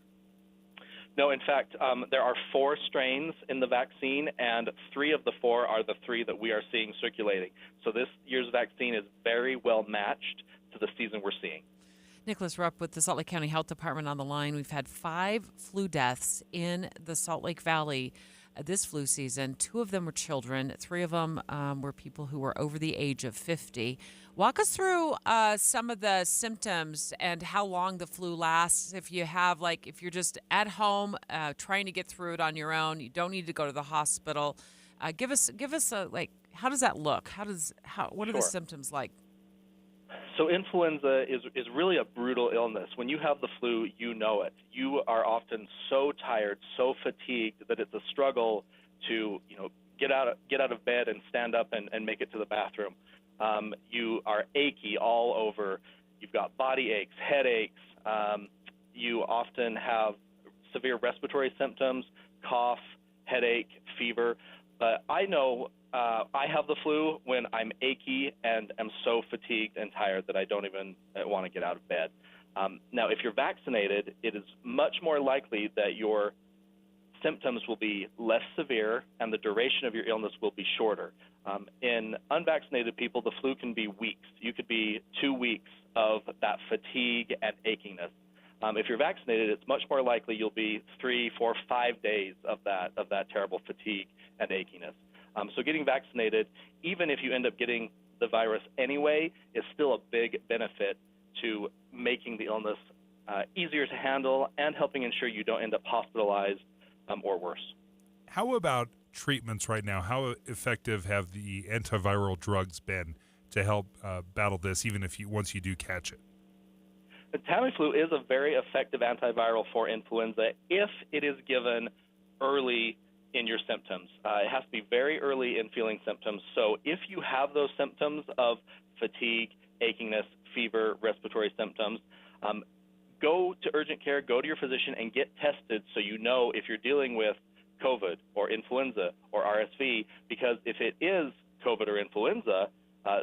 No, in fact, there are 4 strains in the vaccine, and 3 of the 4 are the 3 that we are seeing circulating. So this year's vaccine is very well matched to the season we're seeing. Nicholas Rupp with the Salt Lake County Health Department on the line. We've had 5 flu deaths in the Salt Lake Valley this flu season. 2 of them were children. 3 of them were people who were over the age of 50. Walk us through some of the symptoms and how long the flu lasts. If you have, if you're just at home trying to get through it on your own, you don't need to go to the hospital. Give us a how does that look? What are the symptoms like? So influenza is really a brutal illness. When you have the flu, you know it. You are often so tired, so fatigued that it's a struggle to, get out of bed and stand up and make it to the bathroom. You are achy all over. You've got body aches, headaches. You often have severe respiratory symptoms, cough, headache, fever. But I know I have the flu when I'm achy and am so fatigued and tired that I don't even want to get out of bed. Now, if you're vaccinated, it is much more likely that your symptoms will be less severe and the duration of your illness will be shorter. In unvaccinated people, the flu can be weeks. You could be 2 weeks of that fatigue and achiness. If you're vaccinated, it's much more likely you'll be 3, 4, 5 days of that terrible fatigue and achiness. So getting vaccinated, even if you end up getting the virus anyway, is still a big benefit to making the illness easier to handle and helping ensure you don't end up hospitalized or worse. How about treatments right now? How effective have the antiviral drugs been to help battle this, even if once you do catch it? The Tamiflu is a very effective antiviral for influenza if it is given early in your symptoms. It has to be very early in feeling symptoms. So if you have those symptoms of fatigue, achiness, fever, respiratory symptoms, go to urgent care, go to your physician, and get tested so you know if you're dealing with COVID or influenza or RSV, because if it is COVID or influenza,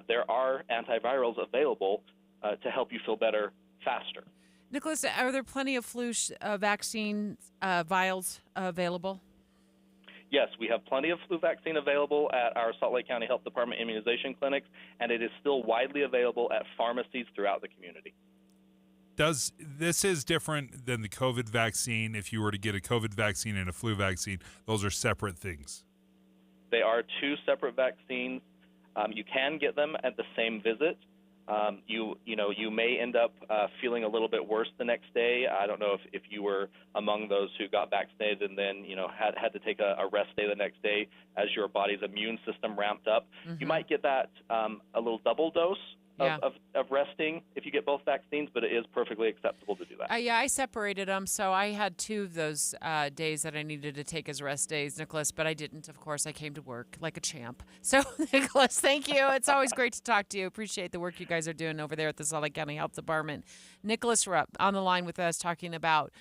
there are antivirals available to help you feel better faster. Nicholas, are there plenty of flu vaccine vials available? Yes, we have plenty of flu vaccine available at our Salt Lake County Health Department immunization clinics, and it is still widely available at pharmacies throughout the community. This is different than the COVID vaccine. If you were to get a COVID vaccine and a flu vaccine, those are separate things. They are 2 separate vaccines. You can get them at the same visit. You may end up feeling a little bit worse the next day. I don't know if you were among those who got vaccinated and then had to take a rest day the next day as your body's immune system ramped up. Mm-hmm. You might get that a little double dose of resting if you get both vaccines, but it is perfectly acceptable to do that. I separated them, so I had 2 of those days that I needed to take as rest days, Nicholas, but I didn't, of course. I came to work like a champ. So, Nicholas, thank you. It's always great to talk to you. Appreciate the work you guys are doing over there at the Salt Lake County Health Department. Nicholas Rupp on the line with us talking about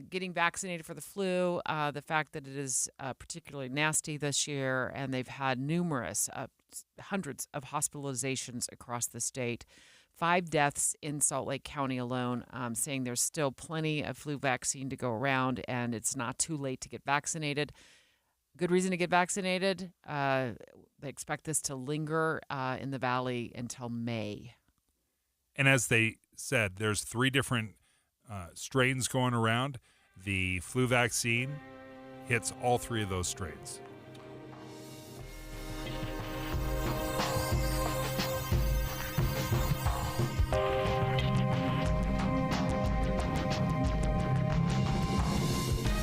getting vaccinated for the flu, the fact that it is particularly nasty this year, and they've had numerous, hundreds of hospitalizations across the state. 5 deaths in Salt Lake County alone, saying there's still plenty of flu vaccine to go around, and it's not too late to get vaccinated. Good reason to get vaccinated. They expect this to linger in the valley until May. And as they said, there's 3 different strains going around. The flu vaccine hits all 3 of those strains.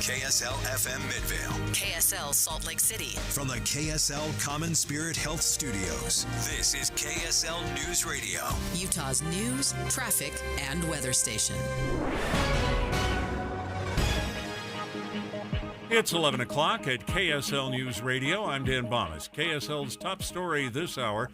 KSL FM Midvale. KSL Salt Lake City. From the KSL Common Spirit Health Studios, this is KSL News Radio. Utah's news, traffic, and weather station. It's 11 o'clock at KSL News Radio. I'm Dan Bomas. KSL's top story this hour.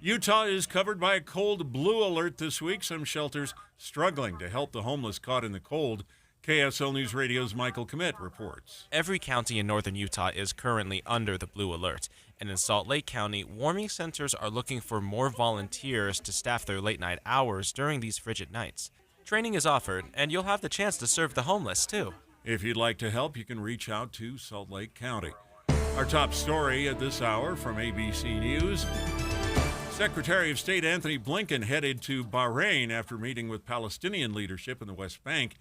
Utah is covered by a cold blue alert this week. Some shelters struggling to help the homeless caught in the cold. KSL News Radio's Michael Commit reports. Every county in northern Utah is currently under the blue alert. And in Salt Lake County, warming centers are looking for more volunteers to staff their late night hours during these frigid nights. Training is offered, and you'll have the chance to serve the homeless, too. If you'd like to help, you can reach out to Salt Lake County. Our top story at this hour from ABC News. Secretary of State Anthony Blinken headed to Bahrain after meeting with Palestinian leadership in the West Bank.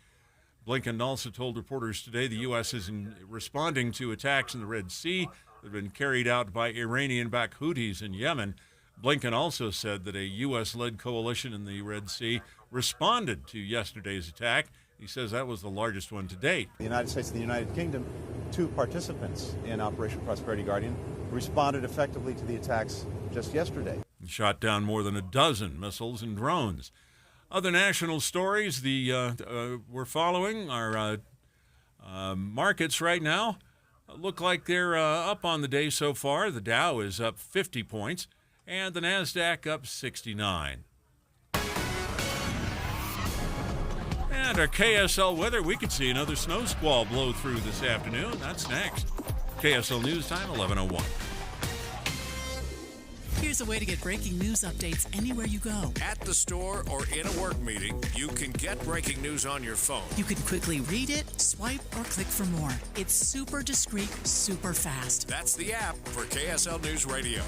Blinken also told reporters today the U.S. is responding to attacks in the Red Sea that have been carried out by Iranian-backed Houthis in Yemen. Blinken also said that a U.S.-led coalition in the Red Sea responded to yesterday's attack. He says that was the largest one to date. The United States and the United Kingdom, 2 participants in Operation Prosperity Guardian, responded effectively to the attacks just yesterday. He shot down more than a dozen missiles and drones. Other national stories we're following are markets right now. Look like they're up on the day so far. The Dow is up 50 points, and the NASDAQ up 69. And our KSL weather, we could see another snow squall blow through this afternoon. That's next. KSL News Time, 11:01. Here's a way to get breaking news updates anywhere you go. At the store or in a work meeting, you can get breaking news on your phone. You can quickly read it, swipe, or click for more. It's super discreet, super fast. That's the app for KSL News Radio.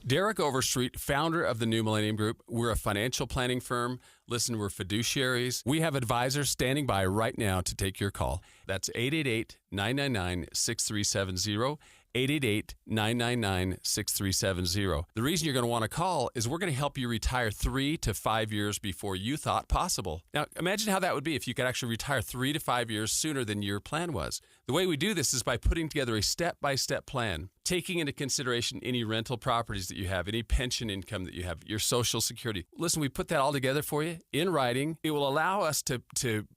Derek Overstreet, founder of the New Millennium Group. We're a financial planning firm. Listen, we're fiduciaries. We have advisors standing by right now to take your call. That's 888-999-6370. 888-999-6370. The reason you're going to want to call is we're going to help you retire 3 to 5 years before you thought possible. Now, imagine how that would be if you could actually retire 3 to 5 years sooner than your plan was. The way we do this is by putting together a step-by-step plan, taking into consideration any rental properties that you have, any pension income that you have, your Social Security. Listen, we put that all together for you in writing. It will allow us to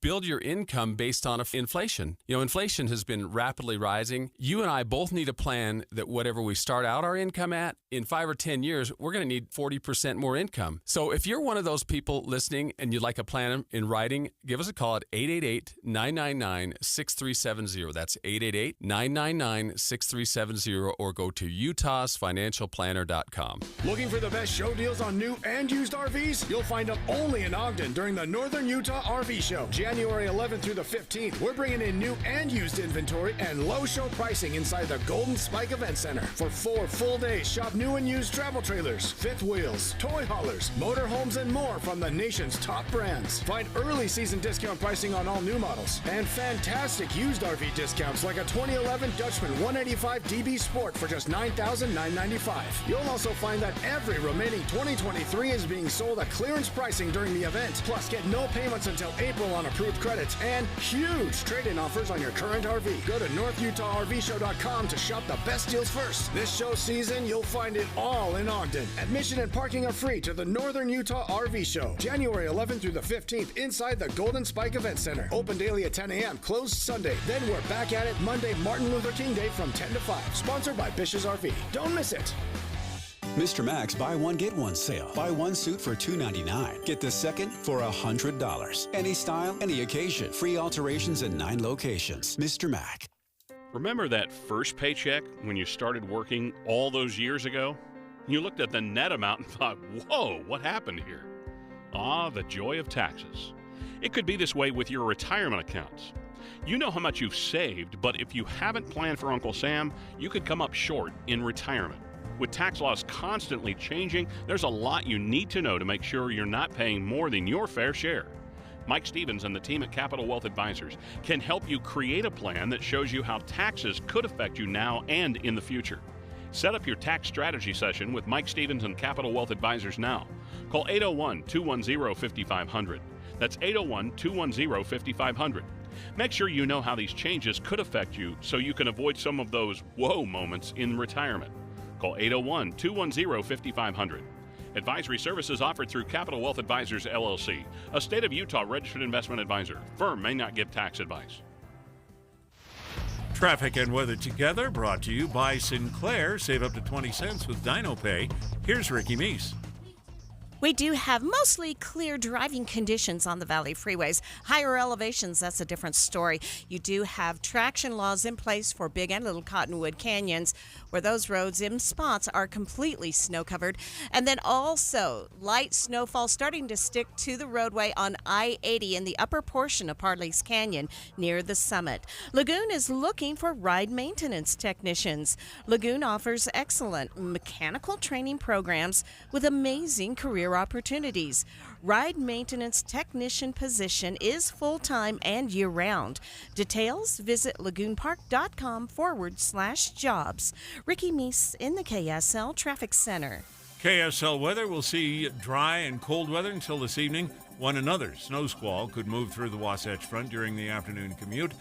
build your income based on inflation. You know, inflation has been rapidly rising. You and I both need a plan that whatever we start out our income at, in 5 or 10 years, we're going to need 40% more income. So if you're one of those people listening and you'd like a plan in writing, give us a call at 888-999-6370. That's 888-999-6370, or go to utahsfinancialplanner.com. Looking for the best show deals on new and used RVs? You'll find them only in Ogden during the Northern Utah RV Show, January 11th through the 15th. We're bringing in new and used inventory and low show pricing inside the Golden Golden Spike Event Center. For 4 full days, shop new and used travel trailers, fifth wheels, toy haulers, motorhomes, and more from the nation's top brands. Find early season discount pricing on all new models and fantastic used RV discounts like a 2011 Dutchman 185 DB Sport for just $9,995. You'll also find that every remaining 2023 is being sold at clearance pricing during the event. Plus, get no payments until April on approved credits and huge trade-in offers on your current RV. Go to NorthUtahRVShow.com to shop the best deals first. This show season, you'll find it all in Ogden. Admission and parking are free to the Northern Utah RV Show, January 11th through the 15th inside the Golden Spike Event Center. Open daily at 10 a.m., closed Sunday. Then we're back at it Monday, Martin Luther King Day from 10 to 5. Sponsored by Bish's RV. Don't miss it. Mr. Max buy one get one sale. Buy one suit for $299. Get the second for $100. Any style, any occasion. Free alterations in 9 locations. Mr. Mac. Remember that first paycheck when you started working all those years ago? You looked at the net amount and thought, whoa, what happened here? Ah, the joy of taxes. It could be this way with your retirement accounts. You know how much you've saved, but if you haven't planned for Uncle Sam, you could come up short in retirement. With tax laws constantly changing, there's a lot you need to know to make sure you're not paying more than your fair share. Mike Stevens and the team at Capital Wealth Advisors can help you create a plan that shows you how taxes could affect you now and in the future. Set up your tax strategy session with Mike Stevens and Capital Wealth Advisors now. Call 801-210-5500. That's 801-210-5500. Make sure you know how these changes could affect you so you can avoid some of those whoa moments in retirement. Call 801-210-5500. Advisory services offered through Capital Wealth Advisors, LLC, a state of Utah registered investment advisor. Firm may not give tax advice. Traffic and weather together brought to you by Sinclair. Save up to 20 cents with DinoPay. Here's Ricky Meese. We do have mostly clear driving conditions on the Valley freeways. Higher elevations, that's a different story. You do have traction laws in place for Big and Little Cottonwood Canyons, where those roads in spots are completely snow-covered. And then also light snowfall starting to stick to the roadway on I-80 in the upper portion of Parley's Canyon near the summit. Lagoon is looking for ride maintenance technicians. Lagoon offers excellent mechanical training programs with amazing career opportunities. Ride maintenance technician position is full-time and year-round. Details, visit lagoonpark.com/jobs. Ricky Meese in the KSL Traffic Center. KSL weather, we'll see dry and cold weather until this evening. Another snow squall could move through the Wasatch Front during the afternoon commute.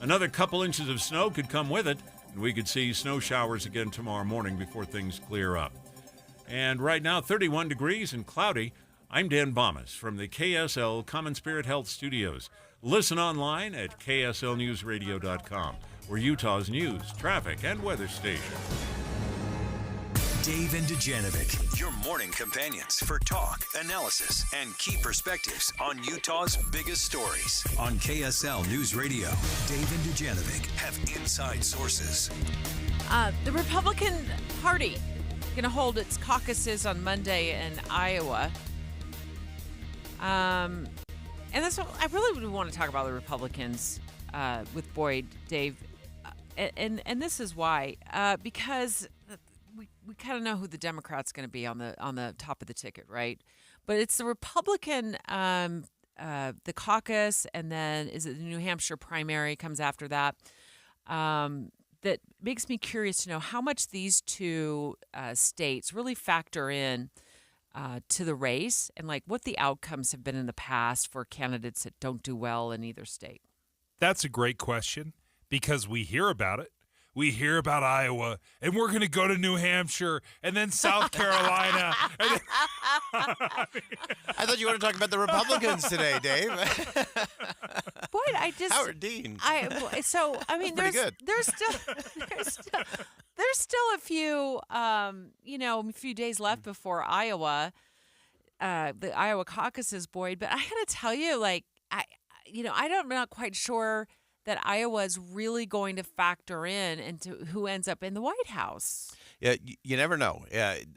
Another couple inches of snow could come with it, and we could see snow showers again tomorrow morning before things clear up. And right now, 31 degrees and cloudy. I'm Dan Bomas from the KSL Common Spirit Health Studios. Listen online at kslnewsradio.com. We're Utah's news, traffic, and weather station. Dave and Dujanovic, your morning companions for talk, analysis, and key perspectives on Utah's biggest stories. On KSL News Radio, Dave and Dujanovic have inside sources. The Republican Party going to hold its caucuses on Monday in Iowa. And that's what I really would want to talk about the Republicans with Boyd, Dave. And this is why. Because we kind of know who the Democrat's going to be on the top of the ticket, right? But it's the Republican, the caucus, and then is it the New Hampshire primary comes after that. That makes me curious to know how much these two states really factor in to the race and like what the outcomes have been in the past for candidates that don't do well in either state. That's a great question because we hear about it. We hear about Iowa, and we're going to go to New Hampshire, and then South Carolina. And then, I thought you wanted to talk about the Republicans today, Dave. Boy, Howard Dean. There's still a few a few days left before Iowa, the Iowa caucuses, Boyd. But I got to tell you, I'm not quite sure that Iowa is really going to factor in into who ends up in the White House. Yeah, you never know.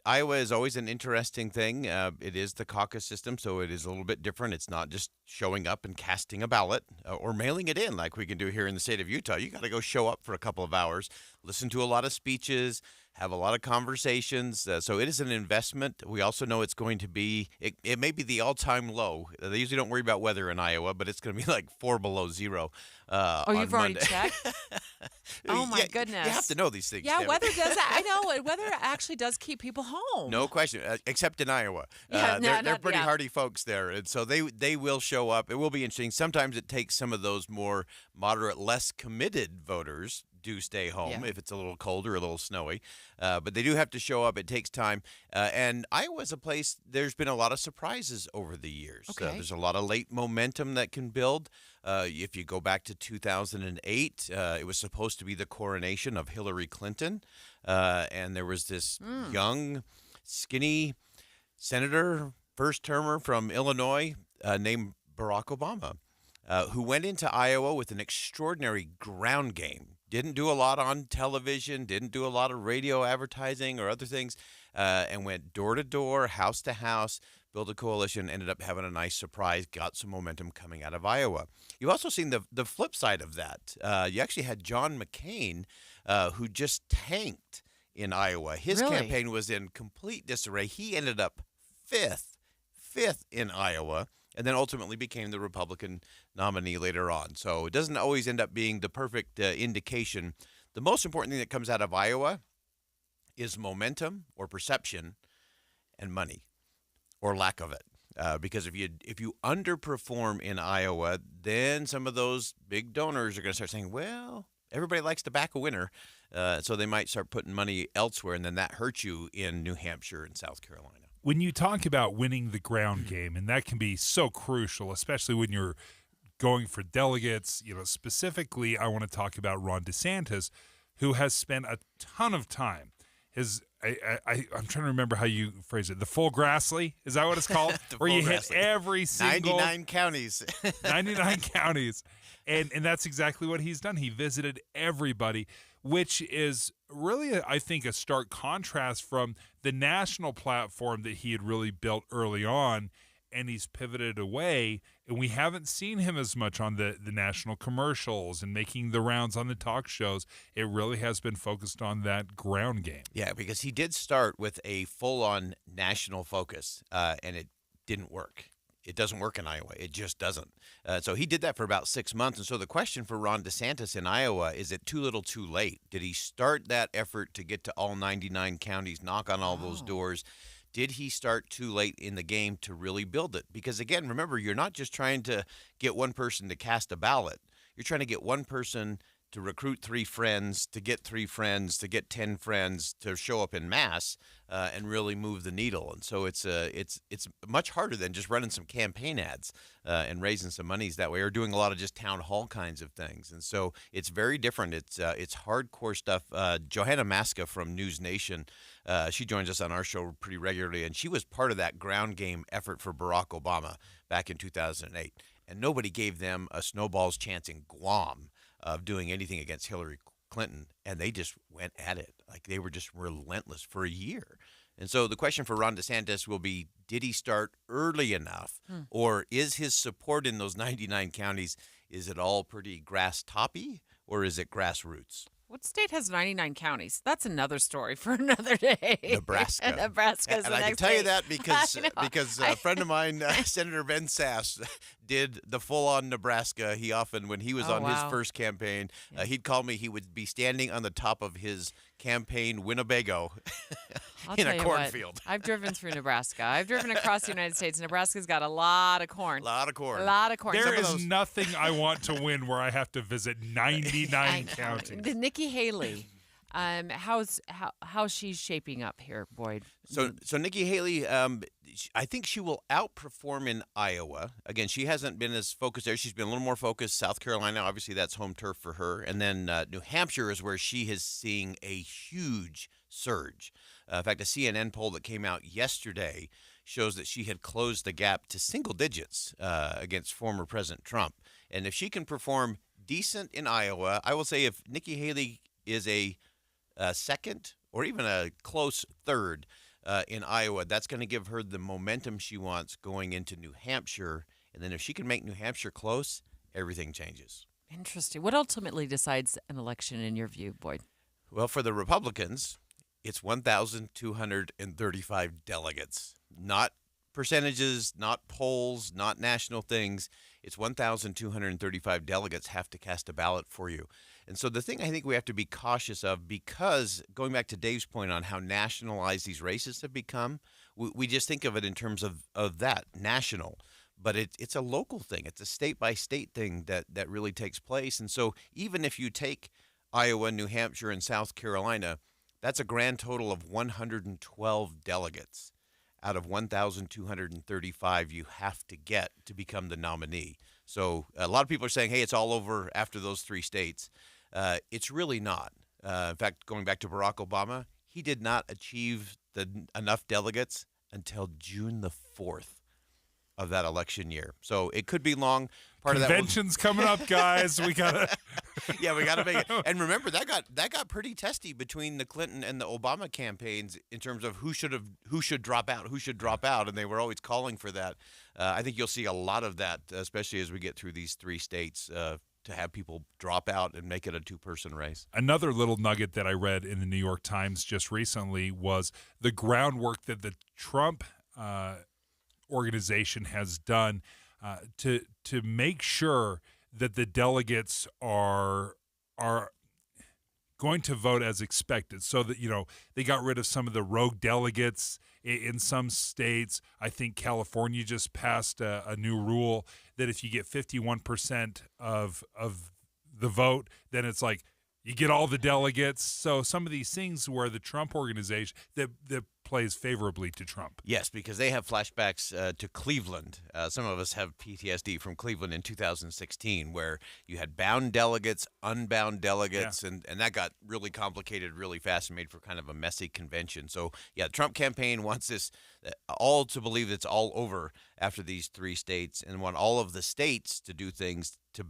Iowa is always an interesting thing. It is the caucus system, so it is a little bit different. It's not just showing up and casting a ballot or mailing it in like we can do here in the state of Utah. You got to go show up for a couple of hours, listen to a lot of speeches, have a lot of conversations. So it is an investment. We also know it's going to be, it may be the all-time low. They usually don't worry about weather in Iowa, but it's going to be like 4 below zero. You've already Monday. checked? Oh, my goodness. You have to know these things. Yeah, Debbie. weather does that. I know. Weather actually does keep people home. No question, except in Iowa. Yeah, They're pretty hardy folks there, and so they will show up. It will be interesting. Sometimes it takes some of those more moderate, less committed voters do stay home if it's a little cold or a little snowy. But they do have to show up. It takes time. And Iowa's a place, there's been a lot of surprises over the years. Okay. There's a lot of late momentum that can build. If you go back to 2008, it was supposed to be the coronation of Hillary Clinton. And there was this young, skinny senator, first-termer from Illinois named Barack Obama, who went into Iowa with an extraordinary ground game. Didn't do a lot on television, didn't do a lot of radio advertising or other things, and went door to door, house to house, built a coalition, ended up having a nice surprise, got some momentum coming out of Iowa. You've also seen the flip side of that. You actually had John McCain, who just tanked in Iowa. His campaign was in complete disarray. He ended up fifth in Iowa, and then ultimately became the Republican nominee later on. So it doesn't always end up being the perfect indication. The most important thing that comes out of Iowa is momentum or perception and money or lack of it. Because if you underperform in Iowa, then some of those big donors are going to start saying, well, everybody likes to back a winner. So they might start putting money elsewhere, and then that hurts you in New Hampshire and South Carolina. When you talk about winning the ground game, and that can be so crucial, especially when you're going for delegates, specifically, I want to talk about Ron DeSantis, who has spent a ton of time. I'm trying to remember how you phrase it. The full Grassley, is that what it's called? Where you hit every single 99 counties. 99 counties. And that's exactly what he's done. He visited everybody, which is really, I think, a stark contrast from the national platform that he had really built early on, and he's pivoted away, and we haven't seen him as much on the national commercials and making the rounds on the talk shows. It really has been focused on that ground game. Yeah, because he did start with a full-on national focus, and it didn't work. It doesn't work in Iowa. It just doesn't. So he did that for about 6 months. And so the question for Ron DeSantis in Iowa, is it too little too late? Did he start that effort to get to all 99 counties, knock on all those doors? Did he start too late in the game to really build it? Because, again, remember, you're not just trying to get one person to cast a ballot. You're trying to get one person to recruit 3 friends, to get 3 friends, to get 10 friends, to show up in mass and really move the needle. And so it's much harder than just running some campaign ads and raising some monies that way, or doing a lot of just town hall kinds of things. And so it's very different. It's hardcore stuff. Johanna Maska from News Nation, she joins us on our show pretty regularly, and she was part of that ground game effort for Barack Obama back in 2008. And nobody gave them a snowball's chance in Guam of doing anything against Hillary Clinton, and they just went at it. Like, they were just relentless for a year. And so the question for Ron DeSantis will be, did he start early enough, or is his support in those 99 counties, is it all pretty grass-toppy, or is it grassroots? What state has 99 counties? That's another story for another day. Nebraska. Nebraska's and the I next can tell you state. that because a friend of mine, Senator Ben Sass, did the full-on Nebraska. He often, when he was on his first campaign, he'd call me. He would be standing on the top of his campaign Winnebago in a cornfield. I've driven through Nebraska. I've driven across the United States. Nebraska's got a lot of corn. A lot of corn. A lot of corn. There is nothing I want to win where I have to visit 99 counties. The Nikki Haley, how's she's shaping up here, Boyd? So Nikki Haley, I think she will outperform in Iowa. Again, she hasn't been as focused there. She's been a little more focused. South Carolina, obviously, that's home turf for her. And then New Hampshire is where she is seeing a huge surge. In fact, a CNN poll that came out yesterday shows that she had closed the gap to single digits against former President Trump. And if she can perform decent in Iowa. I will say if Nikki Haley is a second or even a close third in Iowa, that's going to give her the momentum she wants going into New Hampshire. And then if she can make New Hampshire close, everything changes. Interesting. What ultimately decides an election in your view, Boyd? Well, for the Republicans, it's 1,235 delegates, not percentages, not polls, not national things. It's 1,235 delegates have to cast a ballot for you. And so the thing I think we have to be cautious of, because going back to Dave's point on how nationalized these races have become, we just think of it in terms of that, national. But it's a local thing. It's a state-by-state thing that really takes place. And so even if you take Iowa, New Hampshire, and South Carolina, that's a grand total of 112 delegates out of 1,235 you have to get to become the nominee. So a lot of people are saying, hey, it's all over after those three states. It's really not. In fact, going back to Barack Obama, he did not achieve enough delegates until June the 4th of that election year. So it could be long. Convention's coming up, guys. We gotta Yeah, we gotta make it. And remember, that got pretty testy between the Clinton and the Obama campaigns in terms of who should drop out, and they were always calling for that. I think you'll see a lot of that, especially as we get through these three states, to have people drop out and make it a two-person race. Another little nugget that I read in the New York Times just recently was the groundwork that the Trump organization has done to make sure that the delegates are going to vote as expected, so that they got rid of some of the rogue delegates in some states. I think California just passed a new rule that if you get 51% of the vote, then it's like you get all the delegates. So some of these things where the Trump organization that plays favorably to Trump. Yes, because they have flashbacks to Cleveland. Some of us have PTSD from Cleveland in 2016, where you had bound delegates, unbound delegates, and that got really complicated really fast and made for kind of a messy convention. So, yeah, the Trump campaign wants this all to believe it's all over after these three states, and want all of the states to do things to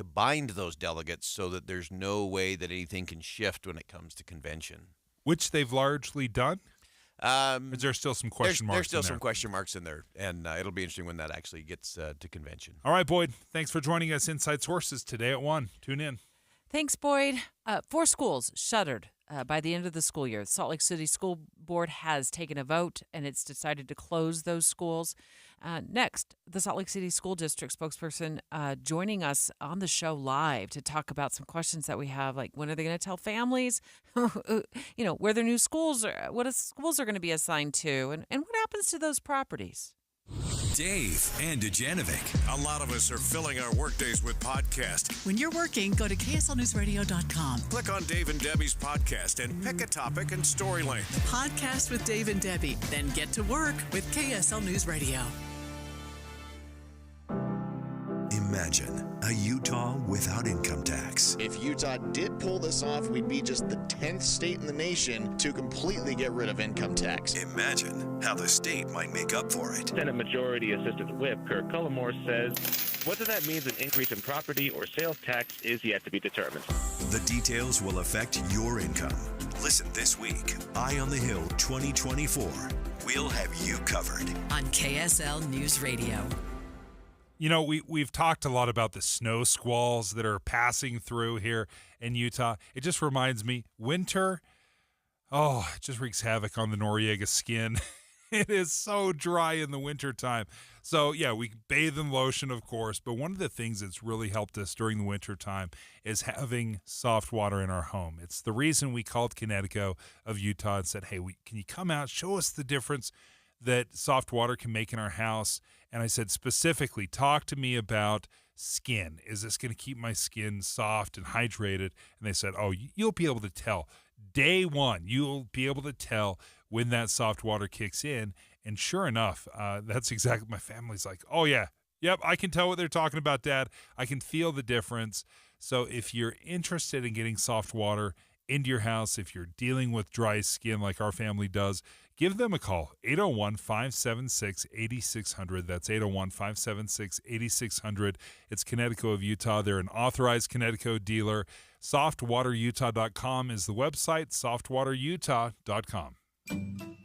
bind those delegates so that there's no way that anything can shift when it comes to convention. Which they've largely done? Is there still some question marks? There's still in there? some question marks in there, and it'll be interesting when that actually gets to convention. All right, Boyd, thanks for joining us Inside Sources today at 1. Tune in. Thanks, Boyd. 4 schools shuttered by the end of the school year. The Salt Lake City School Board has taken a vote, and it's decided to close those schools. Next, the Salt Lake City School District spokesperson joining us on the show live to talk about some questions that we have, like when are they going to tell families, where their new schools are, what schools are going to be assigned to, and what happens to those properties. Dave and Dujanovic. A lot of us are filling our workdays with podcasts. When you're working, go to KSLNewsRadio.com. Click on Dave and Debbie's podcast and pick a topic and story length. Podcast with Dave and Debbie. Then get to work with KSL News Radio. Imagine a Utah without income tax. If Utah did pull this off, we'd be just the 10th state in the nation to completely get rid of income tax. Imagine how the state might make up for it. Senate Majority Assistant Whip Kirk Cullimore says whether that means an increase in property or sales tax is yet to be determined. The details will affect your income. Listen this week, Eye on the Hill 2024. We'll have you covered. On KSL News Radio. We've talked a lot about the snow squalls that are passing through here in Utah. It just reminds me, winter, it just wreaks havoc on the Noriega skin. It is so dry in the wintertime. So, yeah, we bathe in lotion, of course, but one of the things that's really helped us during the wintertime is having soft water in our home. It's the reason we called Connecticut of Utah and said, hey, can you come out, show us the difference that soft water can make in our house? And I said, specifically, talk to me about skin. Is this going to keep my skin soft and hydrated? And they said, you'll be able to tell. Day one, you'll be able to tell when that soft water kicks in. And sure enough, that's exactly, my family's like, oh, yeah, yep, I can tell what they're talking about, Dad. I can feel the difference. So if you're interested in getting soft water, into your house. If you're dealing with dry skin like our family does, give them a call, 801-576-8600. That's 801-576-8600. It's Kinetico of Utah. They're an authorized Kinetico dealer. SoftwaterUtah.com is the website, softwaterutah.com.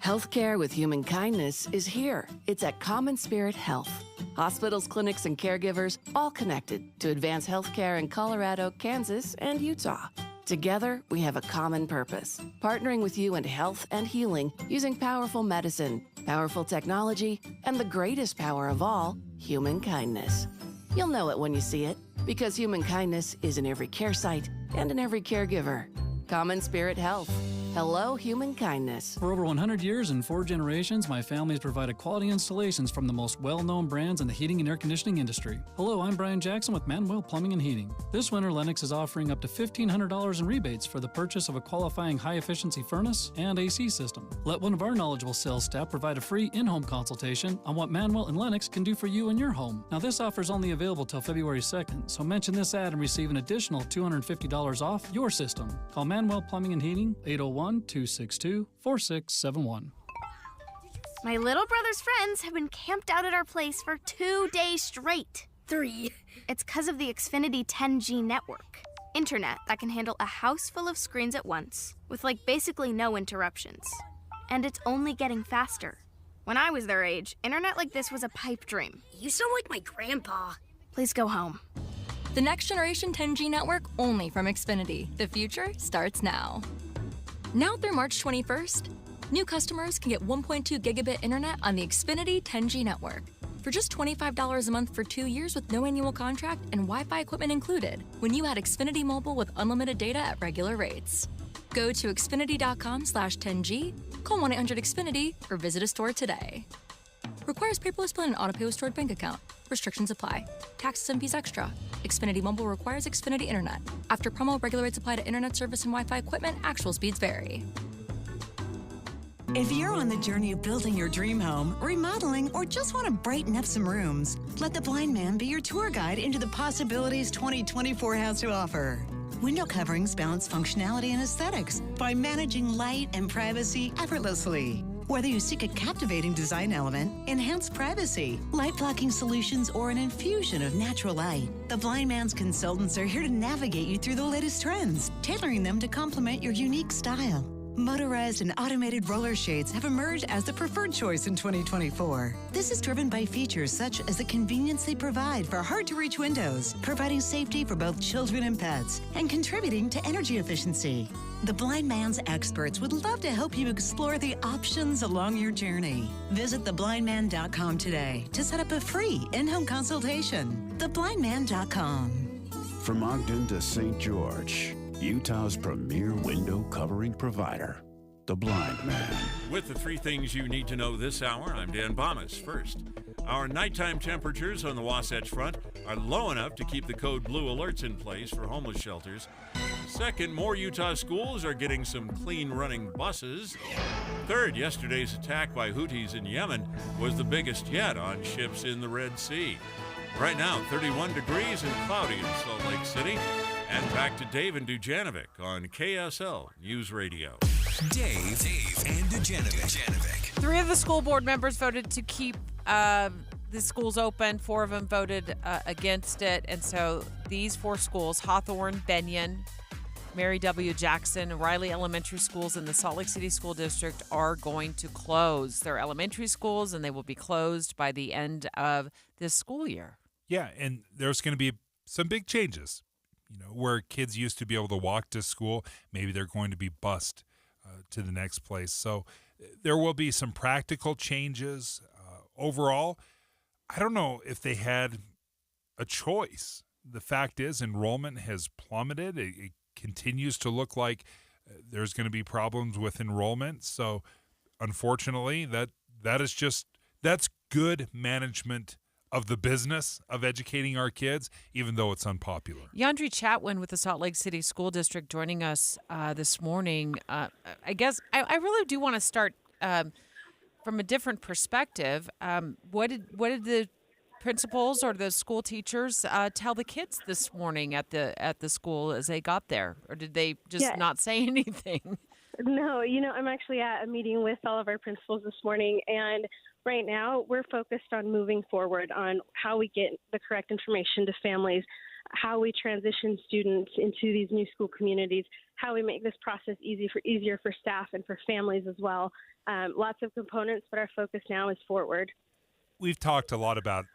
Healthcare with human kindness is here. It's at Common Spirit Health. Hospitals, clinics, and caregivers all connected to advance healthcare in Colorado, Kansas, and Utah. Together, we have a common purpose, partnering with you in health and healing using powerful medicine, powerful technology, and the greatest power of all, human kindness. You'll know it when you see it, because human kindness is in every care site and in every caregiver. Common Spirit Health. Hello, human kindness. For over 100 years and 4 generations, my family has provided quality installations from the most well-known brands in the heating and air conditioning industry. Hello, I'm Brian Jackson with Manuel Plumbing and Heating. This winter, Lennox is offering up to $1,500 in rebates for the purchase of a qualifying high-efficiency furnace and AC system. Let one of our knowledgeable sales staff provide a free in-home consultation on what Manuel and Lennox can do for you in your home. Now, this offer is only available till February 2nd, so mention this ad and receive an additional $250 off your system. Call Manuel Plumbing and Heating, 801-262-4671. My little brother's friends have been camped out at our place for 2 days straight. 3. It's because of the Xfinity 10G network. Internet that can handle a house full of screens at once, with basically no interruptions. And it's only getting faster. When I was their age, internet like this was a pipe dream. You sound like my grandpa. Please go home. The next generation 10G network only from Xfinity. The future starts now. Now through March 21st, new customers can get 1.2 gigabit internet on the Xfinity 10G network for just $25 a month for 2 years with no annual contract and Wi-Fi equipment included when you add Xfinity Mobile with unlimited data at regular rates. Go to xfinity.com/10G, call 1-800-XFINITY, or visit a store today. Requires paperless plan and autopay with stored bank account. Restrictions apply. Taxes and fees extra. Xfinity Mobile requires Xfinity Internet. After promo, regular rates apply to internet service and Wi-Fi equipment. Actual speeds vary. If you're on the journey of building your dream home, remodeling, or just want to brighten up some rooms, let the Blind Man be your tour guide into the possibilities 2024 has to offer. Window coverings balance functionality and aesthetics by managing light and privacy effortlessly. Whether you seek a captivating design element, enhanced privacy, light-blocking solutions, or an infusion of natural light, the Blind Man's consultants are here to navigate you through the latest trends, tailoring them to complement your unique style. Motorized and automated roller shades have emerged as the preferred choice in 2024. This is driven by features such as the convenience they provide for hard-to-reach windows, providing safety for both children and pets, and contributing to energy efficiency. The Blind Man's experts would love to help you explore the options along your journey. Visit theblindman.com today to set up a free in-home consultation. Theblindman.com. From Ogden to St. George, Utah's premier window covering provider, The Blind Man. With the 3 things you need to know this hour, I'm Dan Bomas. First, our nighttime temperatures on the Wasatch Front are low enough to keep the code blue alerts in place for homeless shelters. Second, more Utah schools are getting some clean running buses. Third, yesterday's attack by Houthis in Yemen was the biggest yet on ships in the Red Sea. Right now, 31 degrees and cloudy in Salt Lake City. And back to Dave and Dujanovic on KSL News Radio. Dave and Dujanovic. 3 of the school board members voted to keep the schools open. 4 of them voted against it. And so these 4 schools, Hawthorne, Benyon, Mary W. Jackson, Riley Elementary Schools in the Salt Lake City School District are going to close. They're elementary schools, and they will be closed by the end of this school year. Yeah, and there's going to be some big changes. You know, where kids used to be able to walk to school, maybe they're going to be bused to the next place. So there will be some practical changes. Overall, I don't know if they had a choice. The fact is, enrollment has plummeted. It continues to look like there's going to be problems with enrollment. So unfortunately, that's good management of the business of educating our kids, even though it's unpopular. Yandri Chatwin with the Salt Lake City School District joining us this morning. I guess I really do want to start from a different perspective. What did the principals or the school teachers tell the kids this morning at the school as they got there, or did they just not say anything? No, I'm actually at a meeting with all of our principals this morning, and right now we're focused on moving forward on how we get the correct information to families, how we transition students into these new school communities, how we make this process easier for staff and for families as well. Lots of components, but our focus now is forward. We've talked a lot about,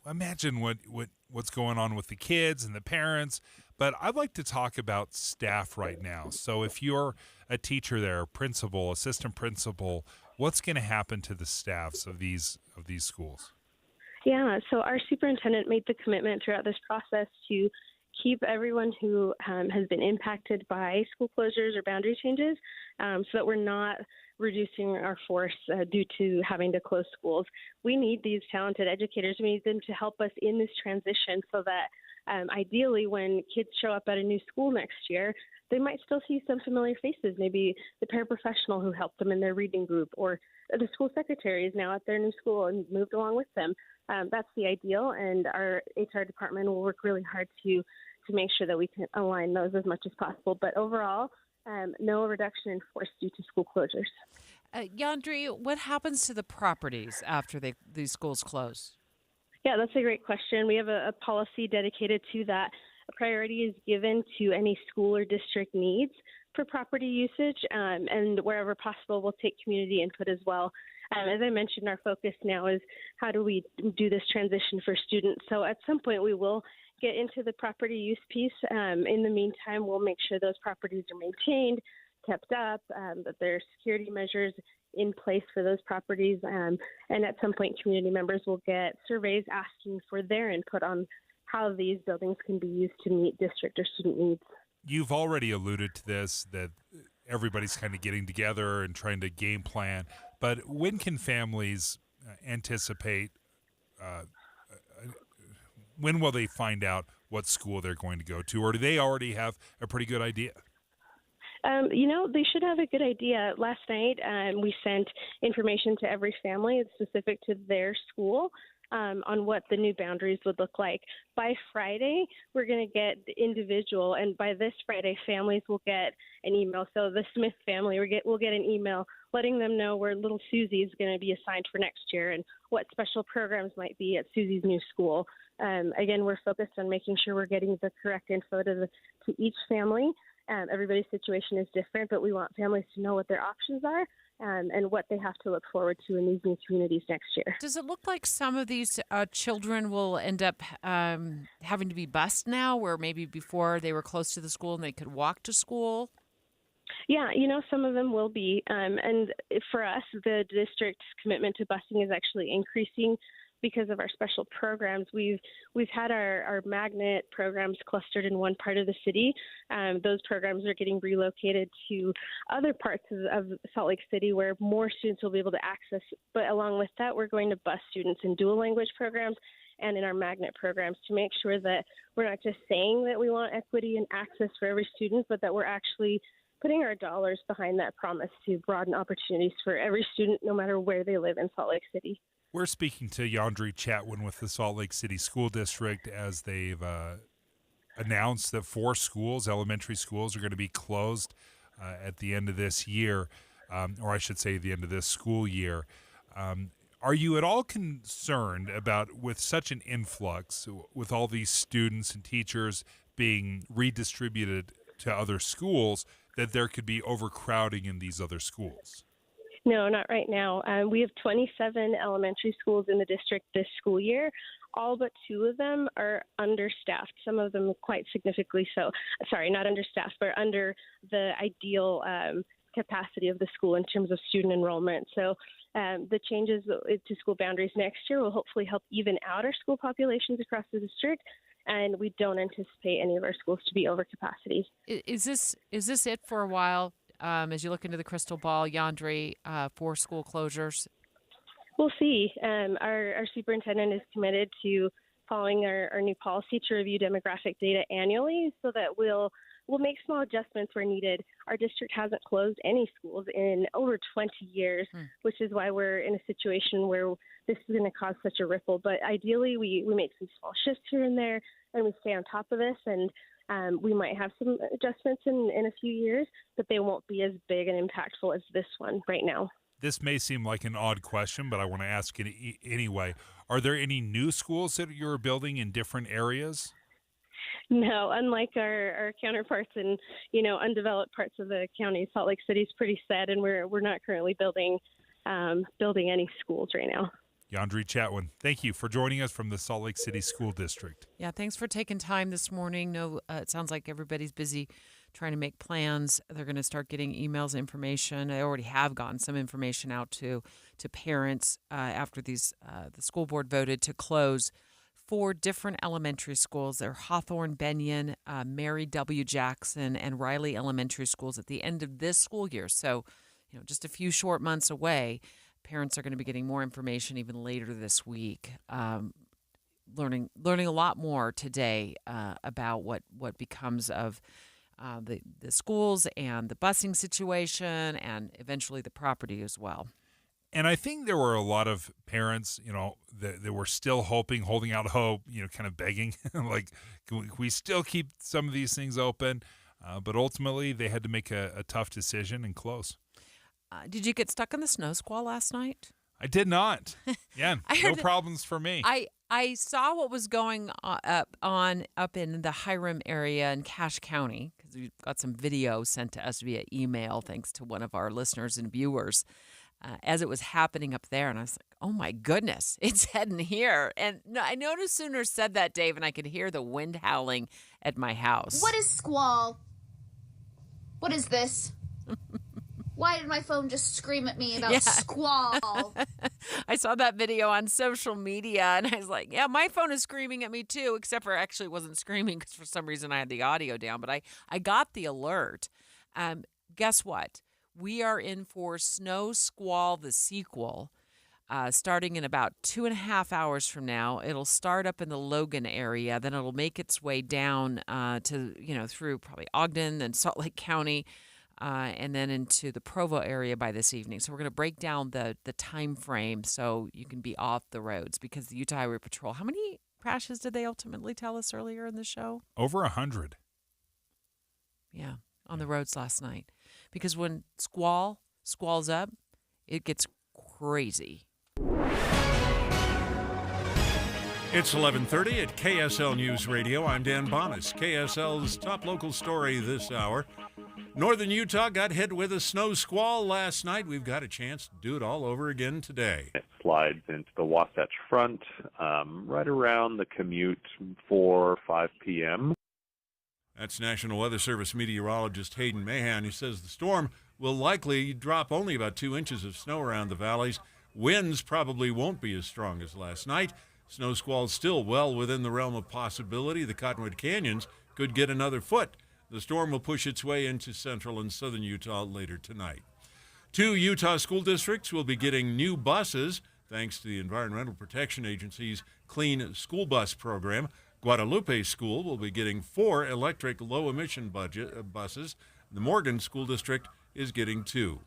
imagine what's going on with the kids and the parents, but I'd like to talk about staff right now. So if you're a teacher there, principal, assistant principal, what's going to happen to the staffs of these schools? Yeah, so our superintendent made the commitment throughout this process to keep everyone who has been impacted by school closures or boundary changes so that we're not reducing our force due to having to close schools. We need these talented educators. We need them to help us in this transition so that ideally when kids show up at a new school next year, they might still see some familiar faces, maybe the paraprofessional who helped them in their reading group, or the school secretary is now at their new school and moved along with them. That's the ideal, and our HR department will work really hard to make sure that we can align those as much as possible. But overall, no reduction in force due to school closures. Yandri, what happens to the properties after these schools close? Yeah, that's a great question. We have a policy dedicated to that. A priority is given to any school or district needs for property usage, and wherever possible, we'll take community input as well. As I mentioned, our focus now is how do we do this transition for students. So at some point, we will get into the property use piece. In the meantime, we'll make sure those properties are maintained, kept up, that there are security measures in place for those properties. And at some point, community members will get surveys asking for their input on how these buildings can be used to meet district or student needs. You've already alluded to this, that everybody's kind of getting together and trying to game plan. But when can families anticipate, when will they find out what school they're going to go to? Or do they already have a pretty good idea? They should have a good idea. Last night, we sent information to every family. It's specific to their school on what the new boundaries would look like. By Friday, we're going to get the individual, and by this Friday, families will get an email. So the Smith family will get an email letting them know where little Susie is going to be assigned for next year and what special programs might be at Susie's new school. Again, we're focused on making sure we're getting the correct info to each family. Everybody's situation is different, but we want families to know what their options are and what they have to look forward to in these new communities next year. Does it look like some of these children will end up having to be bused now, where maybe before they were close to the school and they could walk to school? Yeah, some of them will be. And for us, the district's commitment to busing is actually increasing because of our special programs. We've had our magnet programs clustered in one part of the city. Those programs are getting relocated to other parts of Salt Lake City where more students will be able to access. But along with that, we're going to bus students in dual language programs and in our magnet programs to make sure that we're not just saying that we want equity and access for every student, but that we're actually putting our dollars behind that promise to broaden opportunities for every student, no matter where they live in Salt Lake City. We're speaking to Yandri Chatwin with the Salt Lake City School District as they've announced that 4 schools, elementary schools, are going to be closed at the end of this year, or I should say the end of this school year. Are you at all concerned about, with such an influx, with all these students and teachers being redistributed to other schools, that there could be overcrowding in these other schools? No, not right now. We have 27 elementary schools in the district this school year. All but 2 of them are understaffed, some of them quite significantly so. Sorry, not understaffed, but under the ideal capacity of the school in terms of student enrollment. So the changes to school boundaries next year will hopefully help even out our school populations across the district, and we don't anticipate any of our schools to be over capacity. Is this it for a while? As you look into the crystal ball, Yandri, for school closures? We'll see. Our superintendent is committed to following our new policy to review demographic data annually so that we'll make small adjustments where needed. our district hasn't closed any schools in over 20 years, which is why we're in a situation where this is going to cause such a ripple. But ideally, we make some small shifts here and there, and we stay on top of this, and we might have some adjustments in a few years, but they won't be as big and impactful as this one right now. This may seem like an odd question, but I want to ask it anyway. Are there any new schools that you're building in different areas? No, unlike our counterparts in, undeveloped parts of the county, Salt Lake City's pretty set, and we're not currently building any schools right now. Yandri Chatwin, thank you for joining us from the Salt Lake City School District. Yeah, thanks for taking time this morning. No, it sounds like everybody's busy trying to make plans. They're going to start getting emails, information. I already have gotten some information out to parents after the school board voted to close 4 different elementary schools. They're Hawthorne, Benyon, Mary W. Jackson, and Riley Elementary Schools at the end of this school year. So, just a few short months away. Parents are going to be getting more information even later this week. Learning a lot more today about what becomes of the schools and the busing situation and eventually the property as well. And I think there were a lot of parents, that were still hoping, holding out hope, kind of begging, like, can we still keep some of these things open? But ultimately, they had to make a tough decision and close. Did you get stuck in the snow squall last night? I did not. Yeah, no problems for me. I saw what was going up in the Hiram area in Cache County, because we got some video sent to us via email, thanks to one of our listeners and viewers, as it was happening up there. And I was like, oh, my goodness, it's heading here. And I no sooner said that, Dave, and I could hear the wind howling at my house. What is squall? What is this? Why did my phone just scream at me about squall? I saw that video on social media, and I was like, yeah, my phone is screaming at me too, except for actually it wasn't screaming because for some reason I had the audio down. But I got the alert. Guess what? We are in for Snow Squall, the sequel, starting in about 2.5 hours from now. It'll start up in the Logan area. Then it'll make its way down to, through probably Ogden and Salt Lake County, and then into the Provo area by this evening. So we're going to break down the time frame so you can be off the roads, because the Utah Highway Patrol, how many crashes did they ultimately tell us earlier in the show? Over 100. Yeah, on the roads last night. Because when squalls up, it gets crazy. It's 11:30 at KSL News Radio. I'm Dan Bonas. KSL's top local story this hour. Northern Utah got hit with a snow squall last night. We've got a chance to do it all over again today. It slides into the Wasatch Front right around the commute 4 or 5 p.m. That's National Weather Service meteorologist Hayden Mahan, who says the storm will likely drop only about 2 inches of snow around the valleys. Winds probably won't be as strong as last night. Snow squalls still well within the realm of possibility. The Cottonwood Canyons could get another foot. The storm will push its way into central and southern Utah later tonight. 2 Utah school districts will be getting new buses thanks to the Environmental Protection Agency's Clean School Bus program. Guadalupe School will be getting 4 electric low-emission buses. The Morgan School District is getting 2.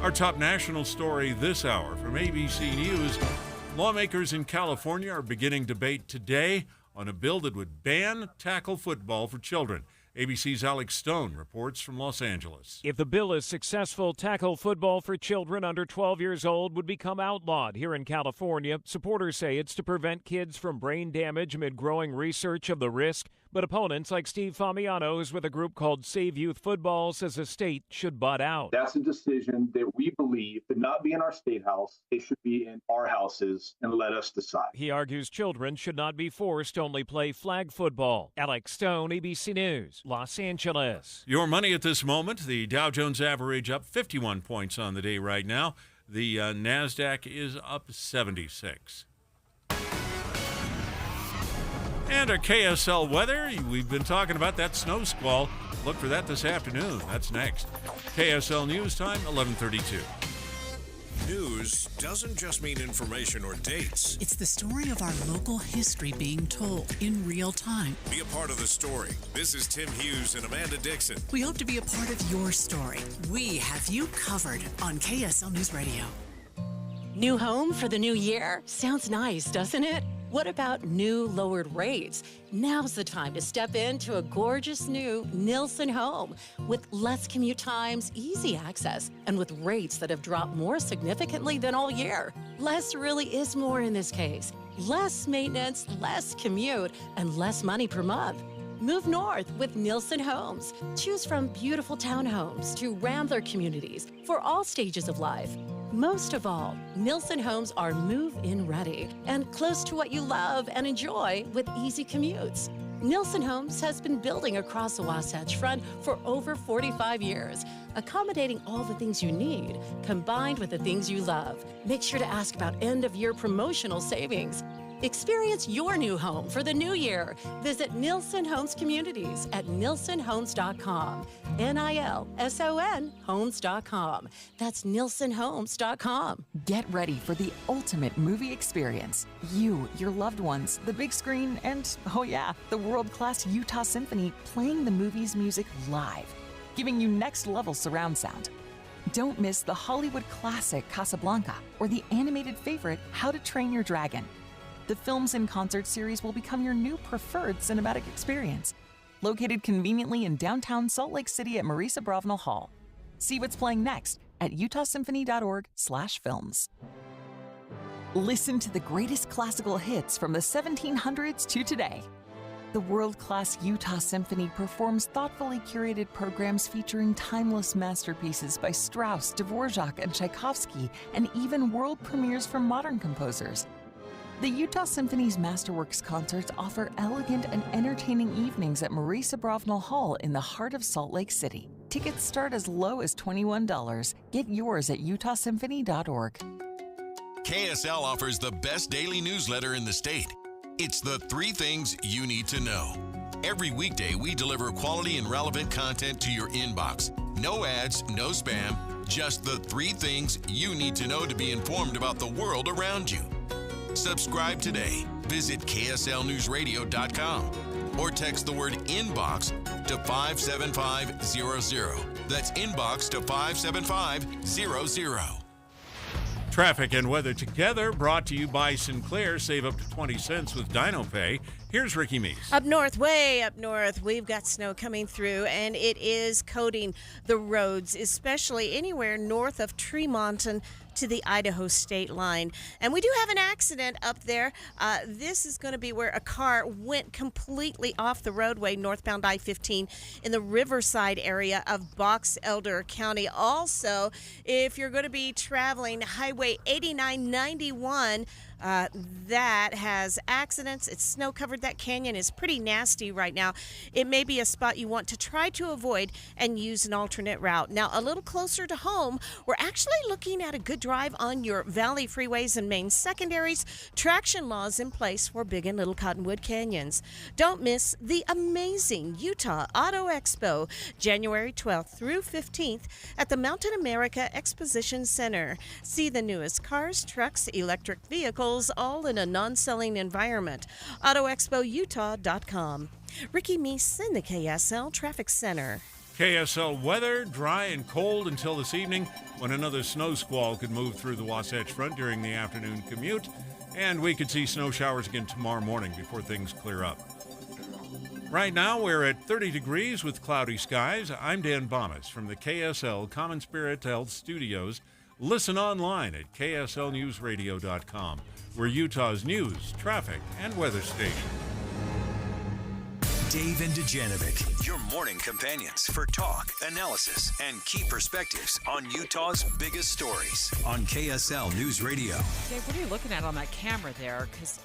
Our top national story this hour from ABC News. Lawmakers in California are beginning debate today on a bill that would ban tackle football for children. ABC's Alex Stone reports from Los Angeles. If the bill is successful, tackle football for children under 12 years old would become outlawed here in California. Supporters say it's to prevent kids from brain damage amid growing research of the risk. But opponents like Steve Famiano, who's with a group called Save Youth Football, says the state should butt out. That's a decision that we believe should not be in our state house. It should be in our houses, and let us decide. He argues children should not be forced to only play flag football. Alex Stone, ABC News, Los Angeles. Your money at this moment, the Dow Jones average up 51 points on the day right now. The NASDAQ is up 76. And our KSL weather, we've been talking about that snow squall. Look for that this afternoon. That's next. KSL News Time, 11:32. News doesn't just mean information or dates. It's the story of our local history being told in real time. Be a part of the story. This is Tim Hughes and Amanda Dixon. We hope to be a part of your story. We have you covered on KSL News Radio. New home for the new year? Sounds nice, doesn't it? What about new lowered rates? Now's the time to step into a gorgeous new Nilsson home with less commute times, easy access, and with rates that have dropped more significantly than all year. Less really is more in this case. Less maintenance, less commute, and less money per month. Move north with Nilsson Homes. Choose from beautiful townhomes to Rambler communities for all stages of life. Most of all, Nilsson Homes are move-in ready and close to what you love and enjoy with easy commutes. Nilsson Homes has been building across the Wasatch Front for over 45 years, accommodating all the things you need, combined with the things you love. Make sure to ask about end-of-year promotional savings. Experience your new home for the new year. Visit Nilsson Homes Communities at nilssonhomes.com. Nilson homes.com. That's nilssonhomes.com. Get ready for the ultimate movie experience. You, your loved ones, the big screen, and, oh yeah, the world-class Utah Symphony playing the movie's music live, giving you next-level surround sound. Don't miss the Hollywood classic Casablanca or the animated favorite How to Train Your Dragon. The Films in Concert series will become your new preferred cinematic experience. Located conveniently in downtown Salt Lake City at Marisa Bravenel Hall. See what's playing next at utahsymphony.org/films. Listen to the greatest classical hits from the 1700s to today. The world-class Utah Symphony performs thoughtfully curated programs featuring timeless masterpieces by Strauss, Dvorak, and Tchaikovsky, and even world premieres from modern composers. The Utah Symphony's Masterworks concerts offer elegant and entertaining evenings at Marisa Bravenel Hall in the heart of Salt Lake City. Tickets start as low as $21. Get yours at utahsymphony.org. KSL offers the best daily newsletter in the state. It's the 3 things you need to know. Every weekday, we deliver quality and relevant content to your inbox. No ads, no spam, just the 3 things you need to know to be informed about the world around you. Subscribe today. Visit KSLNewsRadio.com or text the word inbox to 57500. That's inbox to 57500. Traffic and weather together brought to you by Sinclair. Save up to 20 cents with DinoPay. Here's Ricky Meese. Up north, way up north, we've got snow coming through, and it is coating the roads, especially anywhere north of Tremont and to the Idaho state line. And we do have an accident up there. This is going to be where a car went completely off the roadway northbound I-15 in the Riverside area of Box Elder County. Also, if you're going to be traveling Highway 8991, that has accidents. It's snow covered. That canyon is pretty nasty right now. It may be a spot you want to try to avoid and use an alternate route. Now, a little closer to home, we're actually looking at a good drive on your valley freeways and main secondaries. Traction laws in place for Big and Little Cottonwood Canyons. Don't miss the amazing Utah Auto Expo, January 12th through 15th at the Mountain America Exposition Center. See the newest cars, trucks, electric vehicles, all in a non-selling environment. AutoExpoUtah.com. Ricky Meese in the KSL Traffic Center. KSL weather, dry and cold until this evening when another snow squall could move through the Wasatch Front during the afternoon commute. And we could see snow showers again tomorrow morning before things clear up. Right now, we're at 30 degrees with cloudy skies. I'm Dan Bomas from the KSL Common Spirit Health Studios. Listen online at kslnewsradio.com. We're Utah's news, traffic, and weather station. Dave and Dujanovic, your morning companions for talk, analysis, and key perspectives on Utah's biggest stories on KSL News Radio. Dave, what are you looking at on that camera there? Because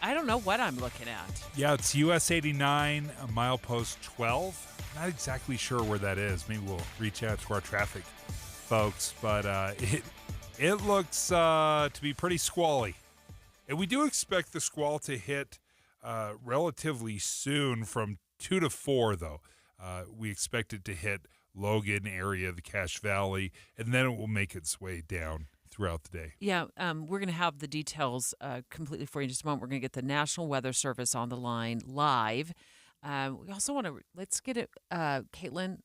I don't know what I'm looking at. Yeah, it's US 89, milepost 12. Not exactly sure where that is. Maybe we'll reach out to our traffic folks, but it looks to be pretty squally. And we do expect the squall to hit relatively soon from 2 to 4, though. We expect it to hit Logan area, the Cache Valley, and then it will make its way down throughout the day. Yeah, we're going to have the details completely for you in just a moment. We're going to get the National Weather Service on the line live. We also want to, let's get it, Caitlin,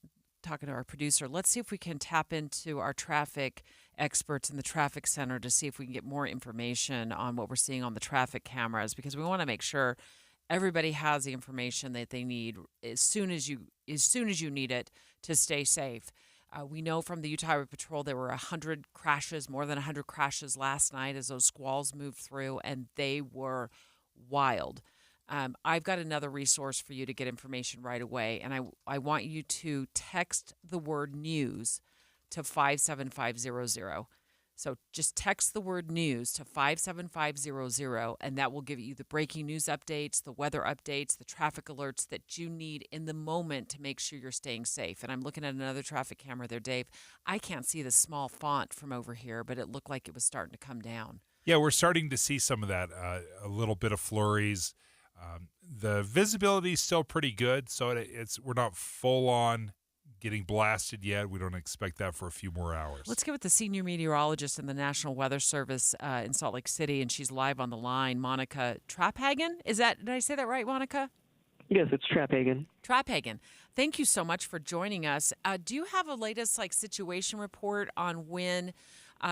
talking to our producer, let's see if we can tap into our traffic experts in the traffic center to see if we can get more information on what we're seeing on the traffic cameras, because we want to make sure everybody has the information that they need as soon as you need it to stay safe. We know from the Utah Highway Patrol there were 100 crashes, more than 100 crashes last night as those squalls moved through, and they were wild. I've got another resource for you to get information right away, and I want you to text the word news to 57500. So just text the word news to 57500, and that will give you the breaking news updates, the weather updates, the traffic alerts that you need in the moment to make sure you're staying safe. And I'm looking at another traffic camera there, Dave. I can't see the small font from over here, but it looked like it was starting to come down. Yeah, we're starting to see some of that, a little bit of flurries. The visibility is still pretty good, so we're not full on getting blasted yet. We don't expect that for a few more hours. Let's get with the senior meteorologist in the National Weather Service in Salt Lake City, and she's live on the line, Monica Traphagen. Did I say that right, Monica? Yes, it's Traphagen. Traphagen. Thank you so much for joining us. Do you have a latest situation report on when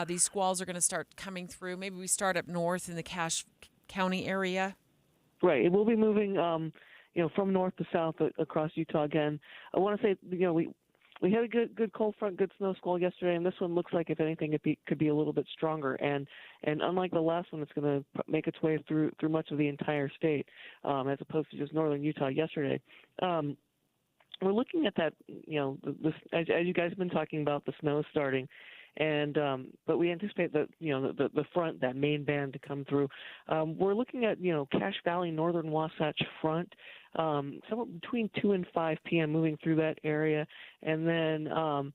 these squalls are going to start coming through? Maybe we start up north in the Cache County area. Right. It will be moving, from north to south across Utah again. I want to say, we had a good cold front, good snow squall yesterday, and this one looks like, if anything, it could be a little bit stronger. And unlike the last one, it's going to make its way through much of the entire state, as opposed to just northern Utah yesterday. We're looking at that, as you guys have been talking about, the snow starting. And but we anticipate that the front, that main band, to come through. We're looking at Cache Valley, northern Wasatch Front, somewhere between 2 and 5 p.m. moving through that area, and then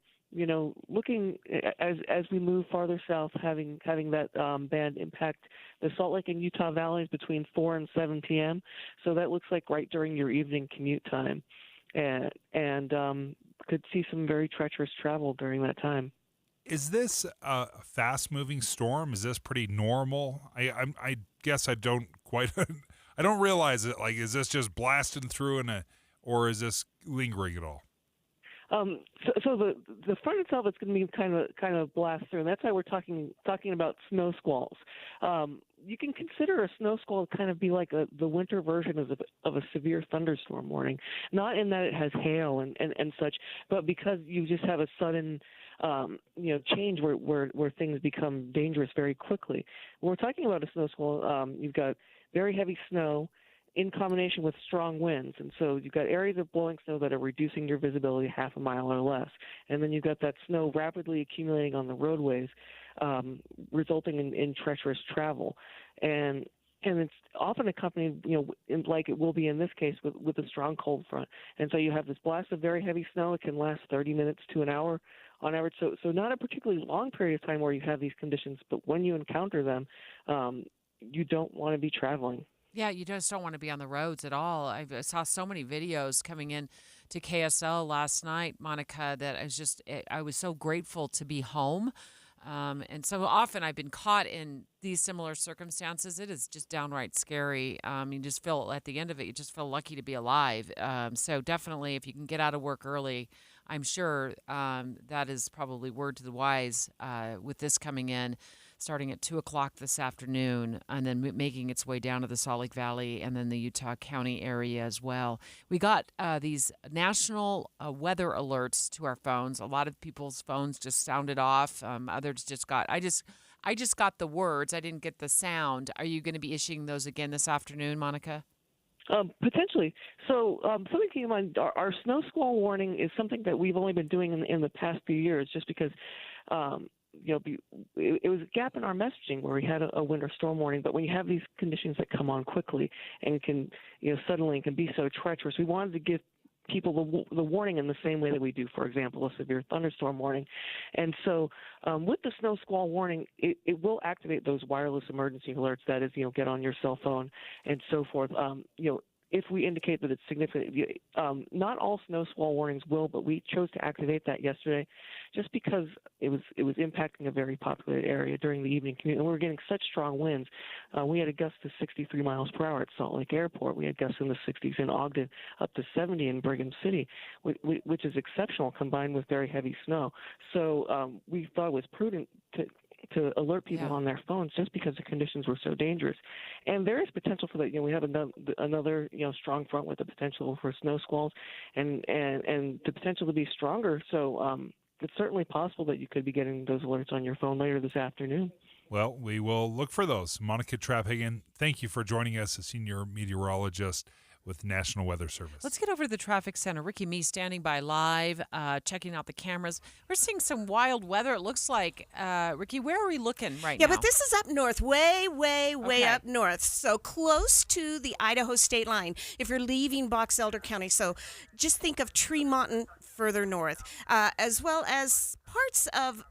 looking as we move farther south, having that band impact the Salt Lake and Utah valleys between 4 and 7 p.m. So that looks like right during your evening commute time, and could see some very treacherous travel during that time. Is this a fast-moving storm? Is this pretty normal? I guess I don't quite I don't realize it. Like, is this just blasting through or is this lingering at all? So the front itself is going to be kind of blast through, and that's why we're talking about snow squalls. You can consider a snow squall kind of be like the winter version of a severe thunderstorm warning, not in that it has hail and such, but because you just have a sudden change where things become dangerous very quickly. When we're talking about a snow squall, you've got very heavy snow in combination with strong winds. And so you've got areas of blowing snow that are reducing your visibility half a mile or less. And then you've got that snow rapidly accumulating on the roadways, resulting in treacherous travel. And it's often accompanied, like it will be in this case, with a strong cold front. And so you have this blast of very heavy snow. It can last 30 minutes to an hour on average. So not a particularly long period of time where you have these conditions, but when you encounter them, you don't want to be traveling. Yeah, you just don't want to be on the roads at all. I saw so many videos coming in to KSL last night, Monica, that I was so grateful to be home. And so often I've been caught in these similar circumstances. It is just downright scary. You just feel at the end of it, you just feel lucky to be alive. So definitely, if you can get out of work early, I'm sure that is probably word to the wise with this coming in, starting at 2 o'clock this afternoon, and then making its way down to the Salt Lake Valley and then the Utah County area as well. We got these national weather alerts to our phones. A lot of people's phones just sounded off. Others just got. I just got the words. I didn't get the sound. Are you going to be issuing those again this afternoon, Monica? Potentially. So something to keep in mind, our snow squall warning is something that we've only been doing in the past few years, just because it was a gap in our messaging where we had a winter storm warning. But when you have these conditions that come on quickly and can suddenly can be so treacherous, we wanted to give people the warning in the same way that we do, for example, a severe thunderstorm warning. And so with the snow squall warning, it will activate those wireless emergency alerts. That is, get on your cell phone and so forth. if we indicate that it's significant. Not all snow squall warnings will, but we chose to activate that yesterday just because it was impacting a very populated area during the evening commute, and we were getting such strong winds. We had a gust to 63 miles per hour at Salt Lake Airport. We had gusts in the 60s in Ogden, up to 70 in Brigham City, which is exceptional combined with very heavy snow. So we thought it was prudent to alert people on their phones just because the conditions were so dangerous. And there is potential for that. We have another strong front with the potential for snow squalls and the potential to be stronger. So it's certainly possible that you could be getting those alerts on your phone later this afternoon. Well, we will look for those. Monica Trapphagen, thank you for joining us, a senior meteorologist with National Weather Service. Let's get over to the traffic center. Ricky Me standing by live, checking out the cameras. We're seeing some wild weather, it looks like. Ricky, where are we looking right now? Yeah, but this is up north, way up north. So close to the Idaho state line if you're leaving Box Elder County. So just think of Tremonton further north, as well as parts of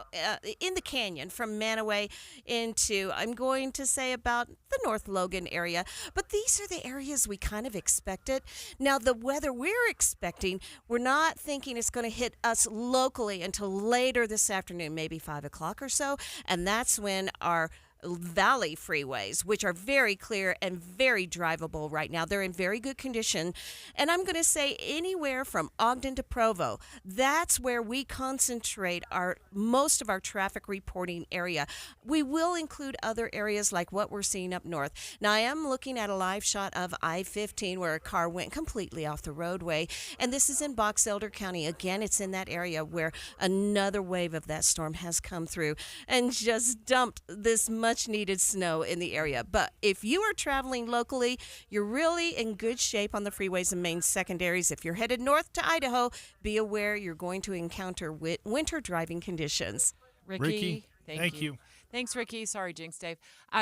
in the canyon from Manaway into, I'm going to say, about the North Logan area. But these are the areas we kind of expected. Now, the weather we're expecting, we're not thinking it's going to hit us locally until later this afternoon, maybe 5 o'clock or so. And that's when our valley freeways, which are very clear and very drivable right now. They're in very good condition. And I'm going to say anywhere from Ogden to Provo, that's where we concentrate most of our traffic reporting area. We will include other areas like what we're seeing up north. Now, I am looking at a live shot of I-15 where a car went completely off the roadway. And this is in Box Elder County. Again, it's in that area where another wave of that storm has come through and just dumped this much needed snow in the area. But if you are traveling locally, you're really in good shape on the freeways and main secondaries. If you're headed north to Idaho, be aware you're going to encounter winter driving conditions. Ricky, thank you. Thanks, Ricky. Sorry, Jinx, Dave.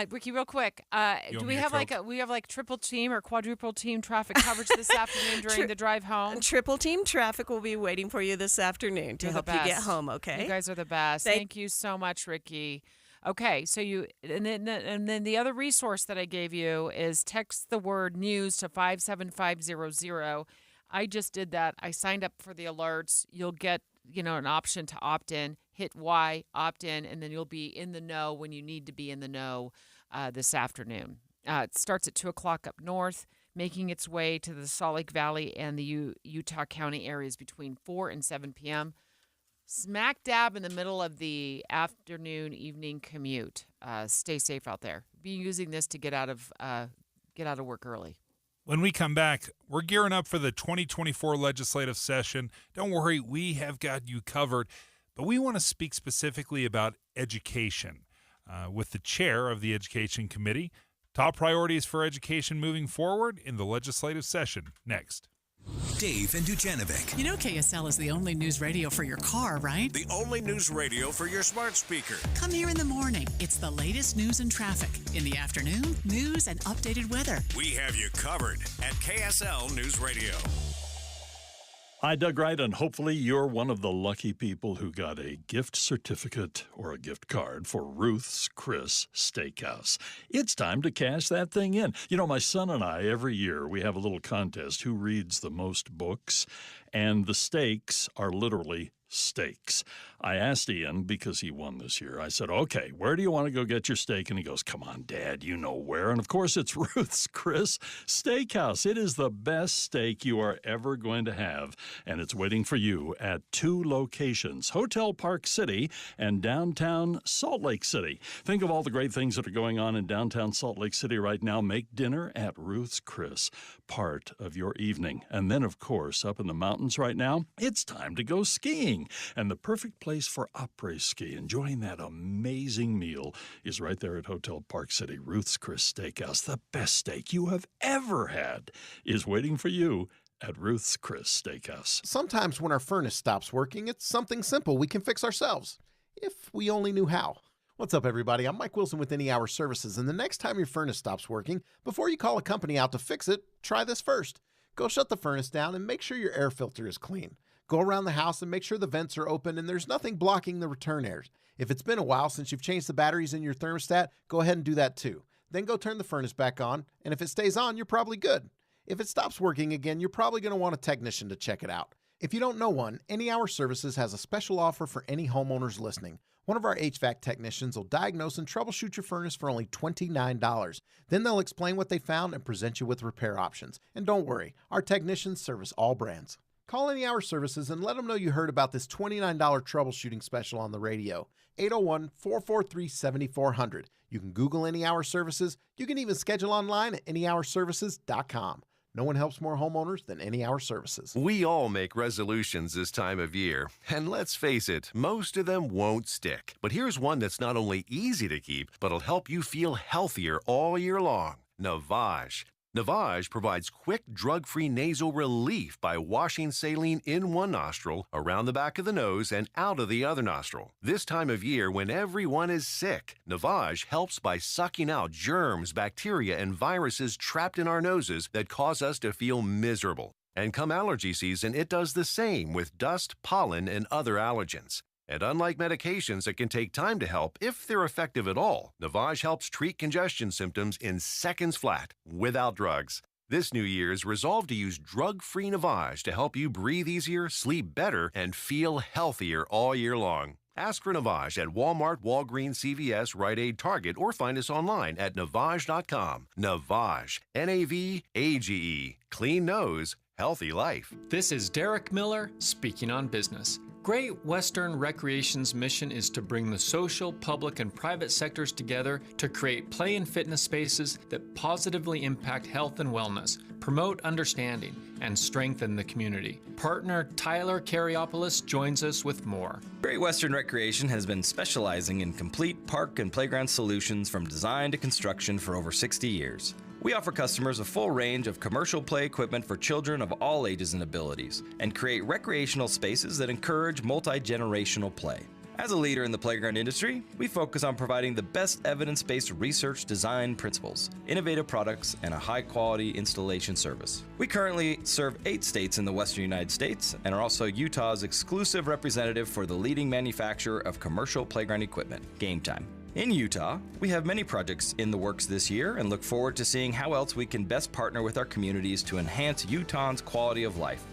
Ricky, real quick, do we have like triple team or quadruple team traffic coverage this afternoon during the drive home? Triple team traffic will be waiting for you this afternoon to help you get home. Okay, you guys are the best. Thank you so much, Ricky. Okay, so and then the other resource that I gave you is text the word news to 57500. I just did that. I signed up for the alerts. You'll get, an option to opt in. Hit Y, opt in, and then you'll be in the know when you need to be in the know this afternoon. It starts at 2 o'clock up north, making its way to the Salt Lake Valley and the Utah County areas between 4 and 7 p.m., smack dab in the middle of the evening commute. Stay safe out there. Be using this to get out of work early. When we come back, we're gearing up for the 2024 legislative session. Don't worry, we have got you covered. But we want to speak specifically about education with the chair of the Education Committee. Top priorities for education moving forward in the legislative session. Next. Dave and Dujanovic. You know KSL is the only news radio for your car, right? The only news radio for your smart speaker. Come here in the morning. It's the latest news and traffic. In the afternoon, news and updated weather. We have you covered at KSL News Radio. Hi, Doug Wright, and hopefully you're one of the lucky people who got a gift certificate or a gift card for Ruth's Chris Steakhouse. It's time to cash that thing in. My son and I, every year, we have a little contest, who reads the most books, and the stakes are literally steaks. I asked Ian, because he won this year, I said, okay, where do you want to go get your steak? And he goes, come on, Dad, you know where. And of course, it's Ruth's Chris Steakhouse. It is the best steak you are ever going to have. And it's waiting for you at 2 locations, Hotel Park City and downtown Salt Lake City. Think of all the great things that are going on in downtown Salt Lake City right now. Make dinner at Ruth's Chris part of your evening. And then, of course, up in the mountains right now, it's time to go skiing. And the perfect place for après ski, enjoying that amazing meal, is right there at Hotel Park City. Ruth's Chris Steakhouse. The best steak you have ever had is waiting for you at Ruth's Chris Steakhouse. Sometimes when our furnace stops working, it's something simple we can fix ourselves, if we only knew how. What's up, everybody? I'm Mike Wilson with Any Hour Services, and the next time your furnace stops working, before you call a company out to fix it, try this first. Go shut the furnace down and make sure your air filter is clean. Go around the house and make sure the vents are open and there's nothing blocking the return airs. If it's been a while since you've changed the batteries in your thermostat, go ahead and do that too. Then go turn the furnace back on, and if it stays on, you're probably good. If it stops working again, you're probably going to want a technician to check it out. If you don't know one, Any Hour Services has a special offer for any homeowners listening. One of our HVAC technicians will diagnose and troubleshoot your furnace for only $29. Then they'll explain what they found and present you with repair options. And don't worry, our technicians service all brands. Call Any Hour Services and let them know you heard about this $29 troubleshooting special on the radio. 801-443-7400. You can Google Any Hour Services. You can even schedule online at anyhourservices.com. No one helps more homeowners than Any Hour Services. We all make resolutions this time of year, and let's face it, most of them won't stick. But here's one that's not only easy to keep, but will help you feel healthier all year long. Navage. Navage provides quick, drug-free nasal relief by washing saline in one nostril, around the back of the nose, and out of the other nostril. This time of year, when everyone is sick, Navage helps by sucking out germs, bacteria, and viruses trapped in our noses that cause us to feel miserable. And come allergy season, it does the same with dust, pollen, and other allergens. And unlike medications that can take time to help, if they're effective at all, Navage helps treat congestion symptoms in seconds flat, without drugs. This New Year's, resolve to use drug-free Navage to help you breathe easier, sleep better, and feel healthier all year long. Ask for Navage at Walmart, Walgreens, CVS, Rite Aid, Target, or find us online at Navage.com. Navage, N-A-V-A-G-E. Clean nose, healthy life. This is Derek Miller speaking on business. Great Western Recreation's mission is to bring the social, public, and private sectors together to create play and fitness spaces that positively impact health and wellness, promote understanding, and strengthen the community. Partner Tyler Karyopoulos joins us with more. Great Western Recreation has been specializing in complete park and playground solutions from design to construction for over 60 years. We offer customers a full range of commercial play equipment for children of all ages and abilities, and create recreational spaces that encourage multi-generational play. As a leader in the playground industry, we focus on providing the best evidence-based research design principles, innovative products, and a high-quality installation service. We currently serve 8 states in the western United States and are also Utah's exclusive representative for the leading manufacturer of commercial playground equipment, Game Time. In Utah, we have many projects in the works this year and look forward to seeing how else we can best partner with our communities to enhance Utahns' quality of life.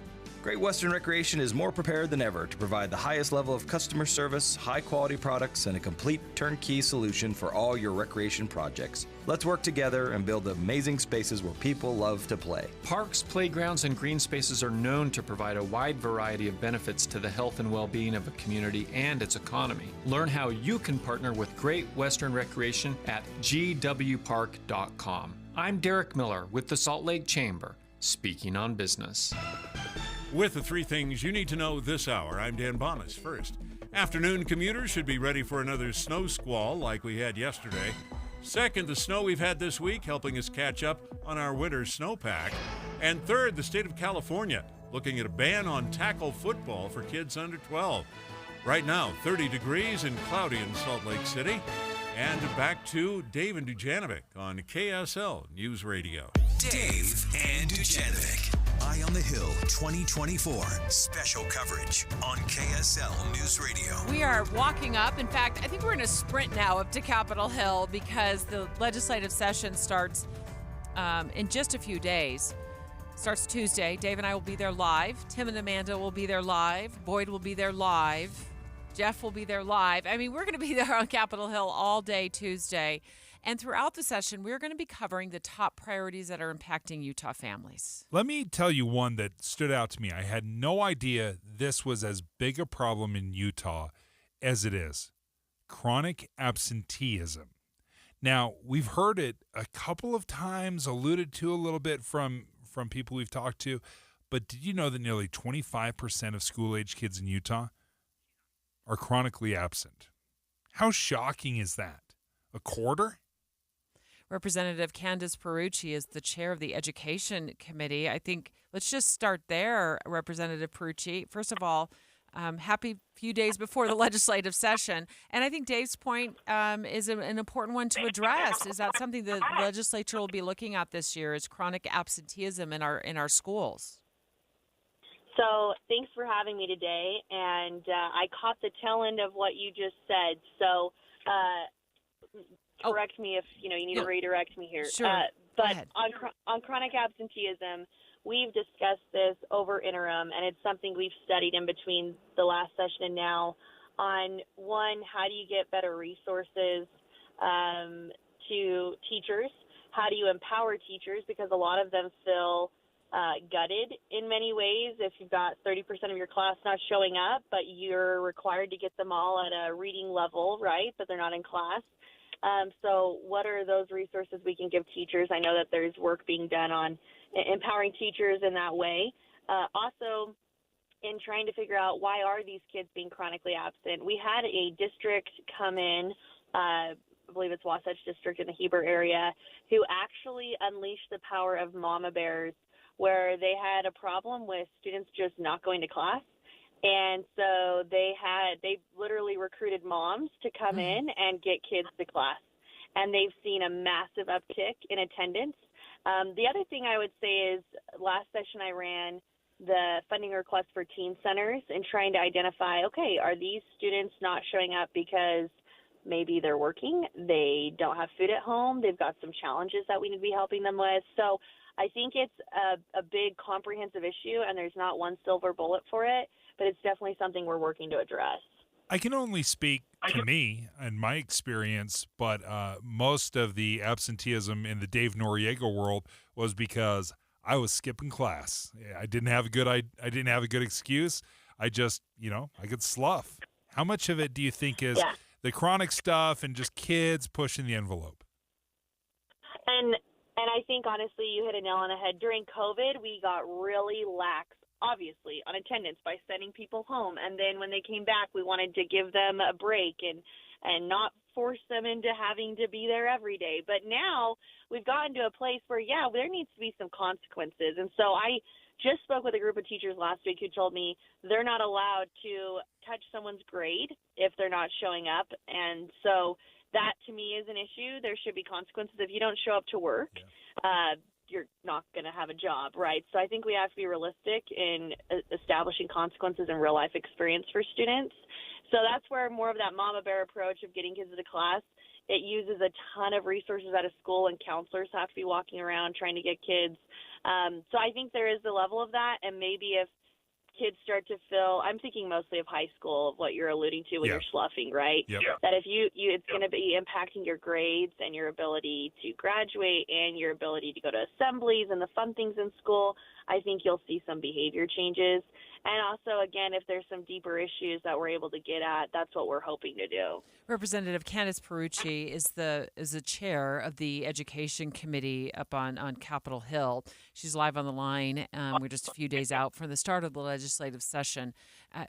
Great Western Recreation is more prepared than ever to provide the highest level of customer service, high-quality products, and a complete turnkey solution for all your recreation projects. Let's work together and build amazing spaces where people love to play. Parks, playgrounds, and green spaces are known to provide a wide variety of benefits to the health and well-being of a community and its economy. Learn how you can partner with Great Western Recreation at gwpark.com. I'm Derek Miller with the Salt Lake Chamber, speaking on business. With the 3 things you need to know this hour, I'm Dan Bonas. First, afternoon commuters should be ready for another snow squall like we had yesterday. Second, the snow we've had this week helping us catch up on our winter snowpack. And third, the state of California looking at a ban on tackle football for kids under 12. Right now, 30 degrees and cloudy in Salt Lake City. And back to Dave and Dujanovic on KSL News Radio. Dave and Dujanovic. Eye on the Hill 2024 special coverage on KSL News Radio. We are walking up. In fact, I think we're in a sprint now up to Capitol Hill because the legislative session starts in just a few days. Starts Tuesday. Dave and I will be there live. Tim and Amanda will be there live. Boyd will be there live. Jeff will be there live. I mean, we're going to be there on Capitol Hill all day Tuesday. And throughout the session, we're going to be covering the top priorities that are impacting Utah families. Let me tell you one that stood out to me. I had no idea this was as big a problem in Utah as it is. Chronic absenteeism. Now, we've heard it a couple of times, alluded to a little bit from people we've talked to, but did you know that nearly 25% of school-age kids in Utah are chronically absent? How shocking is that? A quarter? Representative Candace Perucci is the chair of the Education Committee. I think let's just start there, Representative Perucci. First of all, happy few days before the legislative session. And I think Dave's point is an important one to address. Is that something the legislature will be looking at this year, is chronic absenteeism in our schools? So thanks for having me today. And I caught the tail end of what you just said. So correct me if you need to redirect me here. Sure. But on chronic absenteeism, we've discussed this over interim, and it's something we've studied in between the last session and now. On one, how do you get better resources to teachers? How do you empower teachers? Because a lot of them feel gutted in many ways if you've got 30% of your class not showing up, but you're required to get them all at a reading level, right? But they're not in class. So what are those resources we can give teachers? I know that there's work being done on empowering teachers in that way. Also, in trying to figure out why are these kids being chronically absent. We had a district come in, I believe it's Wasatch District in the Heber area, who actually unleashed the power of mama bears, where they had a problem with students just not going to class. And so they literally recruited moms to come in and get kids to class. And they've seen a massive uptick in attendance. The other thing I would say is last session I ran the funding request for teen centers and trying to identify, okay, are these students not showing up because maybe they're working, they don't have food at home, they've got some challenges that we need to be helping them with. So I think it's a big comprehensive issue, and there's not one silver bullet for it, but it's definitely something we're working to address. I can only speak to me and my experience, but most of the absenteeism in the Dave Noriega world was because I was skipping class. I didn't have a good excuse. I just, I could slough. How much of it do you think is the chronic stuff and just kids pushing the envelope? And I think, honestly, you hit a nail on the head. During COVID, we got really lax, obviously, on attendance by sending people home. And then when they came back, we wanted to give them a break and not force them into having to be there every day. But now we've gotten to a place where, there needs to be some consequences. And so I just spoke with a group of teachers last week who told me they're not allowed to touch someone's grade if they're not showing up. And so that, to me, is an issue. There should be consequences. If you don't show up to work, you're not going to have a job, right? So I think we have to be realistic in establishing consequences in real-life experience for students. So that's where more of that mama bear approach of getting kids into class, it uses a ton of resources out of school, and counselors have to be walking around trying to get kids. So I think there is a level of that, and maybe if kids start to feel, I'm thinking mostly of high school, of what you're alluding to when you're sloughing, right? Yep. That if it's going to be impacting your grades and your ability to graduate and your ability to go to assemblies and the fun things in school, I think you'll see some behavior changes. And also, again, if there's some deeper issues that we're able to get at, that's what we're hoping to do. Representative Candace Perucci is the chair of the Education Committee up on Capitol Hill. She's live on the line. We're just a few days out from the start of the legislative session.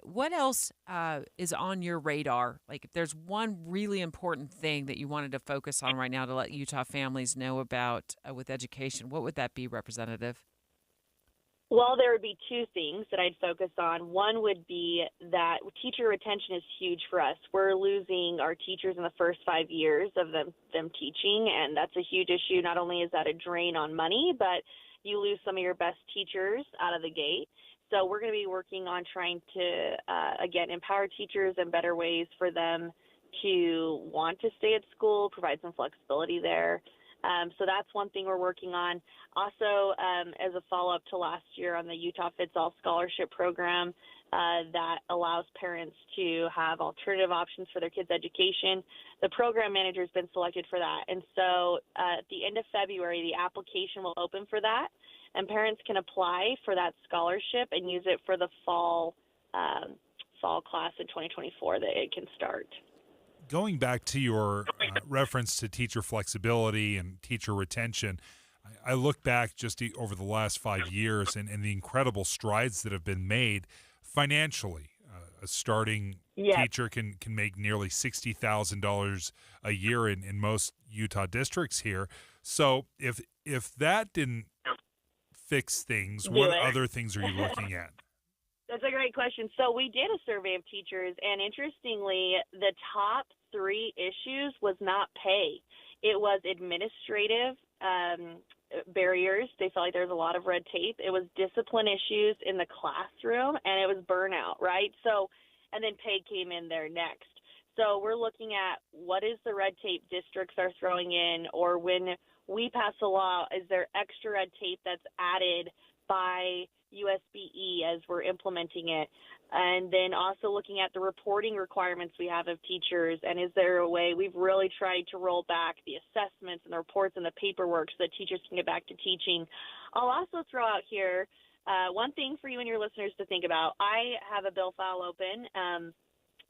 What else is on your radar? Like, if there's one really important thing that you wanted to focus on right now to let Utah families know about with education, what would that be, Representative? Well, there would be two things that I'd focus on. One would be that teacher retention is huge for us. We're losing our teachers in the first 5 years of them teaching, and that's a huge issue. Not only is that a drain on money, but you lose some of your best teachers out of the gate. So we're going to be working on trying to, again, empower teachers in better ways for them to want to stay at school, provide some flexibility there. So that's one thing we're working on. Also, as a follow-up to last year on the Utah Fits All Scholarship Program that allows parents to have alternative options for their kids' education, the program manager has been selected for that. And so at the end of February, the application will open for that, and parents can apply for that scholarship and use it for the fall class in 2024 that it can start. Going back to your reference to teacher flexibility and teacher retention, I look back just over the last 5 years and the incredible strides that have been made financially. A starting teacher can make nearly $60,000 a year in most Utah districts here. So if that didn't fix things, what other things are you looking at? That's a great question. So we did a survey of teachers, and interestingly, the top 3 issues was not pay. It was administrative barriers. They felt like there was a lot of red tape. It was discipline issues in the classroom, and it was burnout, right? So, and then pay came in there next. So we're looking at what is the red tape districts are throwing in, or when we pass a law, is there extra red tape that's added by USBE as we're implementing it? And then also looking at the reporting requirements we have of teachers, and is there a way we've really tried to roll back the assessments and the reports and the paperwork so that teachers can get back to teaching. I'll also throw out here one thing for you and your listeners to think about. I have a bill file open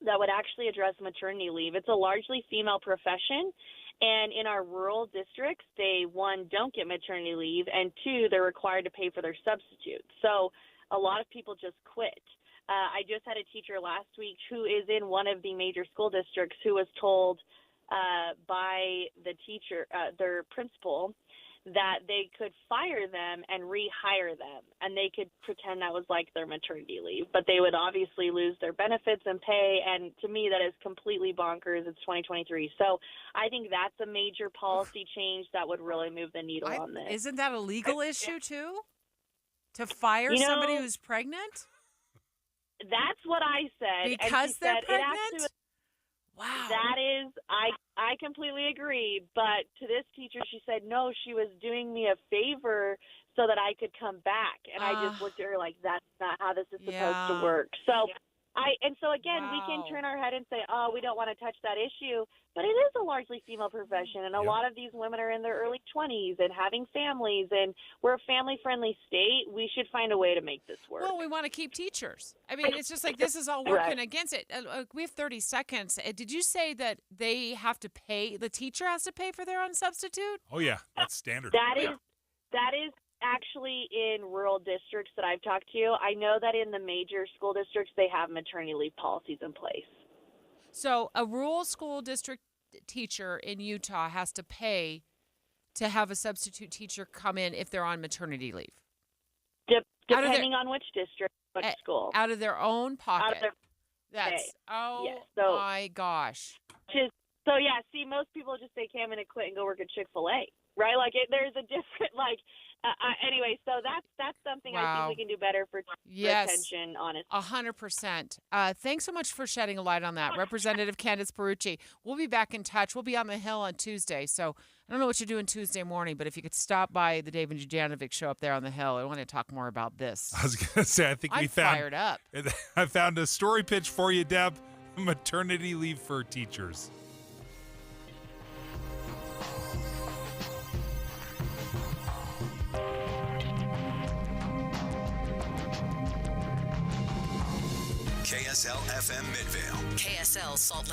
that would actually address maternity leave. It's a largely female profession, and in our rural districts, they, one, don't get maternity leave, and two, they're required to pay for their substitute. So a lot of people just quit. I just had a teacher last week who is in one of the major school districts who was told by the teacher, their principal, that they could fire them and rehire them, and they could pretend that was like their maternity leave, but they would obviously lose their benefits and pay, and to me that is completely bonkers. It's 2023. So I think that's a major policy change that would really move the needle on this. Isn't that a legal issue too? To fire somebody who's pregnant? That's what I said. Because they're pregnant? Wow. That is, I completely agree. But to this teacher, she said, no, she was doing me a favor so that I could come back. And I just looked at her like, that's not how this is supposed to work. So again, we can turn our head and say, oh, we don't want to touch that issue. But it is a largely female profession. And a lot of these women are in their early 20s and having families. And we're a family-friendly state. We should find a way to make this work. Well, we want to keep teachers. I mean, it's just like this is all working against it. We have 30 seconds. Did you say that they have to pay, the teacher has to pay for their own substitute? Oh, yeah. That's standard. That is actually in rural districts that I've talked to. I know that in the major school districts, they have maternity leave policies in place. So a rural school district teacher in Utah has to pay to have a substitute teacher come in if they're on maternity leave. Depending on which district, which school. Out of their own pocket. Out of their my gosh. So, yeah, see, most people just say, okay, I'm going to quit and go work at Chick-fil-A, right? Like, there's a different, anyway, so that's something I think we can do better for retention, honestly. 100%. Thanks so much for shedding a light on that. Representative Candace Perucci. We'll be back in touch. We'll be on the Hill on Tuesday, so I don't know what you're doing Tuesday morning, but if you could stop by the Dave and Dujanovic show up there on the Hill, I want to talk more about this. I was going to say, I think I'm fired up. I found a story pitch for you, Deb. Maternity leave for teachers. KSL FM Midvale. KSL Salt Lake